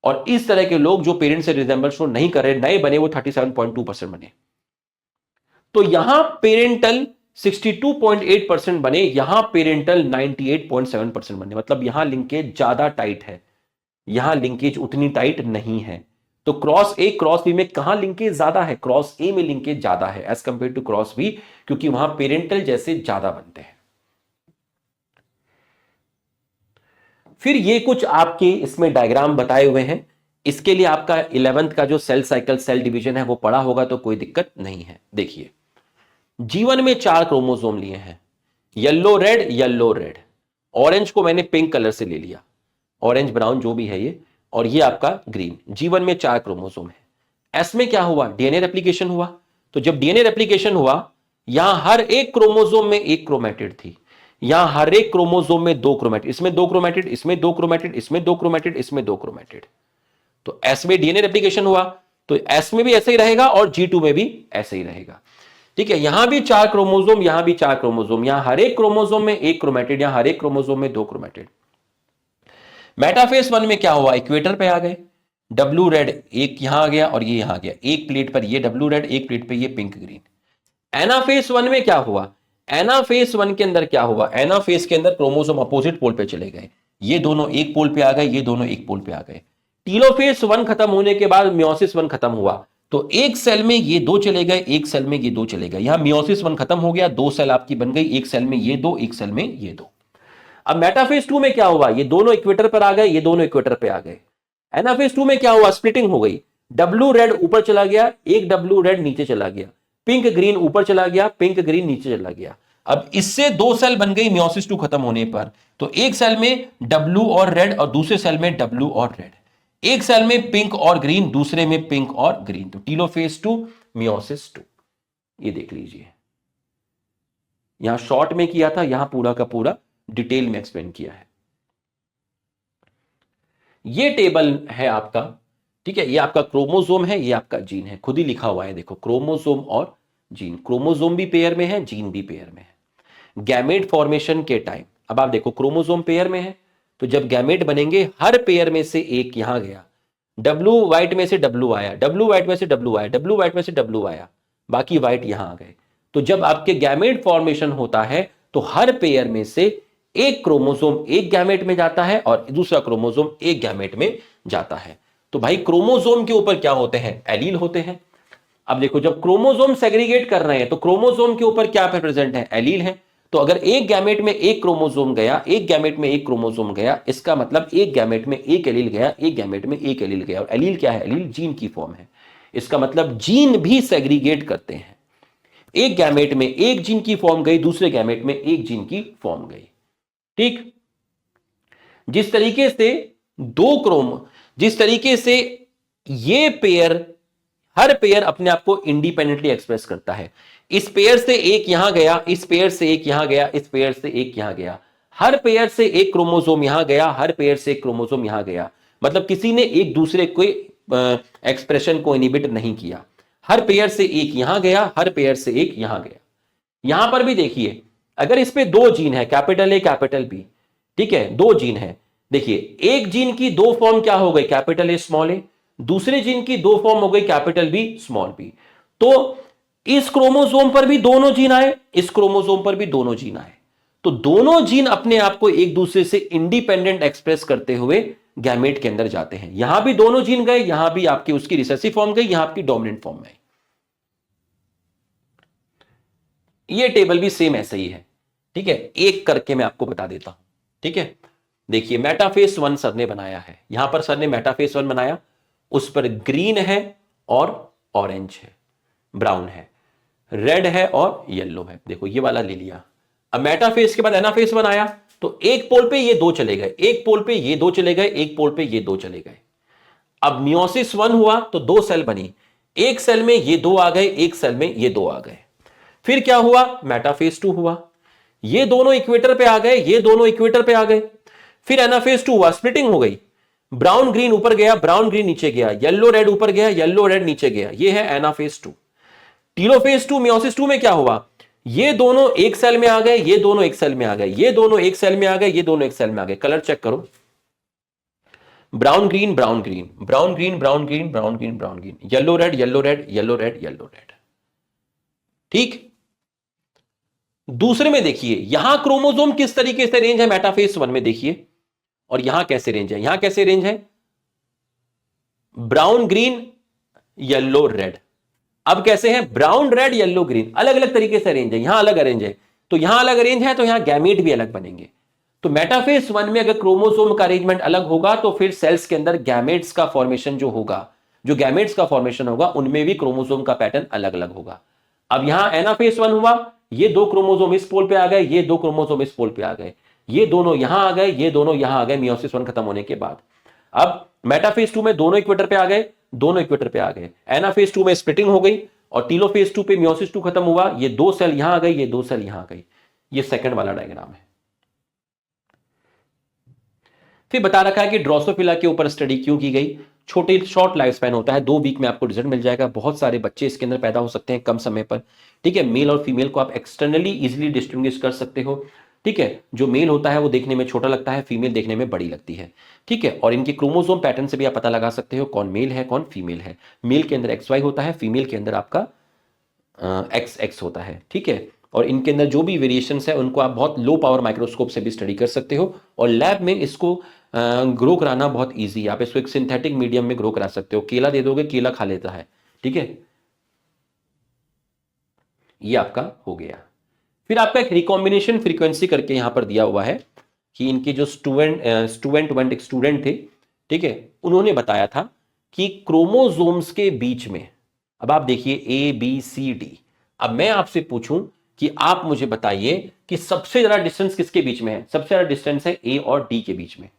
[SPEAKER 1] और इस तरह के लोग जो पेरेंट से रिजेंबल शो नहीं कर रहे, नए बने, वो 37.2% बने। तो यहां पेरेंटल 62.8% बने, यहां पेरेंटल 98.7% बने। मतलब यहां लिंकेज ज्यादा टाइट है, यहां लिंकेज उतनी टाइट नहीं है। तो क्रॉस ए क्रॉस बी में कहां लिंकेज ज्यादा है, क्रॉस ए में लिंकेज ज्यादा है as compare to cross B, क्योंकि वहां पेरेंटल जैसे ज्यादा बनते हैं। फिर ये कुछ आपके इसमें डायग्राम बताए हुए हैं, इसके लिए आपका 11th का जो सेल साइकिल सेल डिवीजन है वो पढ़ा होगा, तो कोई दिक्कत नहीं है। देखिए जीवन में 4 क्रोमोसोम लिए हैं, yellow red yellow red, orange को मैंने पिंक कलर से ले लिया, ऑरेंज ब्राउन जो भी है ये, और ये आपका ग्रीन। जीवन में 4 क्रोमोसोम है। एस में क्या हुआ, डीएनए रेप्लिकेशन हुआ। तो जब डीएनए रेप्लिकेशन हुआ, यहां हर एक क्रोमोसोम में एक क्रोमैटिड थी, यहां हर एक क्रोमोसोम में 2 क्रोमैटिड, इसमें 2 क्रोमैटिड, इसमें 2 क्रोमैटिड, इसमें 2 क्रोमैटिड, इसमें 2 क्रोमैटिड। तो एस में डीएनए रेप्लिकेशन हुआ, तो एस में भी ऐसे ही रहेगा और G2 में भी ऐसे ही रहेगा। ठीक है, यहां भी 4 क्रोमोसोम, यहां भी 4 क्रोमोसोम, यहां हर एक क्रोमोसोम में एक क्रोमैटिड, यहां हर एक क्रोमोसोम में 2 क्रोमैटिड। मेटाफेज 1 में क्या हुआ, इक्वेटर पे आ गए, डब्ल्यू रेड एक यहां आ गया और ये यहां आ गया, एक प्लेट पर ये डब्ल्यू रेड, एक प्लेट पे ये पिंक ग्रीन। एनाफेज 1 में क्या हुआ, एनाफेज 1 के अंदर क्या हुआ, एनाफेज के अंदर क्रोमोसोम अपोजिट पोल पे चले गए, ये दोनों एक पोल पे आ गए, ये दोनों एक पोल पे आ गए। टीलोफेज 1 खत्म होने के बाद मियोसिस 1 खत्म हुआ, तो एक सेल में ये दो चले गए, एक सेल में ये दो चले गए। यहां मियोसिस 1 खत्म हो गया, दो सेल आपकी बन गई, एक सेल में ये दो, एक सेल में ये दो। अब मेटाफेज 2 में क्या हुआ, ये दोनों इक्वेटर पर आ गए, ये दोनों इक्वेटर पे आ गए। एनाफेज 2 में क्या हुआ, स्प्लिटिंग हो गई, डब्ल्यू रेड ऊपर चला गया, एक डब्ल्यू रेड नीचे चला गया, पिंक ग्रीन ऊपर चला गया, पिंक ग्रीन नीचे चला गया। अब इससे दो सेल बन गई मियोसिस 2 खत्म होने पर, तो एक सेल में डब्ल्यू और रेड और दूसरे सेल में डब्ल्यू और रेड, एक सेल में पिंक और ग्रीन, दूसरे में पिंक और ग्रीन। तो टीलोफेज 2 मियोसिस 2, ये देख लीजिए, यहां शॉर्ट में किया था, यहां पूरा का पूरा डिटेल में एक्सप्लेन किया है। ये टेबल है आपका, ठीक है, ये आपका क्रोमोसोम है, ये आपका जीन है, खुद ही लिखा हुआ है, देखो क्रोमोसोम और जीन, क्रोमोसोम भी पेयर में है, जीन भी पेयर में है। गैमेट फॉर्मेशन के टाइम, अब आप देखो क्रोमोसोम पेयर में है, तो जब गैमेट बनेंगे हर पेयर में से एक यहां गया, डब्ल्यू व्हाइट में से डब्ल्यू आया, डब्ल्यू व्हाइट में से डब्ल्यू आया, डब्ल्यू व्हाइट में से डब्ल्यू आया, बाकी व्हाइट यहां आ गए। तो जब आपके गैमेट फॉर्मेशन होता है तो हर पेयर में से एक क्रोमोसोम एक गैमेट में जाता है और दूसरा क्रोमोसोम एक गैमेट में जाता है। तो तो भाई क्रोमोसोम के ऊपर क्या होते हैं, एलील होते हैं। अब देखो जब क्रोमोसोम सेग्रीगेट कर रहे हैं तो क्रोमोसोम के ऊपर क्या प्रेजेंट है, एलील है। तो अगर एक गैमेट में एक क्रोमोसोम गया, एक गैमेट में एक क्रोमोसोम गया, इसका मतलब एक गैमेट में एक एलील गया, एक गैमेट में एक एलील गया। और एलील क्या है, एलील जीन की फॉर्म है। इसका मतलब जीन भी सेग्रीगेट करते हैं। एक गैमेट में एक जीन की फॉर्म गई, दूसरे गैमेट में एक जीन की फॉर्म गई। ठीक, जिस तरीके से जिस तरीके से ये पेयर, हर पेयर अपने आप को इंडिपेंडेंटली एक्सप्रेस करता है। इस पेयर से एक यहां गया, इस पेयर से एक यहां गया, इस पेयर से एक यहां गया, हर पेयर से एक क्रोमोसोम यहां गया, हर पेयर से एक क्रोमोसोम यहां गया। मतलब किसी ने एक दूसरे को एक्सप्रेशन को इनहिबिट नहीं किया। हर पेयर से एक यहां गया, हर पेयर से एक यहां गया। यहां पर भी देखिए, अगर इस पे दो जीन है, कैपिटल ए कैपिटल बी, ठीक है, दो जीन है। देखिए एक जीन की दो फॉर्म क्या हो गई, कैपिटल ए स्मॉल ए। दूसरे जीन की दो फॉर्म हो गई, कैपिटल बी स्मॉल बी। तो इस क्रोमोसोम पर भी दोनों जीन आए, इस क्रोमोसोम पर भी दोनों जीन आए। तो दोनों जीन अपने आप को एक दूसरे से इंडिपेंडेंट एक्सप्रेस करते हुए गैमेट के अंदर जाते हैं। यहां भी दोनों जीन गए, यहां भी आपकी उसकी रिसेसिव फॉर्म गई, यहां आपकी डोमिनेंट फॉर्म में। ये टेबल भी सेम ऐसे ही है। ठीक है, एक करके मैं आपको बता देता हूं। ठीक है, देखिए मेटाफेस 1 सर ने बनाया है, यहां पर सर ने मेटाफेस 1 बनाया, उस पर ग्रीन है और ऑरेंज है, ब्राउन है, रेड है और येलो है। देखो ये वाला ले लिया। अब मेटाफेस के बाद एनाफेस बनाया, तो एक पोल पे ये दो चले गए, एक पोल पे ये दो चले गए, एक पोल पे ये दो चले गए। अब मियोसिस 1 हुआ तो दो सेल बनी, एक सेल में ये दो आ गए, एक सेल में ये दो आ गए। फिर क्या हुआ, मेटाफेज 2 हुआ, ये दोनों इक्वेटर पे आ गए, ये दोनों इक्वेटर पे आ गए। फिर एनाफेज 2 हुआ, स्प्लिटिंग हो गई, ब्राउन ग्रीन ऊपर गया, ब्राउन ग्रीन नीचे गया, येलो रेड ऊपर गया, येलो रेड नीचे गया। ये है एनाफेज 2। टीलोफेज 2 मियोसिस 2 में क्या हुआ, ये दोनों एक सेल में आ गए, ये दोनों एक सेल में आ गए, ये दोनों एक सेल में आ गए, ये दोनों एक सेल में आ गए। कलर चेक करो, brown green brown green, brown green brown green, brown green brown green, yellow red yellow red, yellow red yellow red. ठीक, दूसरे में देखिए यहां क्रोमोसोम किस तरीके से रेंज है, मेटाफेज 1 में देखिए, और यहां कैसे रेंज है, यहां कैसे रेंज है, ब्राउन ग्रीन येलो रेड। अब कैसे है, ब्राउन रेड येलो ग्रीन, अलग अलग तरीके से रेंज है, यहां अलग अरेंज है, तो यहां अलग अरेंज है, तो यहां गैमेट भी अलग बनेंगे। तो मेटाफेज 1 में अगर क्रोमोसोम का अरेंजमेंट अलग होगा तो फिर सेल्स के अंदर गैमेट्स का फॉर्मेशन जो होगा, जो गैमेट्स का फॉर्मेशन होगा उनमें भी क्रोमोसोम का पैटर्न अलग अलग होगा। अब यहां एनाफेज 1 हुआ, ये दो क्रोमोसोम इस पोल पे आ गए, ये दो क्रोमोसोम इस पोल पे आ गए, ये दोनों यहां आ गए, ये दोनों यहां आ गए मियोसिस 1 खत्म होने के बाद। अब मेटाफेज 2 में दोनों इक्वेटर पे आ गए, दोनों इक्वेटर पे आ गए। एनाफेज 2 में स्प्लिटिंग हो गई और टीलोफेज 2 पे मियोसिस 2 खत्म हुआ, ये दो सेल यहां आ गई, ये दो सेल यहां आ गई। ये सेकंड वाला डायग्राम है। फिर बता रखा है कि ड्रोसोफिला के ऊपर स्टडी क्यों की गई। छोटे शॉर्ट लाइफ स्पैन होता है, 2 वीक में आपको रिजल्ट मिल जाएगा। बहुत सारे बच्चे इसके अंदर पैदा हो सकते हैं कम समय पर। ठीक है, मेल और फीमेल को आप एक्सटर्नली इजिली डिस्टिंग्विश कर सकते हो। ठीक है, जो मेल होता है वो देखने में छोटा लगता है, फीमेल देखने में बड़ी लगती है। ठीक है, और इनके क्रोमोसोम पैटर्न से भी आप पता लगा सकते हो कौन मेल है कौन फीमेल है। मेल के अंदर XY होता है, फीमेल के अंदर आपका XX होता है। ठीक है, और इनके अंदर जो भी वेरिएशंस है उनको आप बहुत लो पावर माइक्रोस्कोप से भी स्टडी कर सकते हो, और लैब में इसको ग्रो कराना बहुत इजी है। आप इसको एक सिंथेटिक मीडियम में ग्रो करा सकते हो, केला दे दोगे केला खा लेता है। ठीक है, ये आपका हो गया। फिर आपका एक रिकॉम्बिनेशन फ्रीक्वेंसी करके यहां पर दिया हुआ है कि इनके जो स्टूडेंट थे, ठीक है, उन्होंने बताया था कि क्रोमोसोम्स के बीच में, अब आप देखिए ABCD, अब मैं आपसे पूछूं कि आप मुझे बताइए कि सबसे ज्यादा डिस्टेंस किसके बीच में है। सबसे ज्यादा डिस्टेंस है A और D के बीच में।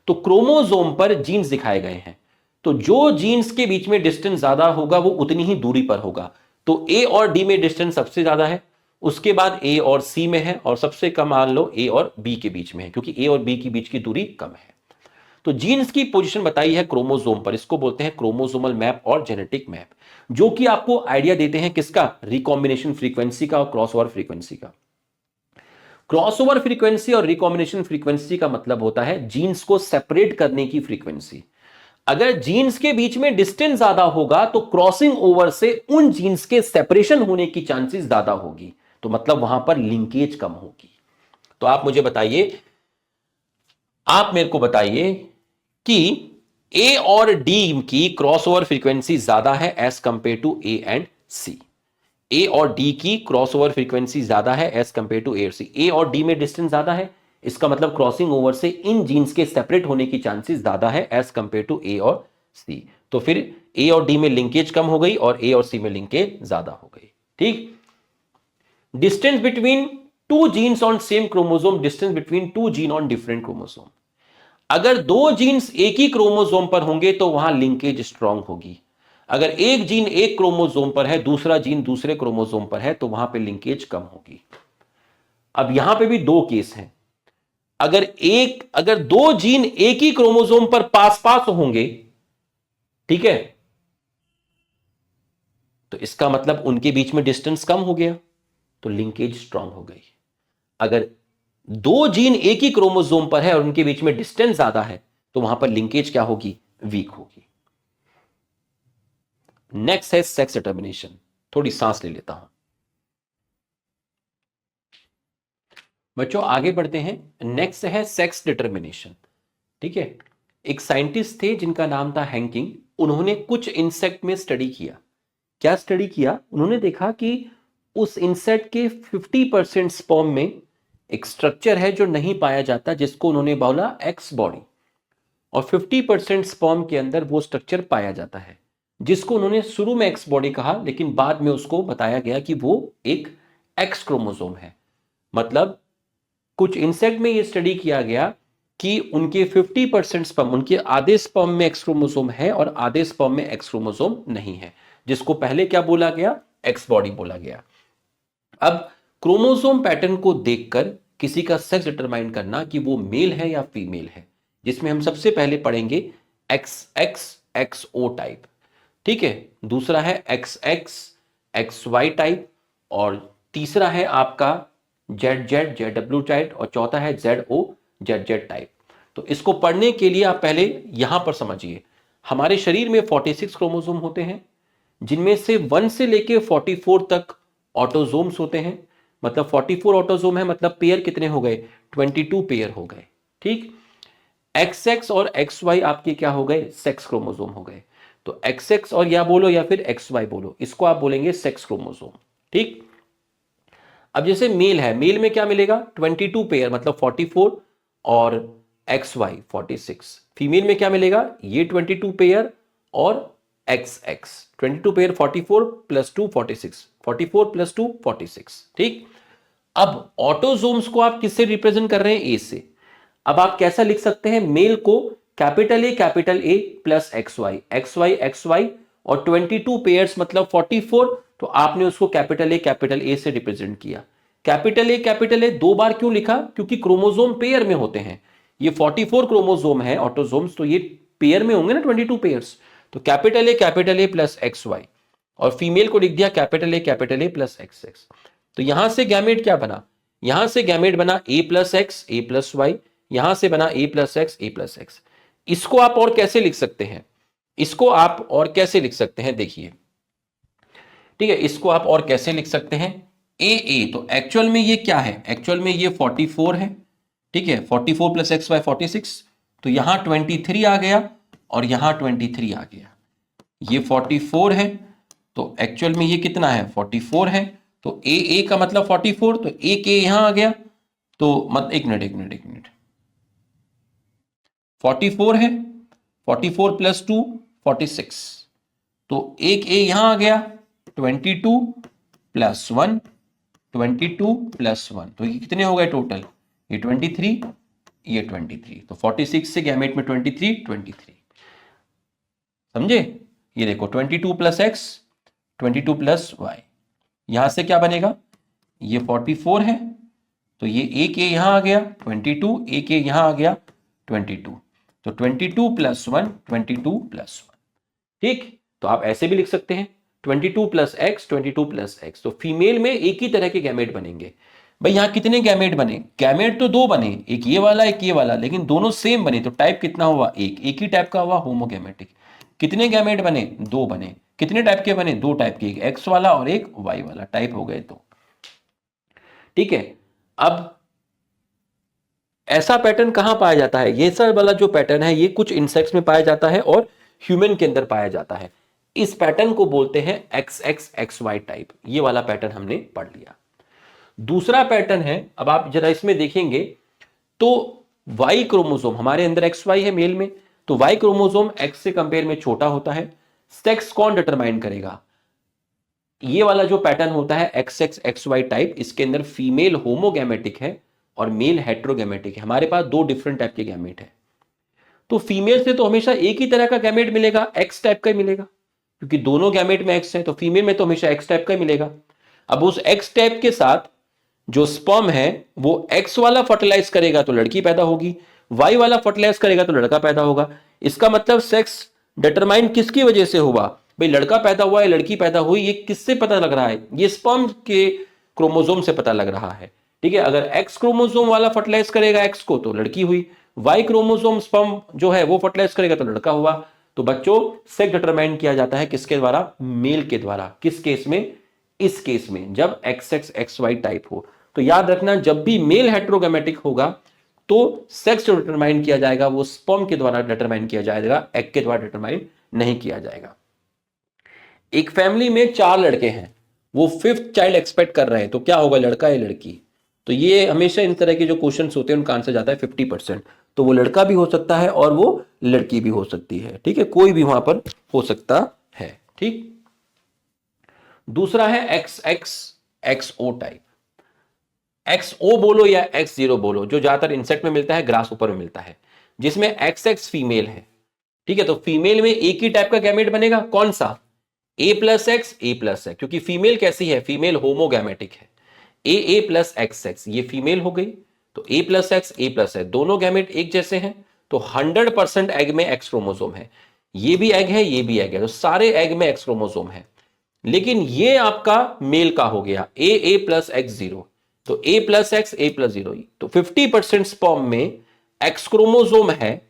[SPEAKER 1] तो क्रोमोसोम पर जीन्स दिखाए गए हैं, तो जो जीन्स के बीच में डिस्टेंस ज्यादा होगा वो उतनी ही दूरी पर होगा। तो A और D में डिस्टेंस सबसे ज्यादा है, उसके बाद A और C में है, और सबसे कम मान लो A और B के बीच में है, क्योंकि A और B के बीच की दूरी कम है। तो जीन्स की पोजीशन बताई है क्रोमोसोम पर, इसको बोलते हैं क्रोमोसोमल मैप और जेनेटिक मैप, जो कि आपको आइडिया देते हैं किसका, रिकॉम्बिनेशन फ्रीक्वेंसी का और क्रॉसओवर फ्रीक्वेंसी का। क्रॉसओवर फ्रीक्वेंसी और रिकॉम्बिनेशन फ्रीक्वेंसी का मतलब होता है जीन्स को सेपरेट करने की फ्रीक्वेंसी। अगर जीन्स के बीच में डिस्टेंस ज्यादा होगा तो क्रॉसिंग ओवर से उन जीन्स के सेपरेशन होने की चांसेस ज्यादा होगी, तो मतलब वहां पर लिंकेज कम होगी। तो आप मुझे बताइए, आप मेरे को बताइए कि ए और डी की क्रॉसओवर फ्रीक्वेंसी ज्यादा है as compare to A and C. A और डी की क्रॉसओवर फ्रीक्वेंसी ज्यादा है एज कंपेयर टू ए और सी। ए और डी में डिस्टेंस ज्यादा है, इसका मतलब क्रॉसिंग ओवर से इन जीन्स के सेपरेट होने की चांसेस ज्यादा है एज कंपेयर टू ए और सी। तो फिर ए और डी में लिंकेज कम हो गई और ए और सी में लिंकेज ज्यादा हो गई। ठीक। Distance between two genes on same chromosome, distance between two gene on different chromosome. अगर दो जीन्स एक ही क्रोमोसोम पर होंगे तो वहां लिंकेज स्ट्रांग होगी। अगर एक जीन एक क्रोमोसोम पर है, दूसरा जीन दूसरे क्रोमोसोम पर है, तो वहां पे लिंकेज कम होगी। अब यहां पे भी दो केस हैं। अगर दो जीन एक ही क्रोमोसोम पर पास पास होंगे, ठीक है, तो इसका मतलब उनके बीच में डिस्टेंस कम हो गया, तो लिंकेज स्ट्रांग हो गई। अगर दो जीन एक ही क्रोमोसोम पर है और उनके बीच में डिस्टेंस ज्यादा है, तो वहां पर लिंकेज क्या होगी? वीक होगी। नेक्स्ट है सेक्स डिटर्मिनेशन। थोड़ी सांस ले लेता हूं बच्चों, आगे बढ़ते हैं। नेक्स्ट है सेक्स डिटर्मिनेशन। ठीक है, एक साइंटिस्ट थे जिनका नाम था हैंकिंग। उन्होंने कुछ इंसेक्ट में स्टडी किया। क्या स्टडी किया? उन्होंने देखा कि उस इंसेक्ट के 50% स्पर्म में एक स्ट्रक्चर है जो नहीं पाया जाता, जिसको उन्होंने बोला एक्स बॉडी, और 50% स्पर्म के अंदर वो स्ट्रक्चर पाया जाता है, जिसको उन्होंने शुरू में एक्स बॉडी कहा, लेकिन बाद में उसको बताया गया कि वो एक एक्स क्रोमोसोम है। मतलब कुछ इंसेक्ट में ये स्टडी किया गया कि उनके 50% स्पर्म, उनके आधे स्पर्म में एक्स क्रोमोसोम है और आधे स्पर्म में एक्स क्रोमोसोम नहीं है, जिसको पहले क्या बोला गया? एक्स बॉडी बोला गया। अब क्रोमोसोम पैटर्न को देखकर किसी का सेक्स डिटरमाइन करना कि वो मेल है या फीमेल है, जिसमें हम सबसे पहले पढ़ेंगे X X X O type. ठीक है, दूसरा है X X X Y type, और तीसरा है आपका Z Z Z W type, और चौथा है Z O Z Z type. तो इसको पढ़ने के लिए आप पहले यहां पर समझिए, हमारे शरीर में 46 क्रोमोसोम होते हैं, जिनमें से 1 से लेके 44 तक ऑटोजोम्स होते हैं। मतलब 44 ऑटोजोम है, मतलब पेयर कितने हो गए? 22 पेयर हो गए। ठीक। एक्स एक्स और एक्स वाई आपके क्या हो गए? सेक्स क्रोमोसोम हो गए। तो एक्स एक्स और या बोलो या फिर एक्स वाई बोलो, इसको आप बोलेंगे सेक्स क्रोमोसोम। ठीक। अब जैसे मेल है, मेल में क्या मिलेगा? 22 पेयर, मतलब 44 और एक्स वाई 46। फीमेल में क्या मिलेगा? ये 22 पेयर और x x 22 pair, 44 plus 2 46, 44 plus 2 46। ठीक। अब ऑटोजोम्स को आप किससे रिप्रेजेंट कर रहे हैं? ए से। अब आप कैसा लिख सकते हैं? मेल को capital A plus X Y X Y, और 22 पेयर्स मतलब 44, तो आपने उसको कैपिटल ए से रिप्रेजेंट किया। कैपिटल ए 2 बार क्यों लिखा? क्योंकि क्रोमोसोम पेयर में होते हैं। ये 44 क्रोमोसोम है ऑटोजोम्स, तो ये पेयर में होंगे ना 22 पेयर्स। तो capital A plus X Y, और फीमेल को लिख दिया capital A plus X X. तो यहां से गैमेट क्या बना? यहां से गैमेट बना ए प्लस एक्स ए प्लस वाई, यहां से बना ए प्लस एक्स ए प्लस एक्स। इसको आप और कैसे लिख सकते हैं? इसको आप और कैसे लिख सकते हैं? देखिए, ठीक है, इसको आप और कैसे लिख सकते हैं? ए, तो एक्चुअल में ये क्या है? एक्चुअल में ये 44 है। ठीक है, 44 प्लस एक्स वाई 46, तो यहां 23 आ गया और यहां 23 आ गया। ये 44 है, तो एक्चुअल में ये कितना है? 44 है। तो ए का मतलब 44, तो एक ए यहां आ गया, तो मत एक मिनट 44 है, 44 प्लस 2 46, तो एक ए यहां आ गया, 22 प्लस 1 22 प्लस 1, तो ये कितने हो गए टोटल? ये 23, ये 23, तो 46 से गैमेट में 23 समझे? ये देखो 22 प्लस एक्स 22 प्लस वाई, यहां से क्या बनेगा? ये 44 है, तो ये एक ए यहां आ गया 22, एक ए यहां आ गया 22, तो 22 प्लस 1 22 प्लस 1। ठीक। तो आप ऐसे भी लिख सकते हैं 22 प्लस एक्स 22 प्लस एक्स। तो फीमेल में एक ही तरह के गैमेट बनेंगे। भाई यहां कितने गैमेट बने? गैमेट तो दो बने, एक ये वाला एक ये वाला, लेकिन दोनों सेम बने, तो टाइप कितना हुआ? एक ही टाइप का हुआ, होमोगैमेटिक। कितने गैमेट बने? दो बने। कितने टाइप के बने? दो टाइप के, एक एक्स वाला और एक वाई वाला टाइप हो गए। तो ठीक है, अब ऐसा पैटर्न कहां पाया जाता है? ये सर वाला जो पैटर्न है ये कुछ इंसेक्ट्स में पाया जाता है और ह्यूमन के अंदर पाया जाता है। इस पैटर्न को बोलते हैं XXXY टाइप। ये वाला पैटर्न हमने पढ़ लिया। दूसरा पैटर्न है, अब आप जरा इसमें देखेंगे तो Y क्रोमोसोम हमारे अंदर XY है मेल में, तो Y क्रोमोसोम X से कंपेयर में छोटा होता है। सेक्स कौन डिटरमाइन करेगा? ये वाला जो पैटर्न होता है XXXY टाइप, इसके अंदर फीमेल होमोगैमेटिक है और मेल हेट्रोगैमेटिक है। हमारे पास दो डिफरेंट टाइप के गैमेट है। तो फीमेल से तो हमेशा एक ही तरह का गैमेट मिलेगा, एक्स टाइप का ही मिलेगा, क्योंकि दोनों गैमेट में एक्स है, तो फीमेल में तो हमेशा एक्स टाइप का ही मिलेगा। अब उस एक्स टाइप के साथ जो स्पर्म है वो एक्स वाला फर्टिलाइज करेगा तो लड़की पैदा होगी, वाई वाला फर्टिलाइज करेगा तो लड़का पैदा होगा। इसका मतलब सेक्स डिटरमाइन किसकी वजह से हुआ? भाई लड़का पैदा हुआ है, लड़की पैदा हुई, ये किससे पता लग रहा है? ये स्पर्म के क्रोमोसोम से पता लग रहा है। ठीक है, अगर एक्स क्रोमोसोम वाला फर्टिलाइज करेगा एक्स को तो लड़की हुई, वाई क्रोमोसोम स्पर्म जो है वो फर्टिलाइज करेगा तो लड़का हुआ। तो बच्चों सेक्स डिटरमाइन किया जाता है किसके द्वारा? मेल के द्वारा। किस केस में? इस केस में, जब XXXY टाइप हो। तो याद रखना, जब भी मेल हेट्रोगैमेटिक होगा तो सेक्स जो डिटरमाइन किया जाएगा वो स्पर्म के द्वारा डिटरमाइन किया जाएगा, एग के द्वारा डिटरमाइन नहीं किया जाएगा। एक फैमिली में 4 लड़के हैं, वो 5th चाइल्ड एक्सपेक्ट कर रहे हैं, तो क्या होगा, लड़का या लड़की? तो ये हमेशा इन तरह के जो क्वेश्चन होते हैं उनका आंसर जाता है 50%। तो वो लड़का भी हो सकता है और वो लड़की भी हो सकती है। ठीक है, कोई भी वहां पर हो सकता है। ठीक, दूसरा है XXXO टाइप। XO बोलो या X0 बोलो, जो ज्यादातर इंसेक्ट में मिलता है, ग्रास ऊपर में मिलता है, जिसमें XX फीमेल है। ठीक है, तो फीमेल में एक ही टाइप का गैमेट बनेगा, कौन सा? A+X A+X, क्योंकि फीमेल कैसी है? फीमेल होमोगैमेटिक है। A+XX ये फीमेल हो गई, तो A+X A+X दोनों गैमेट एक जैसे हैं, तो 100% एग में एक्स क्रोमोसोम है। ये भी एग है, ये भी एग है, तो सारे एग में एक्स क्रोमोसोम है। लेकिन ये आपका मेल का हो गया A+X0, तो A+X A+0, तो 50% स्पर्म में एक्स क्रोमोसोम है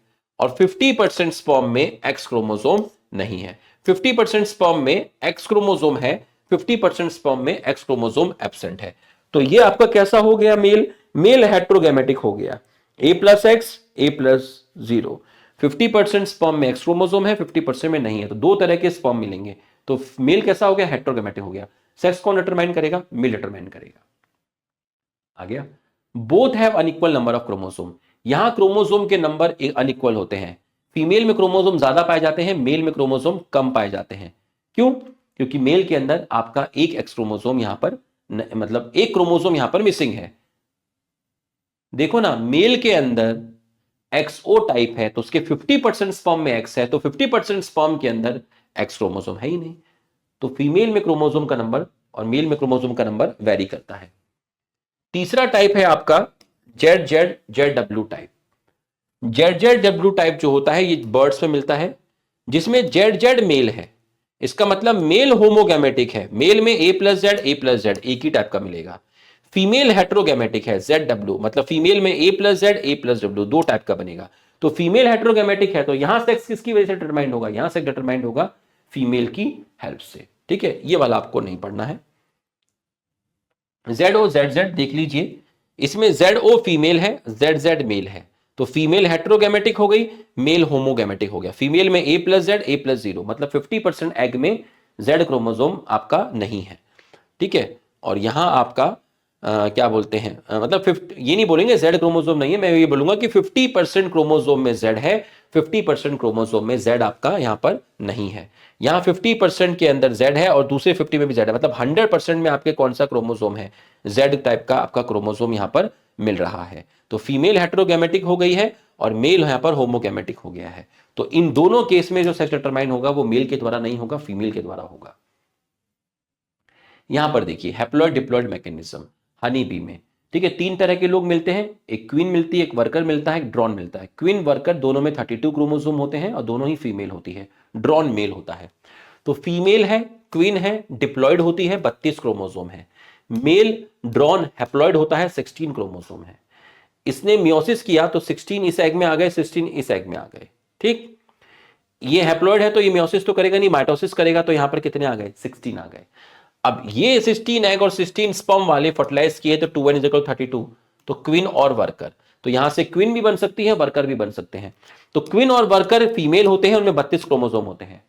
[SPEAKER 1] और 50% स्पर्म में एक्स क्रोमोसोम नहीं है। 50% स्पर्म में एक्स क्रोमोसोम है, 50% स्पर्म में एक्स क्रोमोसोम एब्सेंट है। तो ये आपका कैसा हो गया? मेल हेट्रोगैमेटिक हो गया। A+X A+0, 50% स्पर्म में एक्स क्रोमोसोम है, 50% में नहीं है, तो दो तरह के स्पर्म मिलेंगे। तो मेल कैसा हो गया? हेट्रोगैमेटिक हो गया। सेक्स कौन डिटरमाइन करेगा? मेल डिटरमाइन करेगा। आ गया। Both have unequal number of chromosome. यहां क्रोमोसोम के नंबर अनइक्वल होते हैं। फीमेल में क्रोमोसोम ज्यादा पाए जाते हैं, मेल में क्रोमोसोम कम पाए जाते हैं। क्यों? क्योंकि मेल के अंदर आपका एक एक्स क्रोमोसोम यहां पर मतलब एक क्रोमोसोम यहां पर मिसिंग है। देखो ना, मेल के अंदर XO टाइप है तो उसके 50% स्पर्म में एक्स है, तो 50% स्पर्म के अंदर एक्स क्रोमोसोम है ही नहीं। तो फीमेल में क्रोमोसोम का नंबर और मेल में क्रोमोसोम का नंबर वेरी करता है। तीसरा टाइप है आपका ZZZW टाइप। ZZW टाइप जो होता है ये बर्ड्स में मिलता है, जिसमें ZZ मेल है। इसका मतलब मेल होमोगैमेटिक है, मेल में A+Z A+Z एक ही टाइप का मिलेगा। फीमेल हेट्रोगैमेटिक है ZW, मतलब फीमेल में A+Z A+W दो टाइप का बनेगा। तो फीमेल हेट्रोगैमेटिक है तो यहां सेक्स किसकी वजह से डिटरमाइंड होगा? यहां सेक्स डिटरमाइंड होगा फीमेल की हेल्प से। ठीक है, ये वाला आपको नहीं पढ़ना है। ZO ZZ देख लीजिए, इसमें ZO फीमेल है, ZZ मेल है, तो फीमेल हेट्रोगैमेटिक हो गई, मेल होमोगैमेटिक हो गया। फीमेल में A+Z A+0, मतलब 50% एग में Z क्रोमोसोम आपका नहीं है। ठीक है, और यहां आपका क्या बोलते हैं, मतलब 50, ये नहीं बोलेंगे Z क्रोमोसोम नहीं है, मैं ये बोलूंगा कि 50% क्रोमोसोम में Z है, 50% क्रोमोसोम में Z आपका यहां पर नहीं है। यहां 50% के अंदर Z है और दूसरे 50 में भी Z है, मतलब 100% में आपके कौन सा क्रोमोसोम है? Z टाइप का आपका क्रोमोसोम यहां पर मिल रहा है। तो फीमेल हेट्रोगैमेटिक हो गई है और मेल यहां पर होमोगैमेटिक हो गया है। तो इन दोनों केस में जो सेक्स डिटरमाइन होगा वो मेल के द्वारा नहीं होगा, फीमेल के द्वारा होगा। यहां पर देखिए haploid diploid mechanism honey bee में। ठीक है, 3 तरह के लोग मिलते हैं, एक क्वीन मिलती है, एक वर्कर मिलता है, एक ड्रोन मिलता है। क्वीन वर्कर दोनों में 32 क्रोमोसोम होते हैं और दोनों ही फीमेल होती है, ड्रोन मेल होता है। तो फीमेल है, क्वीन है, डिप्लॉइड होती है, 32 क्रोमोसोम है। मेल ड्रोन हैप्लॉइड होता है, 16 क्रोमोसोम है। इसने मियोसिस किया तो 16 इस एग में आ गए, 16 इस एग में आ गए। ठीक, ये हैप्लॉइड है तो ये मियोसिस तो करेगा नहीं, माइटोसिस करेगा, तो यहां पर कितने आ गए? 16 आ गए। अब ये 16 एग और 16 स्पर्म वाले फर्टिलाइज किए तो 2n = 32, तो क्वीन और वर्कर तो यहां से क्वीन भी बन सकती है, वर्कर भी बन सकते हैं। तो क्वीन और वर्कर फीमेल होते हैं, उनमें 32 क्रोमोसोम होते हैं।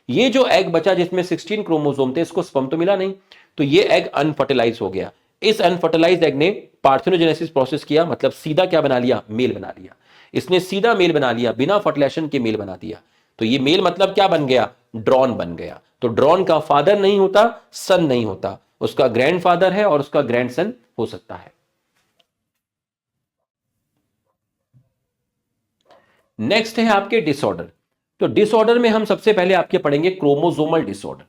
[SPEAKER 1] ये जो एग बचा जिसमें 16 क्रोमोसोम थे, इसको स्पर्म तो मिला नहीं, तो ये एग अनफर्टिलाइज हो गया। इस अनफर्टिलाइज एग ने पार्थेनोजेनेसिस प्रोसेस किया, मतलब सीधा क्या बना लिया, मेल बना लिया। इसने सीधा मेल बना लिया, बिना फर्टिलाइजेशन के मेल बना दिया। तो ये मेल मतलब क्या बन गया, ड्रॉन बन गया। तो ड्रॉन का फादर नहीं होता, सन नहीं होता, उसका ग्रैंडफादर है और उसका ग्रैंडसन हो सकता है। नेक्स्ट है आपके डिसऑर्डर। तो डिसऑर्डर में हम सबसे पहले आपके पढ़ेंगे क्रोमोसोमल डिसऑर्डर।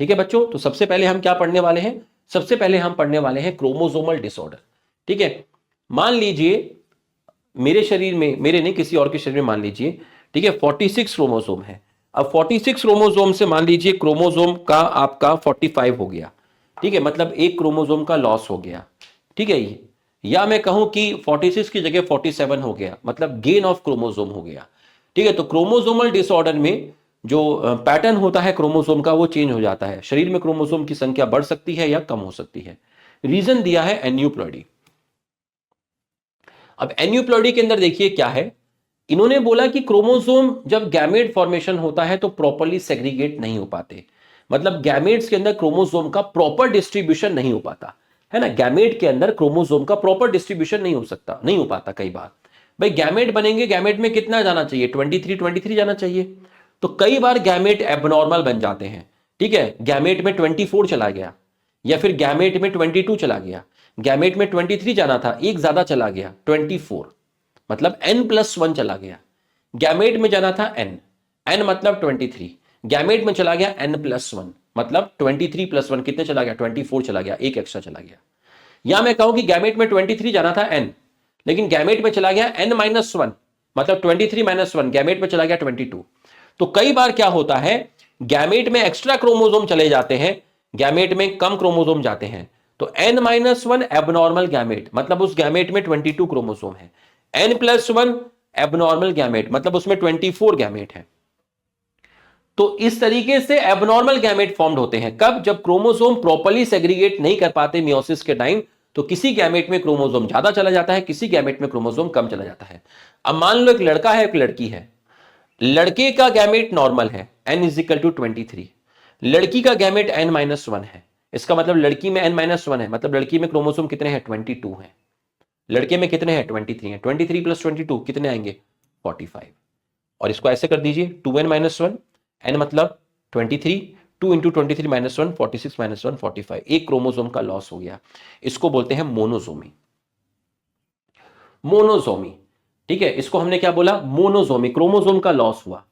[SPEAKER 1] ठीक है बच्चों, तो सबसे पहले हम क्या पढ़ने वाले हैं, सबसे पहले हम पढ़ने वाले हैं क्रोमोसोमल डिसऑर्डर। ठीक है, मान लीजिए मेरे शरीर में, मेरे नहीं किसी और के शरीर में मान लीजिए, ठीक है, 46 क्रोमोसोम है। अब 46 क्रोमोसोम से मान लीजिए क्रोमोसोम का आपका 45 हो गया। ठीक है, मतलब एक क्रोमोसोम का लॉस हो गया। ठीक है, या मैं कहूं कि 46 की जगह 47 हो गया, मतलब गेन ऑफ क्रोमोसोम हो गया। ठीक है, तो क्रोमोसोमल डिसऑर्डर में जो पैटर्न होता है क्रोमोसोम का वो चेंज हो जाता है। शरीर में क्रोमोसोम की संख्या बढ़ सकती है या कम हो सकती है। रीजन दिया है एन्यूप्लॉइडी। अब एन्यूप्लॉइडी के अंदर देखिए क्या है, इन्होंने बोला कि क्रोमोसोम जब गैमेट फॉर्मेशन होता है तो प्रॉपर्ली सेग्रीगेट नहीं हो पाते, मतलब गैमेट्स के अंदर क्रोमोसोम का प्रॉपर डिस्ट्रीब्यूशन नहीं हो पाता है ना। गैमेट के अंदर क्रोमोसोम का प्रॉपर डिस्ट्रीब्यूशन नहीं हो सकता, नहीं हो पाता कई बार। भाई गैमेट बनेंगे, गैमेट में कितना जाना चाहिए, 23 जाना चाहिए। तो कई बार गैमेट एबनॉर्मल बन जाते हैं। ठीक है, गैमेट में 24 चला गया, या फिर गैमेट में 22 चला गया। गैमेट में 23 जाना था, एक ज्यादा चला गया 24, मतलब n+1 चला गया। गैमेट में जाना था n मतलब 23, गैमेट में चला गया n+1, मतलब 23+1 कितने चला गया, 24 चला गया, एक एक्स्ट्रा चला गया। या मैं कहूं कि गैमेट में 23 जाना था n, लेकिन गैमेट में चला गया n-1, मतलब 23-1, गैमेट में चला गया 22। तो कई बार क्या होता है, गैमेट में एक्स्ट्रा क्रोमोसोम चले जाते हैं, गैमेट में कम क्रोमोसोम जाते हैं। तो n-1 एबनॉर्मल गैमेट, मतलब उस गैमेट में 22 क्रोमोसोम है। n+1 एबनॉर्मल गैमेट, मतलब उसमें 24 गैमेट है। तो इस तरीके से एबनॉर्मल गैमेट फॉर्म्ड होते हैं। कब, जब क्रोमोसोम प्रॉपर्ली सेग्रीगेट नहीं कर पाते मियोसिस के टाइम, तो किसी गैमेट में क्रोमोसोम ज्यादा चला जाता है, किसी गैमेट में क्रोमोसोम कम चला जाता है। अब मान लो एक लड़का है, एक लड़की है। लड़के का गैमेट नॉर्मल है, n=23। लड़की का गैमेट n-1 है। इसका मतलब लड़की में n-1 है, मतलब लड़की में क्रोमोसोम कितने हैं, 22 हैं। लड़के में कितने हैं, 23 हैं। 23 + 22 कितने आएंगे, 45। और इसको ऐसे कर दीजिए, 2n-1, n मतलब 23, 2 × 23 - 1, 46 - 1, 45। एक क्रोमोसोम का लॉस हो गया, इसको बोलते हैं मोनोसोमी। मोनोसोमी, ठीक है, इसको हमने क्या बोला, मोनोसोमी, क्रोमोसोम का लॉस हुआ।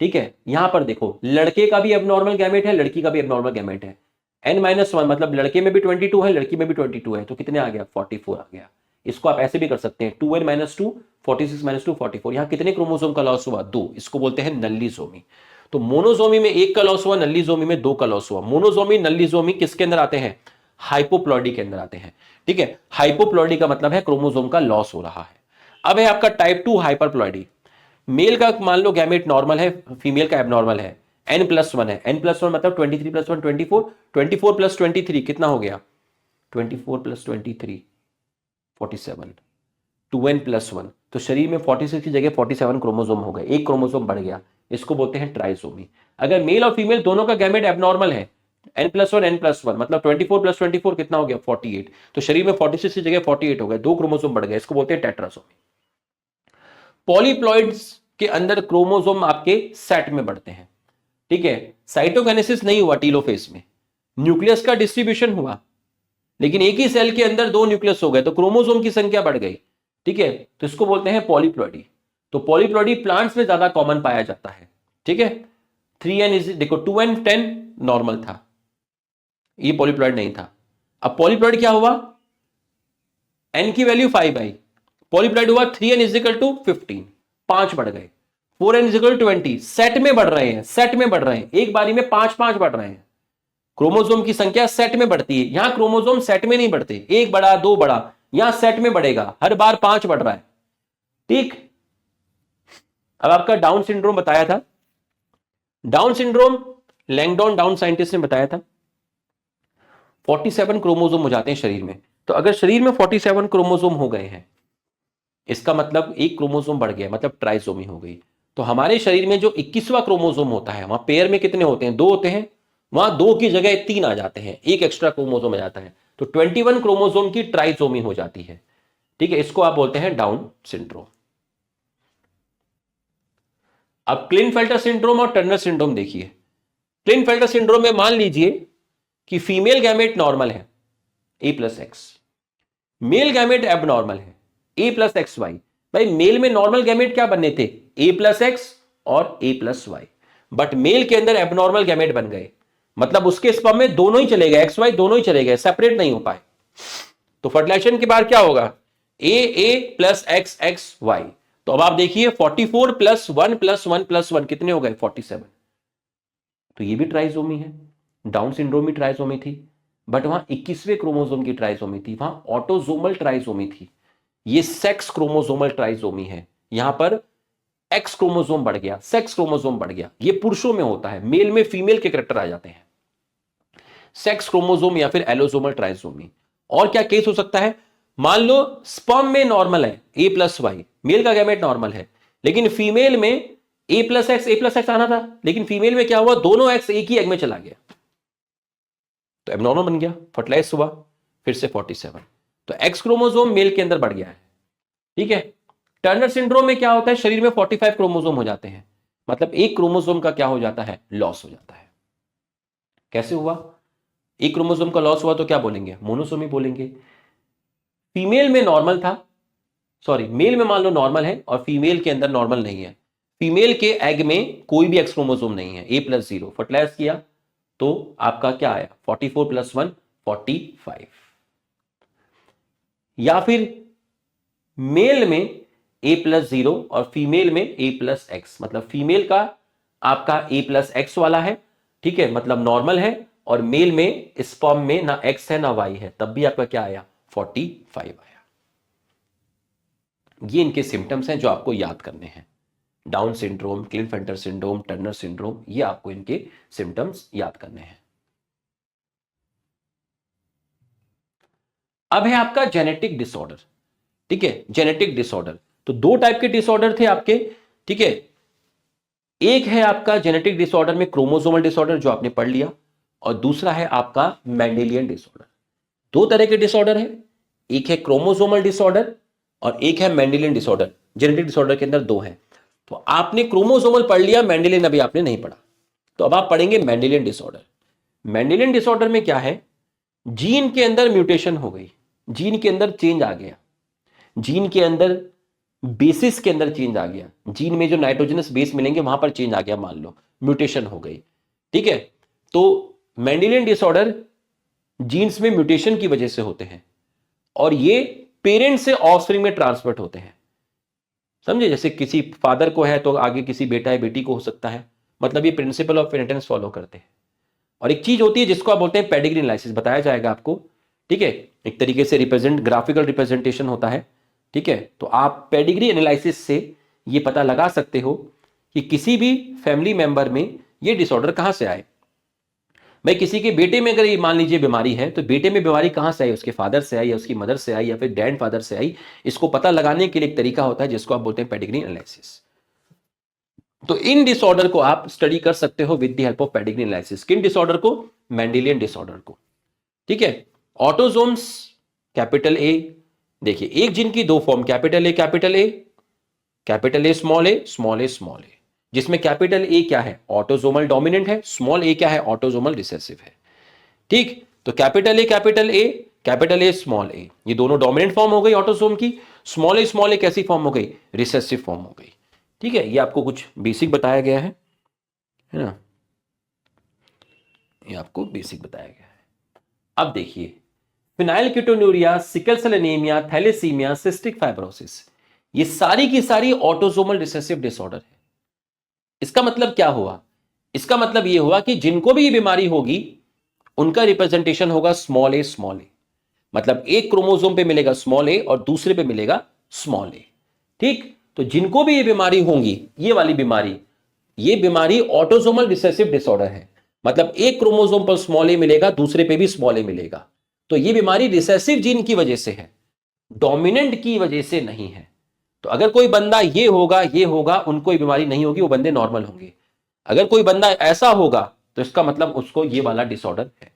[SPEAKER 1] ठीक है, यहां पर देखो, लड़के का भी एबनॉर्मल गैमेट है, लड़की का भी एबनॉर्मल गैमेट है। n-1 मतलब लड़के में भी 22 है, लड़की में भी 22 है, तो कितने आ गया, 44 आ गया। इसको आप ऐसे भी कर सकते हैं, 2n-2, 46 - 2, 44। यहां कितने क्रोमोसोम का लॉस हुआ, 2। इसको बोलते हैं नल्लीसोमी। तो मोनोसोमी में 1 का लॉस हुआ, नल्लीसोमी में 2 का लॉस हुआ। मोनोसोमी, नल्लीसोमी किसके अंदर आते हैं, हाइपोप्लॉइडी के अंदर आते हैं। ठीक है, हाइपोप्लॉइडी का मतलब है क्रोमोसोम का लॉस हो रहा है। अब है आपका टाइप 2 हाइपरप्लॉइडी। मेल का मान लो गैमेट नॉर्मल है, फीमेल का एबनॉर्मल है, n+1 है। n+1 मतलब 23 + 1 24, 24 + 23 कितना हो गया, 24 + 23 47, 2n+1। तो शरीर में 46 की जगह 47 क्रोमोसोम हो गए, एक क्रोमोसोम बढ़ गया। इसको बोलते हैं ट्राइसोमी। अगर मेल और फीमेल दोनों का गैमेट एबनॉर्मल है, n+1 n+1 मतलब 24 + 24 कितना हो गया, 48। तो शरीर में 46 की जगह 48 हो गए, दो क्रोमोसोम बढ़ गए, इसको बोलते हैं टेट्रासोमी। पॉलीप्लॉइड्स के अंदर क्रोमोसोम आपके सेट में बढ़ते हैं। ठीक है, साइटोकाइनेसिस नहीं हुआ टीलोफेज में, न्यूक्लियस का डिस्ट्रीब्यूशन हुआ, लेकिन एक ही सेल के अंदर दो न्यूक्लियस हो गए, तो क्रोमोसोम की संख्या बढ़ गई। ठीक है, तो इसको बोलते हैं पॉलीप्लॉइडी। तो पॉलीप्लॉइडी प्लांट्स में ज्यादा कॉमन पाया जाता है। ठीक है, 3n देखो, 2n 10 नॉर्मल था, ये पॉलीप्लॉइड नहीं था। अब पॉलीप्लॉइड क्या हुआ, n की वैल्यू 5 आई, पॉलीप्लॉइड हुआ 3n = 15, 5 बढ़ गए। 4n = 20, सेट में बढ़ रहे हैं, सेट में बढ़ रहे हैं, एक बारी में 5-5 बढ़ रहे हैं। क्रोमोसोम की संख्या सेट में बढ़ती है, यहां क्रोमोसोम सेट में नहीं बढ़ते, एक बड़ा दो बड़ा, यहां सेट में बढ़ेगा, हर बार 5 बढ़ रहा है। ठीक, अब आपका डाउन सिंड्रोम बताया था। Down syndrome Langdon down scientist ने बताया था। 47 क्रोमोसोम हो जाते हैं शरीर में। तो अगर शरीर में 47 क्रोमोसोम हो गए हैं, इसका मतलब एक क्रोमोसोम बढ़ गया, मतलब ट्राइसोमी हो गई। तो हमारे शरीर में जो 21वां क्रोमोसोम होता है, वहां पेयर में कितने होते हैं? 2 होते हैं, वहां 2 की जगह 3 आ जाते हैं, एक एक्स्ट्रा क्रोमोसोम आ जाता है, तो 21 क्रोमोसोम की ट्राइसोमी हो जाती है। ठीक है, इसको आप बोलते हैं डाउन सिंड्रोम। अब क्लिनफेल्टर सिंड्रोम और टर्नर सिंड्रोम देखिए। क्लिनफेल्टर सिंड्रोम में मान लीजिए कि फीमेल गैमेट नॉर्मल है A+X, मेल गैमेट एबनॉर्मल है A+XY। भाई मेल में नॉर्मल गैमेट क्या बनने थे? A+X और A+Y, बट मेल के अंदर एबनॉर्मल गैमेट बन गए, मतलब उसके स्पर्म में दोनों ही चले गए, XY दोनों ही चले गए, सेपरेट नहीं हो पाए। तो फर्टिलाइजेशन के बाद क्या होगा? A+XX+Y। तो अब आप देखिए 44 + 1 + 1 + 1 कितने हो गए? 47। तो ये भी ट्राइसोमी है, डाउन सिंड्रोम भी ट्राइसोमी थी, बट वहां 21वें क्रोमोसोम की ट्राइसोमी थी, वहां ऑटोसोमल ट्राइसोमी थी। ये सेक्स क्रोमोसोमल ट्राइसोमी है, यहां पर एक्स क्रोमोसोम बढ़ गया, सेक्स क्रोमोसोम बढ़ गया। ये पुरुषों में होता है, मेल में फीमेल के कैरेक्टर आ जाते हैं, सेक्स क्रोमोसोम या फिर एलोसोमल ट्राइसोमी। और क्या केस हो सकता है? मान लो स्पर्म में नॉर्मल है A+Y, मेल का गैमेट नॉर्मल है, लेकिन फीमेल में A+X आना था, लेकिन फीमेल में क्या हुआ? दोनों एक्स एक ही एग में चला गया, तो एबनॉर्मल बन गया, फर्टिलाइज हुआ, फिर से 47। तो एक्स क्रोमोसोम मेल के अंदर बढ़ गया है। ठीक है, टर्नर सिंड्रोम में क्या होता है? शरीर में 45 क्रोमोसोम हो जाते हैं, मतलब एक क्रोमोसोम का क्या हो जाता है? लॉस हो जाता है। कैसे हुआ? एक क्रोमोसोम का लॉस हुआ तो क्या बोलेंगे? मोनोसोमी बोलेंगे। फीमेल में नॉर्मल था, सॉरी मेल में मान लो नॉर्मल है और फीमेल के अंदर नॉर्मल नहीं है, फीमेल के एग में कोई भी एक्स क्रोमोसोम नहीं है, A+0, फर्टिलाइज किया तो आपका क्या आया? 44 + 1 45। या फिर मेल में A+0 और फीमेल में A+X, मतलब फीमेल का आपका A+X वाला है, ठीक है, मतलब नॉर्मल है, और मेल में स्पर्म में ना X है ना Y है, तब भी आपका क्या आया? 45 आया। ये इनके सिम्टम्स हैं जो आपको याद करने हैं। Down syndrome, Klinefelter syndrome, Turner syndrome, ये आपको इनके सिम्टम्स याद करने हैं। अब है आपका जेनेटिक डिसऑर्डर। ठीक है, जेनेटिक डिसऑर्डर तो 2 टाइप के डिसऑर्डर थे आपके। ठीक है, एक है आपका जेनेटिक डिसऑर्डर में क्रोमोसोमल डिसऑर्डर जो आपने पढ़ लिया, और दूसरा है आपका मेंडेलियन डिसऑर्डर। 2 तरह के डिसऑर्डर है, एक है क्रोमोसोमल डिसऑर्डर और एक है मेंडेलियन डिसऑर्डर। जेनेटिक डिसऑर्डर के अंदर 2 है। तो आपने क्रोमोसोमल पढ़ लिया, मेंडेलियन अभी आपने नहीं पढ़ा, तो अब आप पढ़ेंगे मेंडेलियन डिसऑर्डर। मेंडेलियन डिसऑर्डर में क्या है? जीन के अंदर म्यूटेशन हो गई, जीन के अंदर चेंज आ गया, जीन के अंदर बेसिस के अंदर चेंज आ गया, जीन में जो नाइट्रोजनस बेस मिलेंगे वहां पर चेंज आ गया, मान लो म्यूटेशन हो गई। ठीक है, तो मेंडेलियन डिसऑर्डर जीन्स में म्यूटेशन की वजह से होते हैं, और ये पेरेंट से ऑफस्प्रिंग में ट्रांसफर होते हैं। समझे? जैसे किसी फादर को है तो आगे किसी बेटा है बेटी को हो सकता है, मतलब ये प्रिंसिपल ऑफ इनहेरिटेंस फॉलो करते हैं। और एक चीज होती है जिसको आप बोलते हैं पेडिग्री एनालिसिस, बताया जाएगा आपको। ठीक है, एक तरीके से ग्राफिकल रिप्रेजेंटेशन होता है। ठीक है, तो आप पेडिग्री एनालिसिस से ये पता लगा सकते हो कि किसी भी फैमिली मेंबर में ये डिसऑर्डर कहां से आए। भाई किसी के बेटे में अगर ये मान लीजिए बीमारी है, तो बेटे में बीमारी कहां से आई? उसके फादर से आई, या उसकी मदर से आई, या फिर ग्रैंड फादर से आई। इसको पता लगाने के लिए एक तरीका होता है जिसको आप बोलते हैं पेडिग्री एनालिसिस। तो इन डिसऑर्डर को आप स्टडी कर सकते हो with the help of pedigree analysis. किन डिसऑर्डर को? मेंडेलियन डिसऑर्डर को। ठीक है, ऑटोसोम्स कैपिटल ए, देखिए एक जीन की 2 form, capital A capital A, capital A small A small A small A, जिसमें कैपिटल ए क्या है? ऑटोसोमल डोमिनेंट है, स्मॉल ए क्या है? ऑटोसोमल रिसेसिव है। ठीक, तो कैपिटल ए स्मॉल ए, ये दोनों डोमिनेंट फॉर्म हो गई ऑटोसोम की। स्मॉल ए कैसी फॉर्म हो गई? रिसेसिव फॉर्म हो गई। ठीक है, ये आपको कुछ बेसिक बताया गया है ना, ये आपको बेसिक बताया गया है। अब देखिए, phenylketonuria, sickle cell anaemia, thalassaemia, cystic fibrosis, ये सारी की सारी ऑटोसोमल रिसेसिव डिसऑर्डर है। इसका मतलब क्या हुआ? इसका मतलब यह हुआ कि जिनको भी ये बीमारी होगी उनका रिप्रेजेंटेशन होगा स्मॉल ए, मतलब एक क्रोमोसोम पे मिलेगा स्मॉल ए और दूसरे पे मिलेगा स्मॉल ए। ठीक, तो जिनको भी ये बीमारी होंगी, ये बीमारी ऑटोसोमल रिसेसिव डिसऑर्डर है, मतलब एक क्रोमोसोम पर स्मॉल ए मिलेगा, दूसरे पे भी स्मॉल ए मिलेगा। तो ये बीमारी रिसेसिव जीन की वजह से है, डोमिनेंट की वजह से नहीं है। तो अगर कोई बंदा ये होगा उनको ये बीमारी नहीं होगी, वो बंदे नॉर्मल होंगे। अगर कोई बंदा ऐसा होगा तो इसका मतलब उसको ये वाला डिसऑर्डर है।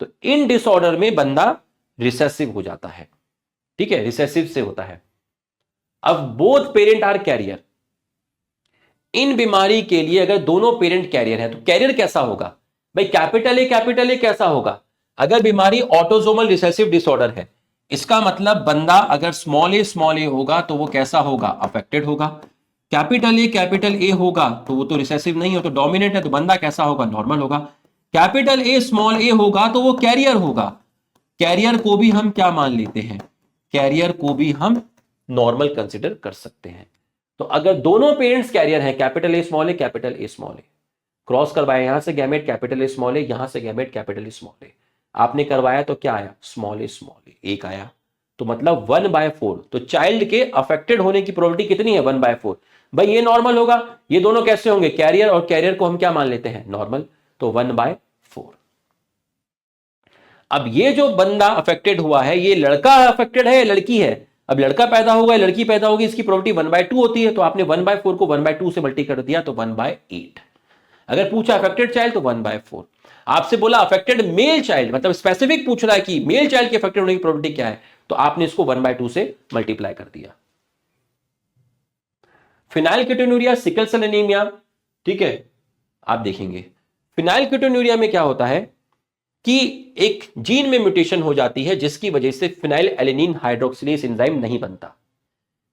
[SPEAKER 1] तो इन डिसऑर्डर में बंदा रिसेसिव हो जाता है, ठीक है, रिसेसिव से होता है। अब बोथ पेरेंट आर कैरियर, इन बीमारी के लिए अगर दोनों पेरेंट कैरियर है तो कैरियर कैसा होगा भाई, कैपिटल ए कैसा होगा? अगर बीमारी ऑटोसोमल रिसेसिव डिसऑर्डर है, इसका मतलब बंदा अगर स्मॉल ए होगा तो वो कैसा होगा, अफेक्टेड होगा। कैपिटल ए होगा तो वो तो रिसेसिव नहीं हो, तो डोमिनेंट है, तो बंदा कैसा होगा, नॉर्मल होगा। कैपिटल ए स्मॉल ए होगा तो वो कैरियर होगा। कैरियर को भी हम क्या मान लेते हैं, कैरियर को भी हम नॉर्मल कंसिडर कर सकते हैं। तो अगर दोनों पेरेंट्स कैरियर हैं, capital A small A, cross करवाया, यहां से गैमेट कैपिटल ए स्मॉल ए, यहां से गैमेट कैपिटल ए स्मॉल ए, आपने करवाया तो क्या आया, स्मॉल ए एक आया, तो मतलब 1/4। तो चाइल्ड के अफेक्टेड होने की प्रोबेबिलिटी कितनी है, 1/4। भाई ये नॉर्मल होगा, ये दोनों कैसे होंगे, कैरियर, और कैरियर को हम क्या मान लेते हैं, नॉर्मल, तो 1/4। अब ये जो बंदा अफेक्टेड हुआ है, ये लड़का अफेक्टेड है या लड़की है? अब लड़का पैदा होगा या लड़की पैदा होगी, इसकी प्रोबेबिलिटी 1/2 होती है, तो आपने 1/4 को 1/2 से मल्टी कर दिया तो 1/8। अगर पूछा अफेक्टेड चाइल्ड तो 1/4। आपसे बोला अफेक्टेड मेल चाइल्ड, मतलब स्पेसिफिक पूछ रहा है कि मेल चाइल्ड के अफेक्टेड होने की प्रोबेबिलिटी क्या है, तो आपने इसको 1/2 से मल्टीप्लाई कर दिया। फिनाइलकीटोन्यूरिया, सिकल सेल एनीमिया, ठीक है, आप देखेंगे फिनाइलकीटोन्यूरिया में क्या होता है कि एक जीन में म्यूटेशन हो जाती है जिसकी वजह से फिनाइल एलेनिन हाइड्रोक्सिलेज एंजाइम नहीं बनता,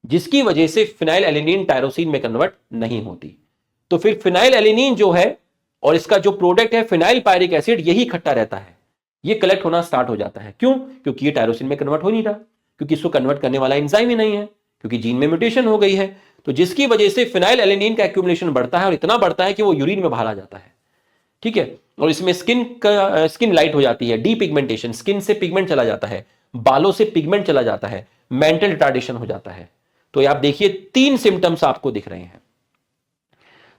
[SPEAKER 1] जिसकी वजह से फिनाइल एलेनिन टायरोसिन में कन्वर्ट नहीं होती। तो फिर फिनाइल एलेनिन जो है और इसका जो प्रोडक्ट है फिनाइल पायरिक एसिड, यही खट्टा रहता है, ये कलेक्ट होना स्टार्ट हो जाता है। क्यों? क्योंकि ये टायरोसिन में कन्वर्ट हो नहीं रहा, क्योंकि इसको कन्वर्ट करने वाला एंजाइम ही नहीं है, क्योंकि जीन में म्यूटेशन हो गई है। तो जिसकी वजह से फिनाइल एलेनिन का एक्यूमुलेशन बढ़ता है और इतना बढ़ता है कि वो यूरिन में बाहर आ जाता है, ठीक है। और इसमें स्किन लाइट हो जाती है, डी पिगमेंटेशन, स्किन से पिगमेंट चला जाता है, बालों से पिगमेंट चला जाता है, मेंटल रिटार्डेशन हो जाता है। तो आप देखिए 3 सिम्टम्स आपको दिख रहे हैं।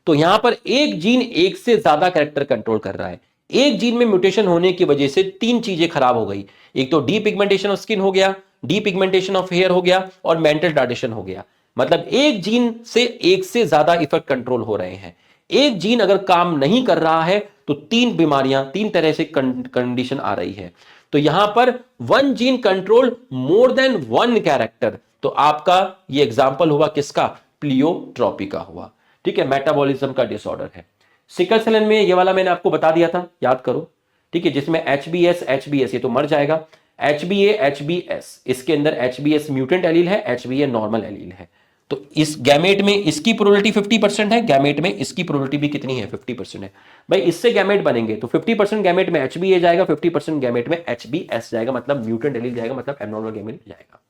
[SPEAKER 1] तो यहां पर एक जीन एक से ज्यादा कैरेक्टर कंट्रोल कर रहा है। एक जीन में म्यूटेशन होने की वजह से 3 चीजें खराब हो गई, एक तो डी पिगमेंटेशन ऑफ स्किन हो गया, डी पिगमेंटेशन ऑफ हेयर हो गया, और मेंटल रिटार्डेशन हो गया। मतलब एक जीन से एक से ज्यादा इफेक्ट कंट्रोल हो रहे हैं। एक जीन अगर काम नहीं कर रहा है तो 3 बीमारियां, 3 तरह से कंडीशन आ रही है। तो यहां पर 1 gene control more than 1 character. तो आपका ये एग्जांपल हुआ किसका, प्लियोट्रॉपी का हुआ, ठीक है, मेटाबॉलिज्म का डिसऑर्डर है। सिकल सेल में ये वाला मैंने आपको बता दिया था, याद करो, ठीक है, जिसमें HBS ये तो मर जाएगा, HBS, इसके अंदर HBS म्यूटेंट एलील है, HBA नॉर्मल एलील है। तो इस गैमेट में इसकी प्रोबेबिलिटी 50% है, गैमेट में इसकी प्रोबेबिलिटी भी कितनी है, 50% है। भाई इससे गैमेट बनेंगे तो 50% गैमेट में HBA जाएगा, 50% गैमेट में HBS जाएगा, मतलब म्यूटेंट एलील जाएगा, मतलब एब्नॉर्मल गैमेट जाएगा।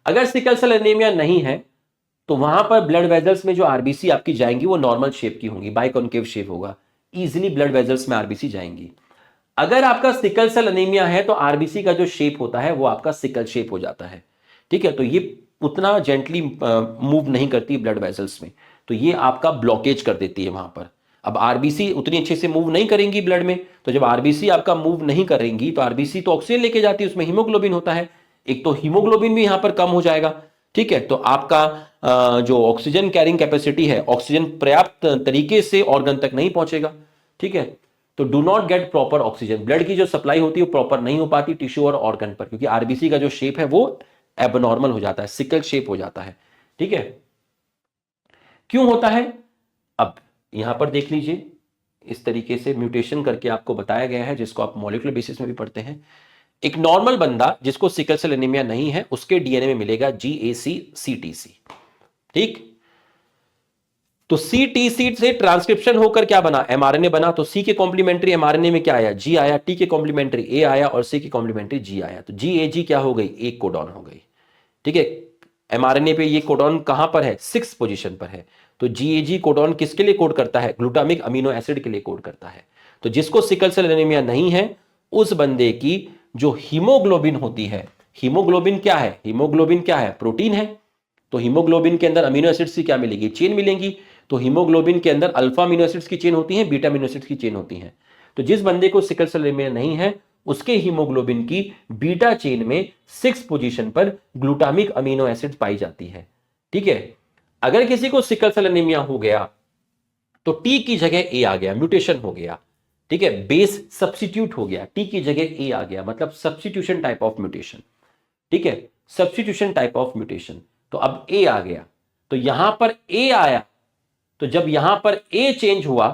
[SPEAKER 1] अगर सिकल सेल एनीमिया नहीं है तो वहां पर ब्लड वेजल्स में जो आरबीसी आपकी जाएंगी वो नॉर्मल शेप की होंगी, बाइकॉन्केव शेप होगा, इजीली ब्लड वेजल्स में आरबीसी जाएंगी। अगर आपका सिकल सेल एनीमिया है तो आरबीसी का जो शेप होता है वो आपका सिकल शेप हो जाता है, ठीक है। तो ये उतना जेंटली मूव नहीं करती ब्लड वेजल्स में, तो ये आपका ब्लॉकेज कर देती है वहां पर। अब आरबीसी उतनी अच्छे से मूव नहीं करेंगी ब्लड में, तो जब आरबीसी आपका मूव नहीं करेंगी तो आरबीसी तो ऑक्सीजन लेके जाती है, उसमें हीमोग्लोबिन होता है, एक तो हीमोग्लोबिन भी यहां पर कम हो जाएगा, ठीक है। तो आपका जो ऑक्सीजन कैरिंग कैपेसिटी है, ऑक्सीजन पर्याप्त तरीके से ऑर्गन तक नहीं पहुंचेगा, ठीक है। तो do not get proper oxygen, blood की जो सप्लाई होती है वो प्रॉपर नहीं हो पाती टिश्यू और ऑर्गन पर, क्योंकि आरबीसी का जो शेप है वो एबनॉर्मल हो जाता है, सिकल शेप हो जाता है, ठीक है। क्यों होता है, अब यहां पर देख लीजिए, इस तरीके से म्यूटेशन करके आपको बताया गया है, जिसको आप मॉलिक्यूलर बेसिस में भी पढ़ते हैं। एक नॉर्मल बंदा जिसको सिकल सेल एनीमिया नहीं है उसके डीएनए में मिलेगा GAC-CTC, ठीक। तो CTC से ट्रांसक्रिप्शन होकर क्या बना, mRNA बना। तो C के कॉम्प्लीमेंट्री mRNA में क्या आया, G आया, T के कॉम्प्लीमेंट्री A आया और C के कॉम्प्लीमेंट्री G आया। तो GAG क्या हो गई, एक कोडॉन हो गई, ठीक है। mRNA पे ये कोडॉन कहां पर है, 6th पोजीशन पर है। तो GAG कोडॉन किसके लिए कोड करता है, ग्लूटामिक अमीनो एसिड के लिए कोड करता है। तो जिसको सिकल सेल एनीमिया नहीं है उस बंदे की जो हीमोग्लोबिन होती है, हीमोग्लोबिन क्या है, हीमोग्लोबिन क्या है, प्रोटीन है। तो हीमोग्लोबिन के अंदर अमीनो एसिड्स की क्या मिलेगी, चेन मिलेंगी। तो हीमोग्लोबिन के अंदर अल्फा अमीनो एसिड्स की चेन होती है, बीटा अमीनो एसिड्स की चेन होती है। तो जिस बंदे को सिकल सेल एनीमिया नहीं है उसके हीमोग्लोबिन की बीटा चेन में 6 पोजीशन पर ग्लूटामिक अमीनो एसिड पाई जाती है। ठीक है, अगर किसी को सिकल सेल एनीमिया हो गया तो टी की जगह ए आ गया, म्यूटेशन हो गया। ठीक है, बेस सब्स्टिट्यूट हो गया, टी की जगह ए आ गया, मतलब सब्स्टिट्यूशन टाइप ऑफ म्यूटेशन। ठीक है, सब्स्टिट्यूशन टाइप ऑफ म्यूटेशन। तो अब ए आ गया, तो यहां पर ए आया, तो जब यहां पर ए चेंज हुआ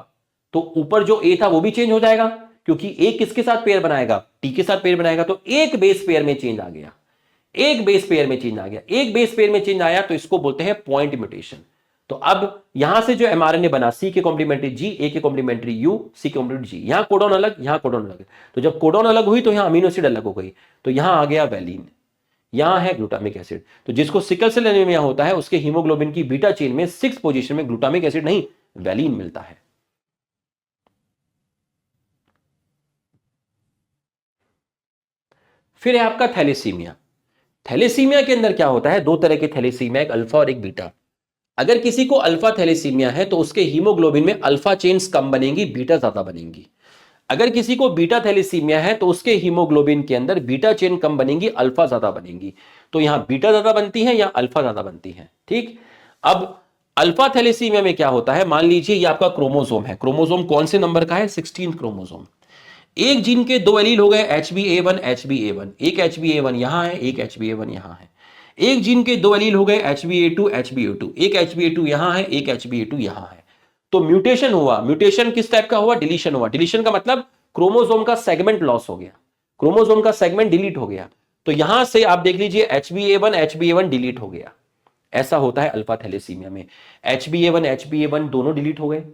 [SPEAKER 1] तो ऊपर जो ए था वो भी चेंज हो जाएगा, क्योंकि ए किसके साथ पेयर बनाएगा, टी के साथ पेयर बनाएगा। तो एक बेस पेयर में चेंज आ गया, एक बेस पेयर में चेंज आ गया, एक बेस पेयर में चेंज आया, तो इसको बोलते हैं पॉइंट म्यूटेशन। तो अब यहां से जो एमआरएनए बना, सी के कॉम्प्लीमेंट्री जी, ए के कॉम्प्लीमेंट्री यू, सी के कॉम्प्लीमेंट्री जी, यहां कोडॉन अलग, यहां कोडॉन अलग। तो जब कोडॉन अलग हुई तो यहां अमीनो एसिड अलग हो गई, तो यहां आ गया वैलिन, यहां है ग्लूटामिक एसिड। तो जिसको सिकल सेल एनीमिया होता है उसके हीमोग्लोबिन की बीटा चेन में 6 पोजीशन में ग्लूटामिक एसिड नहीं, वैलिन मिलता है। फिर है आपका थैलेसीमिया। थैलेसीमिया के अंदर क्या होता है, दो तरह के थैलेसीमिया, एक अल्फा और एक बीटा। अगर किसी को अल्फा थैलेसीमिया है तो उसके हीमोग्लोबिन में अल्फा चेन्स कम बनेंगी, बीटा ज्यादा बनेंगी। अगर किसी को बीटा थैलेसीमिया है तो उसके हीमोग्लोबिन के अंदर बीटा चेन कम बनेंगी, अल्फा ज्यादा बनेंगी। तो यहां बीटा ज्यादा बनती है या अल्फा ज्यादा बनती है। ठीक, अब अल्फा थैलेसीमिया में क्या होता है, मान लीजिए ये आपका क्रोमोसोम है, क्रोमोसोम कौन से नंबर का है, 16 क्रोमोसोम। एक जीन के दो एलील हो गए, HbA1 HbA1, एक HbA1 यहां है, एक HbA1 यहां है। एक जीन के दो एलील हो गए, HbA2 HbA2, एक HbA2 यहां है, एक HbA2 यहां है। तो म्यूटेशन हुआ, म्यूटेशन किस टाइप का हुआ, डिलीशन हुआ। डिलीशन का मतलब क्रोमोसोम का सेगमेंट लॉस हो गया, क्रोमोसोम का सेगमेंट डिलीट हो गया। तो यहां से आप देख लीजिए HbA1 HbA1 डिलीट हो गया। ऐसा होता है अल्फा थैलेसीमिया में, HbA1 HbA1 दोनों डिलीट हो गए,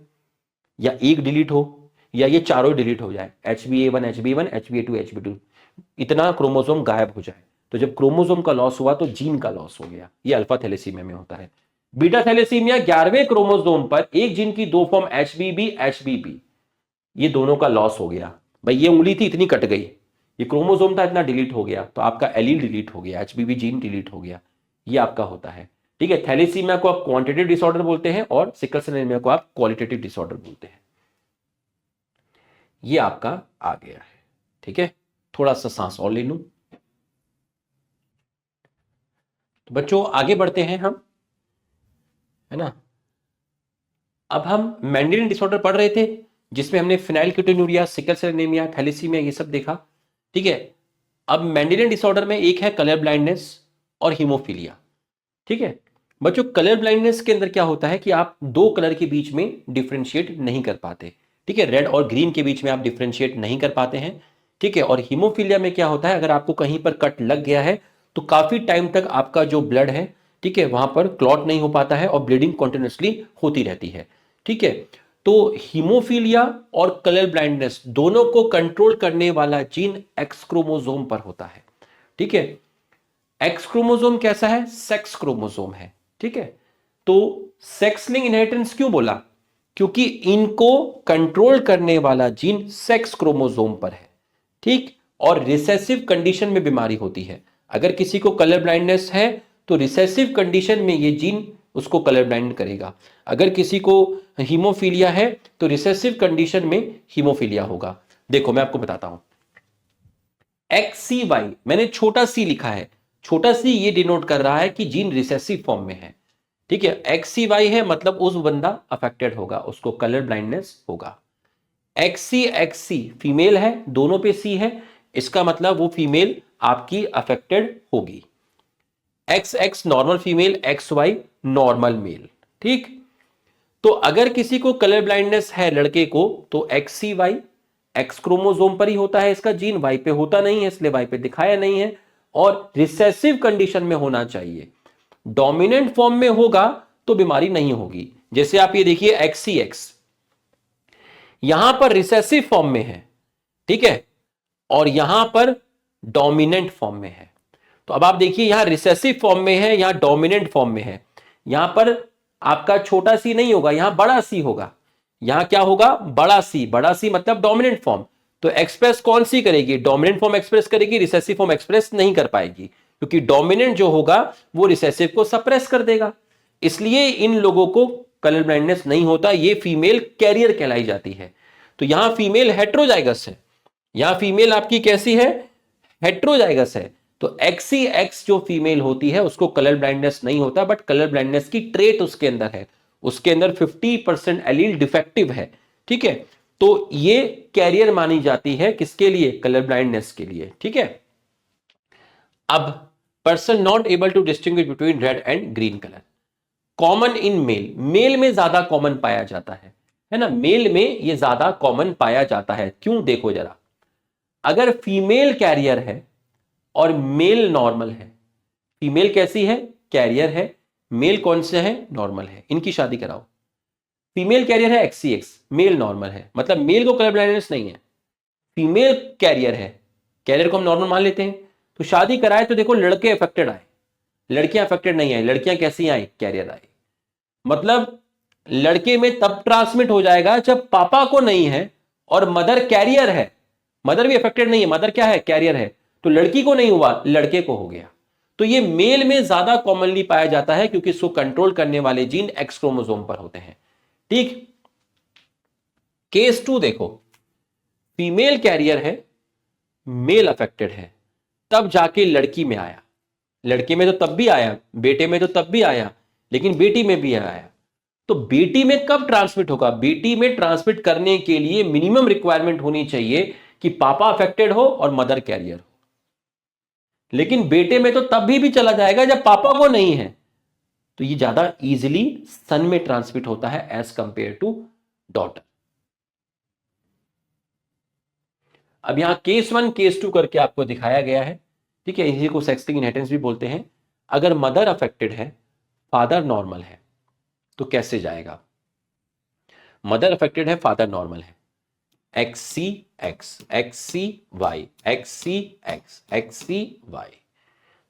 [SPEAKER 1] या एक डिलीट हो, या ये चारों डिलीट हो जाए, HbA1 HbA1 HbA2 HbA2, इतना क्रोमोसोम गायब हो जाए। तो जब क्रोमोसोम का लॉस हुआ तो जीन का लॉस हो गया, ये अल्फा थैलेसीमिया में होता है। बीटा थैलेसीमिया 11वें क्रोमोसोम पर एक जीन की दो फॉर्म HBB HBB, ये दोनों का लॉस हो गया। भाई ये उंगली थी इतनी कट गई, ये क्रोमोसोम था इतना डिलीट हो गया, तो आपका एलील डिलीट हो गया, HBB जीन डिलीट हो गया, ये आपका होता है। ठीक है, थैलेसीमिया को आप क्वांटिटेटिव डिसऑर्डर बोलते हैं और सिकल सेल एनीमिया को आप क्वालिटेटिव डिसऑर्डर बोलते हैं। ये आपका आ गया है। ठीक है, थोड़ा सा सांस और ले लूं। तो बच्चों आगे बढ़ते हैं हम, है ना। अब हम मेंडेलियन डिसऑर्डर पढ़ रहे थे, जिसमें हमने फिनाइलकीटोन्यूरिया, सिकल सेल एनीमिया, थैलेसीमिया ये सब देखा। ठीक है, अब मेंडेलियन डिसऑर्डर में एक है कलर ब्लाइंडनेस और हीमोफीलिया। ठीक है बच्चों, कलर ब्लाइंडनेस के अंदर क्या होता है कि आप दो कलर के बीच में डिफरेंशिएट नहीं कर पाते। ठीक है, रेड और ग्रीन के बीच में आप डिफरेंशिएट नहीं कर पाते हैं। ठीक है, और हीमोफीलिया में क्या होता है, अगर आपको कहीं पर कट लग गया है तो काफी टाइम तक आपका जो ब्लड है, ठीक है, वहां पर क्लॉट नहीं हो पाता है और ब्लीडिंग कॉन्टिन्यूसली होती रहती है। ठीक है, तो हीमोफीलिया और कलर ब्लाइंडनेस दोनों को कंट्रोल करने वाला जीन एक्स क्रोमोसोम पर होता है। ठीक है, एक्स क्रोमोसोम कैसा है, सेक्स क्रोमोसोम है। ठीक है, तो सेक्स लिंक इनहेरिटेंस क्यों बोला, क्योंकि इनको कंट्रोल करने वाला जीन सेक्स क्रोमोसोम पर है। ठीक, और रिसेसिव कंडीशन में बीमारी होती है। अगर किसी को कलर ब्लाइंडनेस है तो रिसेसिव कंडीशन में ये जीन उसको कलर ब्लाइंड करेगा। अगर किसी को हीमोफीलिया है तो रिसेसिव कंडीशन में हीमोफीलिया होगा। देखो मैं आपको बताता हूं, XCY मैंने छोटा सी लिखा है, छोटा सी ये डिनोट कर रहा है कि जीन रिसेसिव फॉर्म में है। ठीक है, XCY है मतलब उस बंदा अफेक्टेड होगा, उसको कलर ब्लाइंडनेस होगा। XC फीमेल है, दोनों पे C है, इसका मतलब वो फीमेल आपकी अफेक्टेड होगी। XX normal female, XY normal male. ठीक, तो अगर किसी को कलर ब्लाइंडनेस है लड़के को तो XCY एक्स क्रोमोसोम पर ही होता है इसका जीन, वाई पे होता नहीं है इसलिए वाई पे दिखाया नहीं है, और रिसेसिव कंडीशन में होना चाहिए। डोमिनेंट फॉर्म में होगा तो बीमारी नहीं होगी। जैसे आप ये देखिए XCX यहां पर रिसेसिव फॉर्म में है, ठीक है, और यहां पर डोमिनेंट फॉर्म में है। तो अब आप देखिए यहां रिसेसिव फॉर्म में है, यहां डोमिनेंट फॉर्म में है। यहां पर आपका छोटा सी नहीं होगा, यहां बड़ा सी होगा। यहां क्या होगा, बड़ा सी, बड़ा सी मतलब डोमिनेंट फॉर्म। तो एक्सप्रेस कौन सी करेगी, डोमिनेंट फॉर्म एक्सप्रेस करेगी, रिसेसिव फॉर्म एक्सप्रेस नहीं कर पाएगी, क्योंकि डोमिनेंट जो होगा वो रिसेसिव को सप्रेस कर देगा। इसलिए इन लोगों को कलर ब्लाइंडनेस नहीं होता, ये फीमेल कैरियर कहलाई जाती है। तो यहां फीमेल हेट्रोजाइगस है, यहां फीमेल आपकी कैसी है, हेट्रोजाइगस है। तो XCX जो फीमेल होती है उसको कलर ब्लाइंडनेस नहीं होता, बट कलर ब्लाइंडनेस की ट्रेट उसके अंदर है, उसके अंदर 50% एलील डिफेक्टिव है, ठीक है। तो ये कैरियर मानी जाती है किसके लिए, कलर ब्लाइंडनेस के लिए, ठीक है। अब person not able to distinguish between red and green colour, common in male, male में ज्यादा कॉमन पाया जाता है ना, मेल में ये ज्यादा कॉमन पाया जाता है। क्यों, देखो जरा, अगर फीमेल कैरियर है और मेल नॉर्मल है, फीमेल कैसी है, कैरियर है, मेल कौन से है, नॉर्मल है, इनकी शादी कराओ। फीमेल कैरियर है XCX, मेल नॉर्मल है, मतलब मेल को कलर ब्लाइंडनेस नहीं है, फीमेल कैरियर है, कैरियर को हम नॉर्मल मान लेते हैं, तो शादी कराए तो देखो लड़के अफेक्टेड आए, लड़कियां अफेक्टेड नहीं आई, लड़कियां कैसी आई, कैरियर आई। मतलब लड़के में तब ट्रांसमिट हो जाएगा जब पापा को नहीं है और मदर कैरियर है, मदर भी अफेक्टेड नहीं है, मदर क्या है, कैरियर है, तो लड़की को नहीं हुआ, लड़के को हो गया। तो ये मेल में ज्यादा कॉमनली पाया जाता है क्योंकि इसको कंट्रोल करने वाले जीन X क्रोमोसोम पर होते हैं, ठीक। केस 2 देखो, फीमेल कैरियर है, मेल अफेक्टेड है, तब जाके लड़की में आया, लड़के में तो तब भी आया, बेटे में तो तब भी आया, लेकिन बेटी में भी आया। तो बेटी में कब ट्रांसमिट होगा, बेटी में ट्रांसमिट करने के लिए मिनिमम रिक्वायरमेंट होनी चाहिए कि पापा अफेक्टेड हो और मदर कैरियर हो, लेकिन बेटे में तो तब भी चला जाएगा जब पापा को नहीं है। तो ये ज्यादा इजीली सन में ट्रांसमिट होता है एज कंपेयर टू डॉटर। अब यहां केस 1 केस 2 करके आपको दिखाया गया है, ठीक है, इसी को सेक्सलिंग इनहेरिटेंस भी बोलते हैं। अगर मदर अफेक्टेड है, फादर नॉर्मल है, तो कैसे जाएगा, मदर अफेक्टेड है, फादर नॉर्मल है, XCX XCY XCX XCY।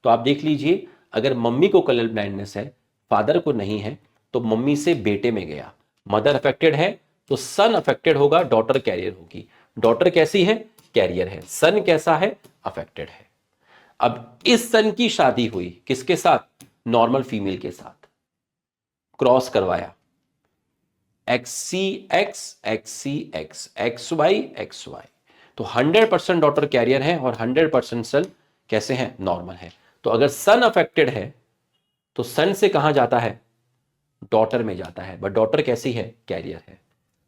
[SPEAKER 1] तो आप देख लीजिए, अगर मम्मी को कलर ब्लाइंडनेस है, फादर को नहीं है, तो मम्मी से बेटे में गया, मदर अफेक्टेड है तो सन अफेक्टेड होगा, डॉटर कैरियर होगी, डॉटर कैसी है, कैरियर है, सन कैसा है, अफेक्टेड है। अब इस सन की शादी हुई किसके साथ, नॉर्मल फीमेल के साथ, क्रॉस करवाया, XCX XCX XY XY, तो 100% डॉटर कैरियर है और 100% सन कैसे हैं, नॉर्मल है। तो अगर सन अफेक्टेड है तो सन से कहां जाता है, डॉटर में जाता है, बट डॉटर कैसी है, कैरियर है।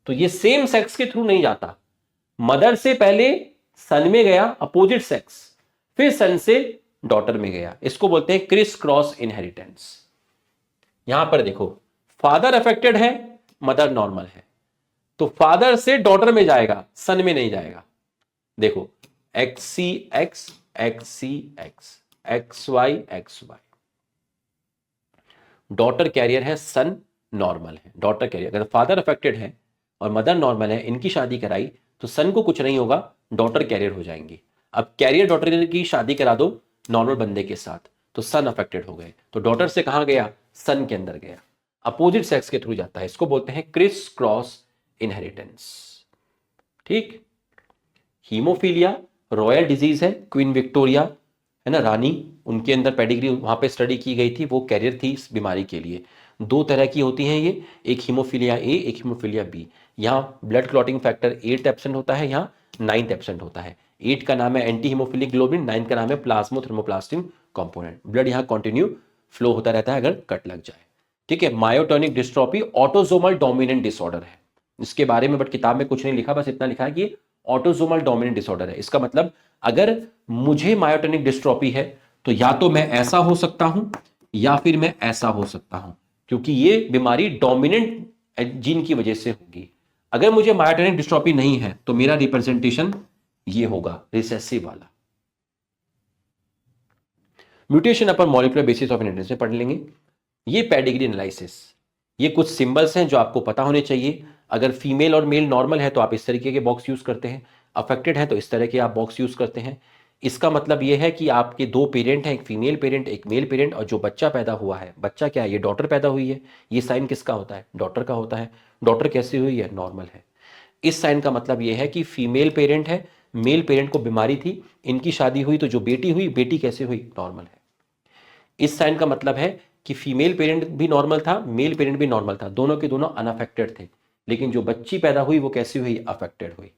[SPEAKER 1] तो ये सेम सेक्स के थ्रू नहीं जाता, मदर से पहले सन में गया अपोजिट सेक्स, फिर सन से डॉटर में गया, इसको बोलते हैं क्रिस क्रॉस इनहेरिटेंस। यहां पर देखो, फादर अफेक्टेड है, मदर नॉर्मल है, तो फादर से डॉटर में जाएगा, सन में नहीं जाएगा। देखो XCX XCX XY XY, daughter carrier है, सन नॉर्मल है, डॉटर कैरियर। अगर फादर अफेक्टेड है और मदर नॉर्मल है, इनकी शादी कराई तो सन को कुछ नहीं होगा, डॉटर कैरियर हो जाएंगी। अब कैरियर डॉटर की शादी करा दो नॉर्मल बंदे के साथ, तो सन अफेक्टेड हो गए, तो डॉटर से कहां गया, सन के अंदर गया, अपोजिट सेक्स के थ्रू जाता है, इसको बोलते हैं क्रिस क्रॉस इनहेरिटेंस, ठीक। हीमोफीलिया रॉयल डिजीज है, क्वीन विक्टोरिया है ना, रानी, उनके अंदर पेडिग्री वहां पे स्टडी की गई थी, वो कैरियर थी इस बीमारी के लिए। दो तरह की होती हैं ये, एक हीमोफीलिया ए, एक हीमोफीलिया बी। यहाँ ब्लड क्लॉटिंग फैक्टर 8 एब्सेंट होता है, यहाँ 9 एब्सेंट होता है। 8 का नाम है एंटी हीमोफिलिक ग्लोबिन, 9 का नाम है प्लाज्मोथर्मोप्लास्टिन कंपोनेंट। ब्लड यहाँ कंटिन्यू फ्लो होता रहता है अगर कट लग जाए, ठीक है। Myotonic dystrophy autosomal dominant disorder है, इसके बारे में बट किताब में कुछ नहीं लिखा, बस इतना लिखा है कि ऑटोसोमल डोमिनेंट डिसऑर्डर है। इसका मतलब अगर मुझे मायोटोनिक डिस्ट्रोफी है तो या तो मैं ऐसा हो सकता हूं या फिर मैं ऐसा हो सकता हूं, क्योंकि ये बीमारी डोमिनेंट जीन की वजह से होगी। अगर मुझे मायोटोनिक डिस्ट्रोफी नहीं है तो मेरा रिप्रेजेंटेशन ये होगा, रिसेसिव वाला। Mutation upon molecular basis of inheritance में पढ़ लेंगे। ये पेडिग्री एनालिसिस, ये कुछ सिंबल्स हैं जो आपको पता होने चाहिए। अगर फीमेल और मेल नॉर्मल है तो आप इस तरीके के बॉक्स यूज करते हैं, अफेक्टेड है तो इस तरह के आप बॉक्स यूज करते हैं। इसका मतलब यह है कि आपके दो पेरेंट हैं, एक फीमेल पेरेंट एक मेल पेरेंट, और जो बच्चा पैदा हुआ है, बच्चा क्या है, ये डॉटर पैदा हुई है, ये साइन किसका होता है, डॉटर का होता है। डॉटर कैसी हुई है, नॉर्मल है। इस साइन का मतलब यह है कि फीमेल पेरेंट है, मेल पेरेंट को बीमारी थी, इनकी शादी हुई तो जो बेटी हुई, बेटी कैसे हुई, नॉर्मल है। इस साइन का मतलब है कि फीमेल पेरेंट भी नॉर्मल था, मेल पेरेंट भी नॉर्मल था, दोनों के दोनों अनअफेक्टेड थे, लेकिन जो बच्ची पैदा हुई वो कैसी हुई, अफेक्टेड हुई।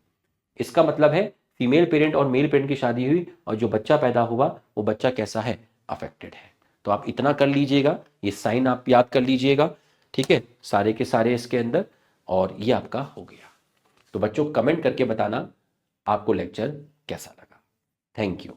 [SPEAKER 1] इसका मतलब है फीमेल पेरेंट और मेल पेरेंट की शादी हुई और जो बच्चा पैदा हुआ वो बच्चा कैसा है, अफेक्टेड है। तो आप इतना कर लीजिएगा, ये साइन आप याद कर लीजिएगा, ठीक है, सारे के सारे इसके अंदर, और ये आपका हो गया। तो बच्चों कमेंट करके बताना आपको लेक्चर कैसा लगा। Thank you.